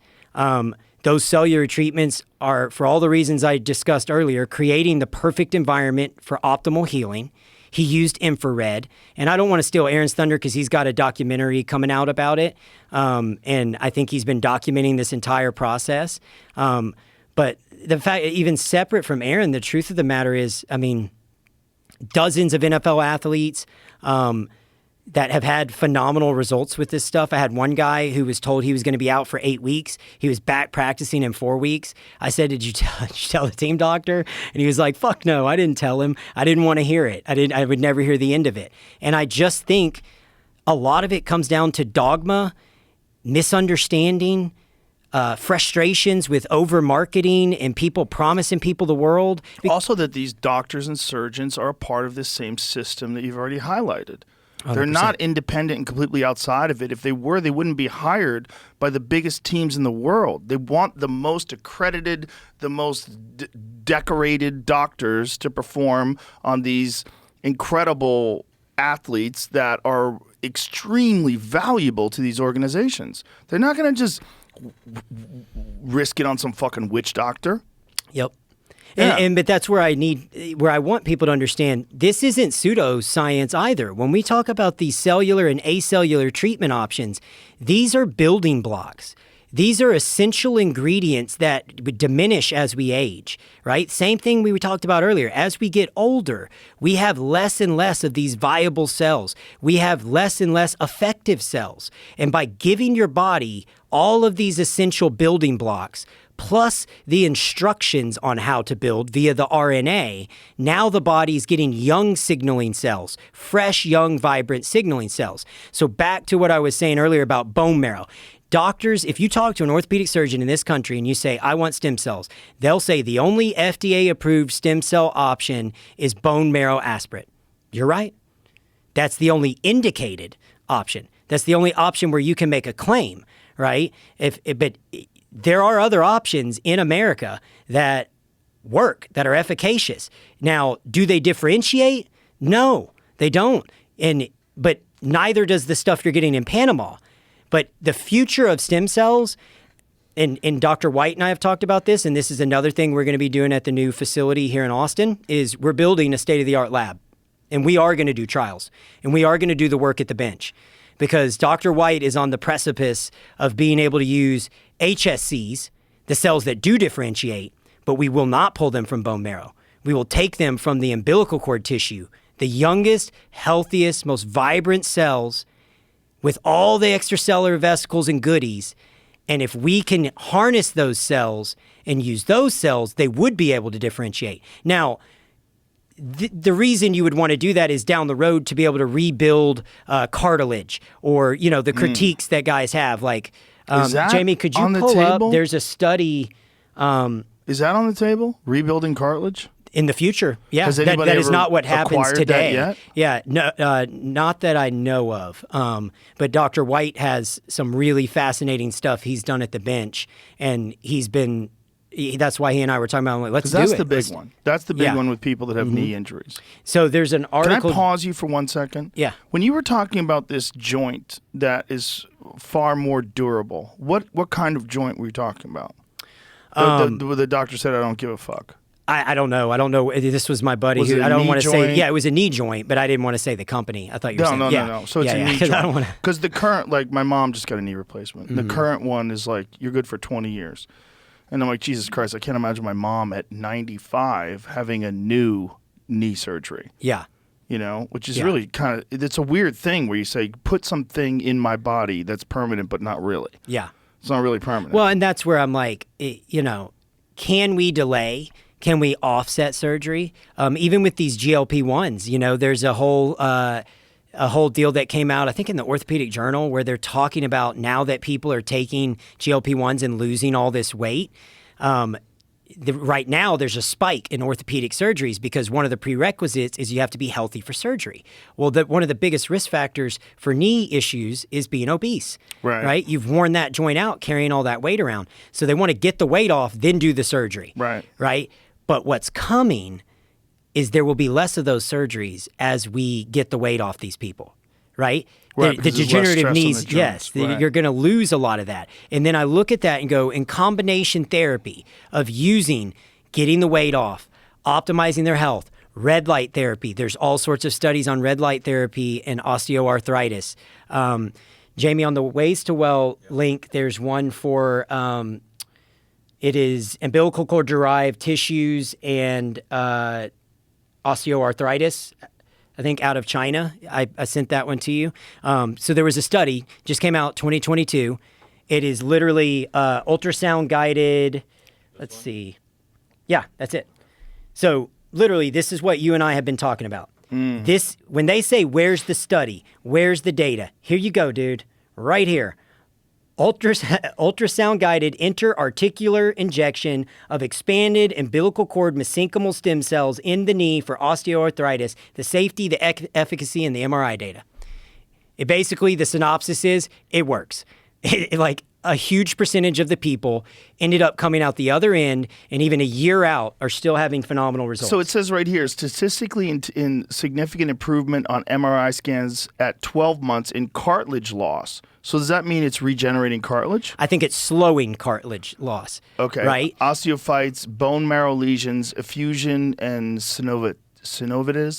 Those cellular treatments are, for all the reasons I discussed earlier, creating the perfect environment for optimal healing. He used infrared, and I don't want to steal Aaron's thunder because he's got a documentary coming out about it, and I think he's been documenting this entire process. But the fact, even separate from Aaron, the truth of the matter is, dozens of NFL athletes that have had phenomenal results with this stuff. I had one guy who was told he was going to be out for 8 weeks. He was back practicing in 4 weeks. I said, did you tell the team doctor? And he was like, fuck no, I didn't tell him. I didn't want to hear it. I would never hear the end of it. And I just think a lot of it comes down to dogma, misunderstanding, frustrations with over-marketing and people promising people the world. Also that these doctors and surgeons are a part of this same system that you've already highlighted. 100%. They're not independent and completely outside of it. If they were, they wouldn't be hired by the biggest teams in the world. They want the most accredited, the most decorated doctors to perform on these incredible athletes that are extremely valuable to these organizations. They're not going to just risk it on some fucking witch doctor. Yep. Yeah. But that's where I want people to understand this isn't pseudoscience either. When we talk about these cellular and acellular treatment options, these are building blocks. These are essential ingredients that would diminish as we age, right? Same thing we talked about earlier. As we get older, we have less and less of these viable cells. We have less and less effective cells. And by giving your body all of these essential building blocks, plus the instructions on how to build via the RNA, now the body's getting young signaling cells, fresh, young, vibrant signaling cells. So back to what I was saying earlier about bone marrow. Doctors, if you talk to an orthopedic surgeon in this country and you say, I want stem cells, they'll say the only FDA-approved stem cell option is bone marrow aspirate. You're right. That's the only indicated option. That's the only option where you can make a claim, right? But there are other options in America that work, that are efficacious. Now, do they differentiate? No, they don't. But neither does the stuff you're getting in Panama. But the future of stem cells, and Dr. White and I have talked about this, and this is another thing we're going to be doing at the new facility here in Austin, is we're building a state-of-the-art lab. And we are going to do trials. And we are going to do the work at the bench. because Dr. White is on the precipice of being able to use HSCs, the cells that do differentiate, but we will not pull them from bone marrow. We will take them from the umbilical cord tissue, the youngest, healthiest, most vibrant cells with all the extracellular vesicles and goodies. And if we can harness those cells and use those cells, they would be able to differentiate. Now, the reason you would want to do that is down the road to be able to rebuild cartilage, or, the critiques that guys have. Like, Jamie, could you pull up? There's a study. Is that on the table? Rebuilding cartilage? In the future, yeah. That is not what happens today. That yet? Yeah, no, not that I know of. But Dr. White has some really fascinating stuff he's done at the bench, and that's why he and I were talking about, like, let's do it. That's the big one. That's the big one with people that have knee injuries. So there's an article. Can I pause you for 1 second? Yeah. When you were talking about this joint that is far more durable, what kind of joint were you talking about? The doctor said, I don't give a fuck. I don't know. This was my buddy. Was it I don't want to say. joint? Yeah, it was a knee joint, but I didn't want to say the company. I thought you were saying. No. So it's a knee joint. I Because the current, like, my mom just got a knee replacement. The current one is like, you're good for 20 years. And I'm like, Jesus Christ, I can't imagine my mom at 95 having a new knee surgery. Yeah. Which is really kind of, it's a weird thing where you say, put something in my body that's permanent, but not really. Yeah. It's not really permanent. Well, and that's where I'm like, can we delay? Can we offset surgery? Even with these GLP-1s, there's a whole deal that came out, I think, in the Orthopedic Journal, where they're talking about now that people are taking GLP-1s and losing all this weight. Right now, there's a spike in orthopedic surgeries because one of the prerequisites is you have to be healthy for surgery. Well, one of the biggest risk factors for knee issues is being obese. Right? You've worn that joint out carrying all that weight around. So they want to get the weight off, then do the surgery. Right? But what's coming is there will be less of those surgeries as we get the weight off these people, right? The degenerative knees, yes, you're going to lose a lot of that. And then I look at that and go, in combination therapy of getting the weight off, optimizing their health, red light therapy. There's all sorts of studies on red light therapy and osteoarthritis. Jamie, on the Ways to Well link, there's one for... it is umbilical cord derived tissues and osteoarthritis, I think, out of China. I sent that one to you. So there was a study, just came out 2022. It is literally ultrasound guided. Let's see. Yeah, that's it. So literally, this is what you and I have been talking about. This, when they say, where's the study? Where's the data? Here you go, dude. Right here. Ultrasound-guided interarticular injection of expanded umbilical cord mesenchymal stem cells in the knee for osteoarthritis, the safety, the efficacy, and the MRI data. Basically, the synopsis is, it works. Like, a huge percentage of the people ended up coming out the other end, and even a year out are still having phenomenal results. So it says right here, statistically in significant improvement on MRI scans at 12 months in cartilage loss. So does that mean it's regenerating cartilage? I think it's slowing cartilage loss. Okay. Right? Osteophytes, bone marrow lesions, effusion, and synovitis?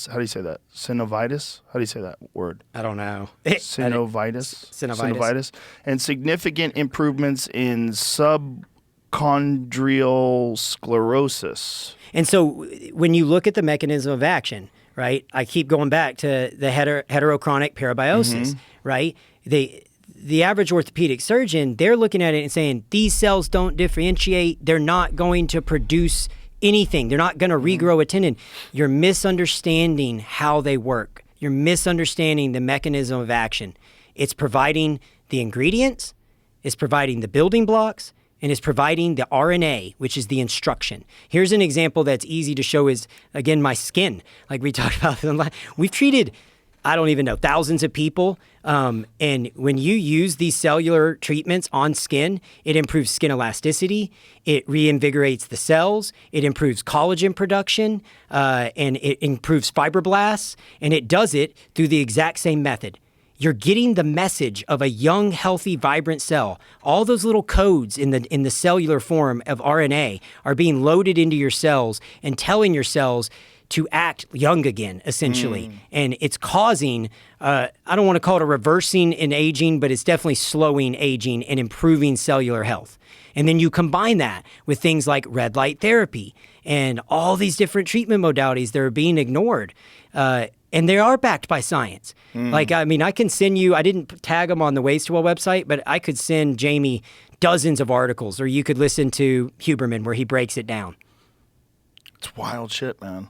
How do you say that? Synovitis? How do you say that word? I don't know. Synovitis? Synovitis. And significant improvements in subchondrial sclerosis. And so when you look at the mechanism of action, right, I keep going back to the heterochronic parabiosis, right? The average orthopedic surgeon, they're looking at it and saying, these cells don't differentiate. They're not going to produce anything. They're not going to regrow a tendon. You're misunderstanding how they work. You're misunderstanding the mechanism of action. It's providing the ingredients, it's providing the building blocks, and it's providing the RNA, which is the instruction. Here's an example that's easy to show is, again, my skin. Like we talked about, we've treated, I don't even know, thousands of people. And when you use these cellular treatments on skin, it improves skin elasticity, it reinvigorates the cells, it improves collagen production, and it improves fibroblasts, and it does it through the exact same method. You're getting the message of a young, healthy, vibrant cell. All those little codes in the cellular form of RNA are being loaded into your cells and telling your cells to act young again, essentially. And it's causing, I don't want to call it a reversing in aging, but it's definitely slowing aging and improving cellular health. And then you combine that with things like red light therapy and all these different treatment modalities that are being ignored. And they are backed by science. Like, I mean, I can send you, I didn't tag them on the Ways to Well website, but I could send Jamie dozens of articles, or you could listen to Huberman where he breaks it down. It's wild shit, man.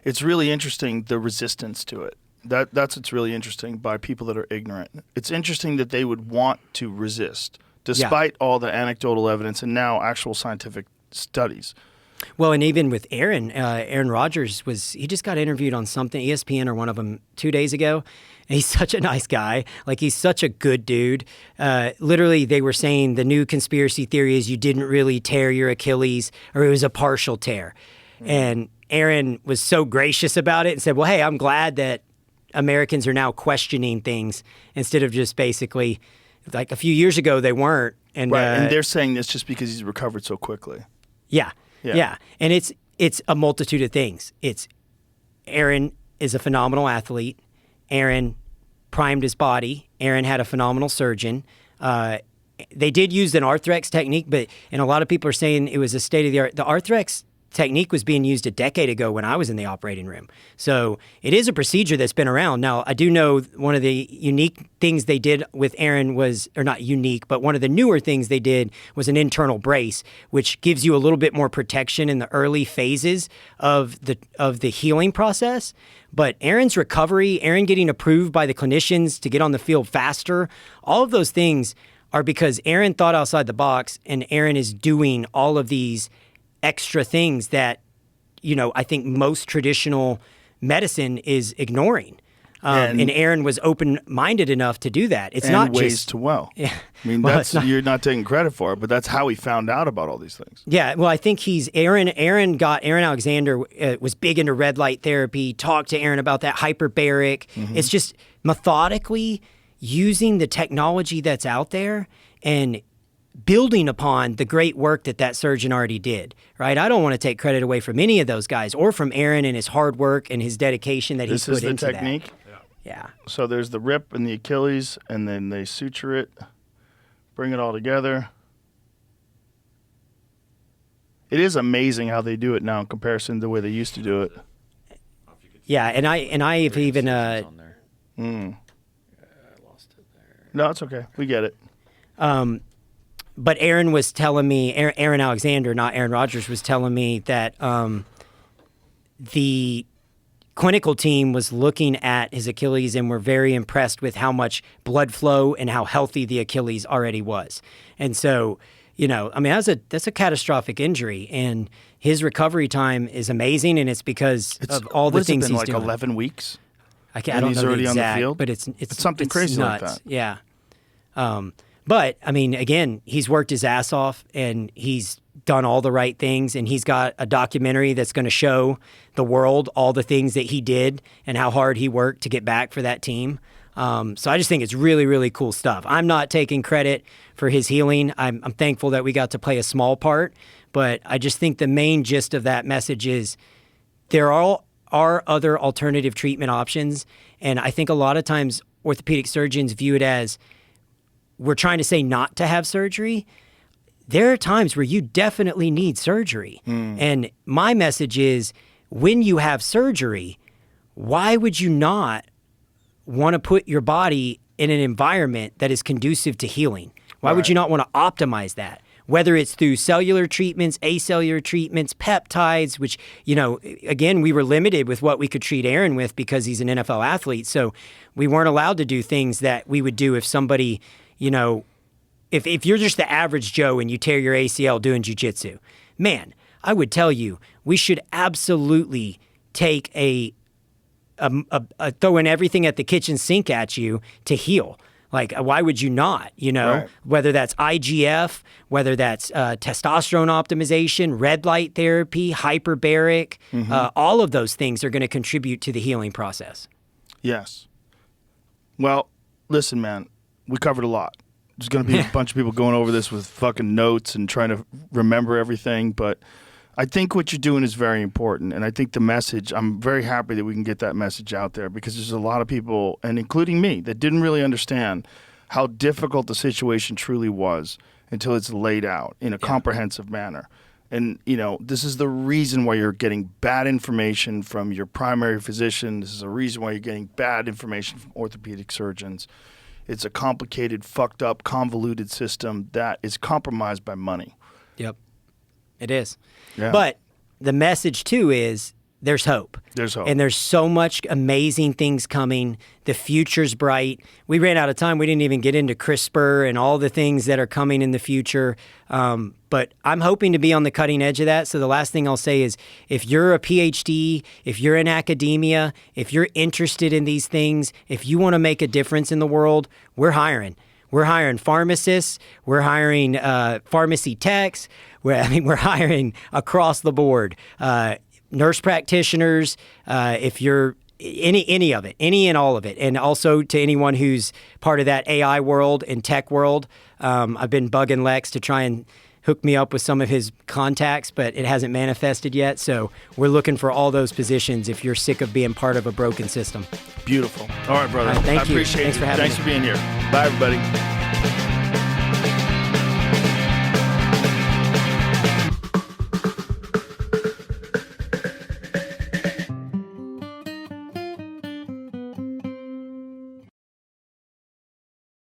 It's really interesting, the resistance to it. That's what's really interesting by people that are ignorant. It's interesting that they would want to resist, despite all the anecdotal evidence and now actual scientific studies. Well, and even with Aaron Rodgers he just got interviewed on something, ESPN or one of them 2 days ago. And he's such a nice guy. Like, he's such a good dude. Literally, they were saying the new conspiracy theory is you didn't really tear your Achilles, or it was a partial tear. And Aaron was so gracious about it and said, well, hey, I'm glad that Americans are now questioning things instead of just basically, like a few years ago, they weren't. And, and they're saying this just because he's recovered so quickly. Yeah. And it's a multitude of things. It's Aaron is a phenomenal athlete. Aaron primed his body. Aaron had a phenomenal surgeon. They did use an Arthrex technique, and a lot of people are saying it was a state-of-the-art. The Arthrex technique was being used a decade ago when I was in the operating room. So it is a procedure that's been around. Now, I do know one of the unique things they did with Aaron was, or not unique, but one of the newer things they did was an internal brace, which gives you a little bit more protection in the early phases of the healing process. But Aaron's recovery, Aaron getting approved by the clinicians to get on the field faster, all of those things are because Aaron thought outside the box, and Aaron is doing all of these extra things that, I think most traditional medicine is ignoring. And Aaron was open-minded enough to do that. It's not ways just to well. Yeah. I mean, you're not taking credit for it, but that's how he found out about all these things. Yeah, well, I think Aaron Alexander was big into red light therapy, talked to Aaron about that hyperbaric. It's just methodically using the technology that's out there and building upon the great work that surgeon already did, right? I don't want to take credit away from any of those guys or from Aaron and his hard work and his dedication that he's put into that. This is the technique? Yeah. So there's the rip and the Achilles, and then they suture it, bring it all together. It is amazing how they do it now in comparison to the way they used to do it. Yeah, and I've even I lost it there. No, it's okay. We get it. But Aaron was telling me, Aaron Alexander, not Aaron Rodgers, was telling me that the clinical team was looking at his Achilles and were very impressed with how much blood flow and how healthy the Achilles already was. And so, I mean, that's a catastrophic injury, and his recovery time is amazing, and it's because of all the things he's doing. 11 weeks? I don't know already the exact, on the field? but it's something crazy nuts. like that. Yeah. But, I mean, again, he's worked his ass off, and he's done all the right things, and he's got a documentary that's going to show the world all the things that he did and how hard he worked to get back for that team. So I just think it's really, really cool stuff. I'm not taking credit for his healing. I'm thankful that we got to play a small part, but I just think the main gist of that message is there are other alternative treatment options, and I think a lot of times orthopedic surgeons view it as we're trying to say not to have surgery. There are times where you definitely need surgery. And my message is, when you have surgery, why would you not want to put your body in an environment that is conducive to healing? Why would you not want to optimize that? Whether it's through cellular treatments, acellular treatments, peptides, which, again, we were limited with what we could treat Aaron with because he's an NFL athlete. So we weren't allowed to do things that we would do if somebody, if you're just the average Joe and you tear your ACL doing jiu-jitsu, man, I would tell you we should absolutely take a throwing everything at the kitchen sink at you to heal. Like, why would you not? Right. Whether that's IGF, whether that's testosterone optimization, red light therapy, hyperbaric, all of those things are going to contribute to the healing process. Yes. Well, listen, man, we covered a lot. There's going to be a bunch of people going over this with fucking notes and trying to remember everything, but I think what you're doing is very important, and I think the message, I'm very happy that we can get that message out there, because there's a lot of people, and including me, that didn't really understand how difficult the situation truly was until it's laid out in a comprehensive manner. And, this is the reason why you're getting bad information from your primary physician. This is the reason why you're getting bad information from orthopedic surgeons. It's a complicated, fucked up, convoluted system that is compromised by money. Yep, it is. Yeah. But the message, too, is there's hope. There's hope. And there's so much amazing things coming. The future's bright. We ran out of time. We didn't even get into CRISPR and all the things that are coming in the future. But I'm hoping to be on the cutting edge of that. So the last thing I'll say is, if you're a PhD, if you're in academia, if you're interested in these things, if you want to make a difference in the world, we're hiring. We're hiring pharmacists. We're hiring pharmacy techs. We're hiring across the board. Nurse practitioners, if you're any of it, any and all of it. And also to anyone who's part of that AI world and tech world. I've been bugging Lex to try and hook me up with some of his contacts, but it hasn't manifested yet. So we're looking for all those positions if you're sick of being part of a broken system. Beautiful. All right, brother. All right, thank I you. appreciate Thanks it. for having Thanks me. for being here. Bye, everybody.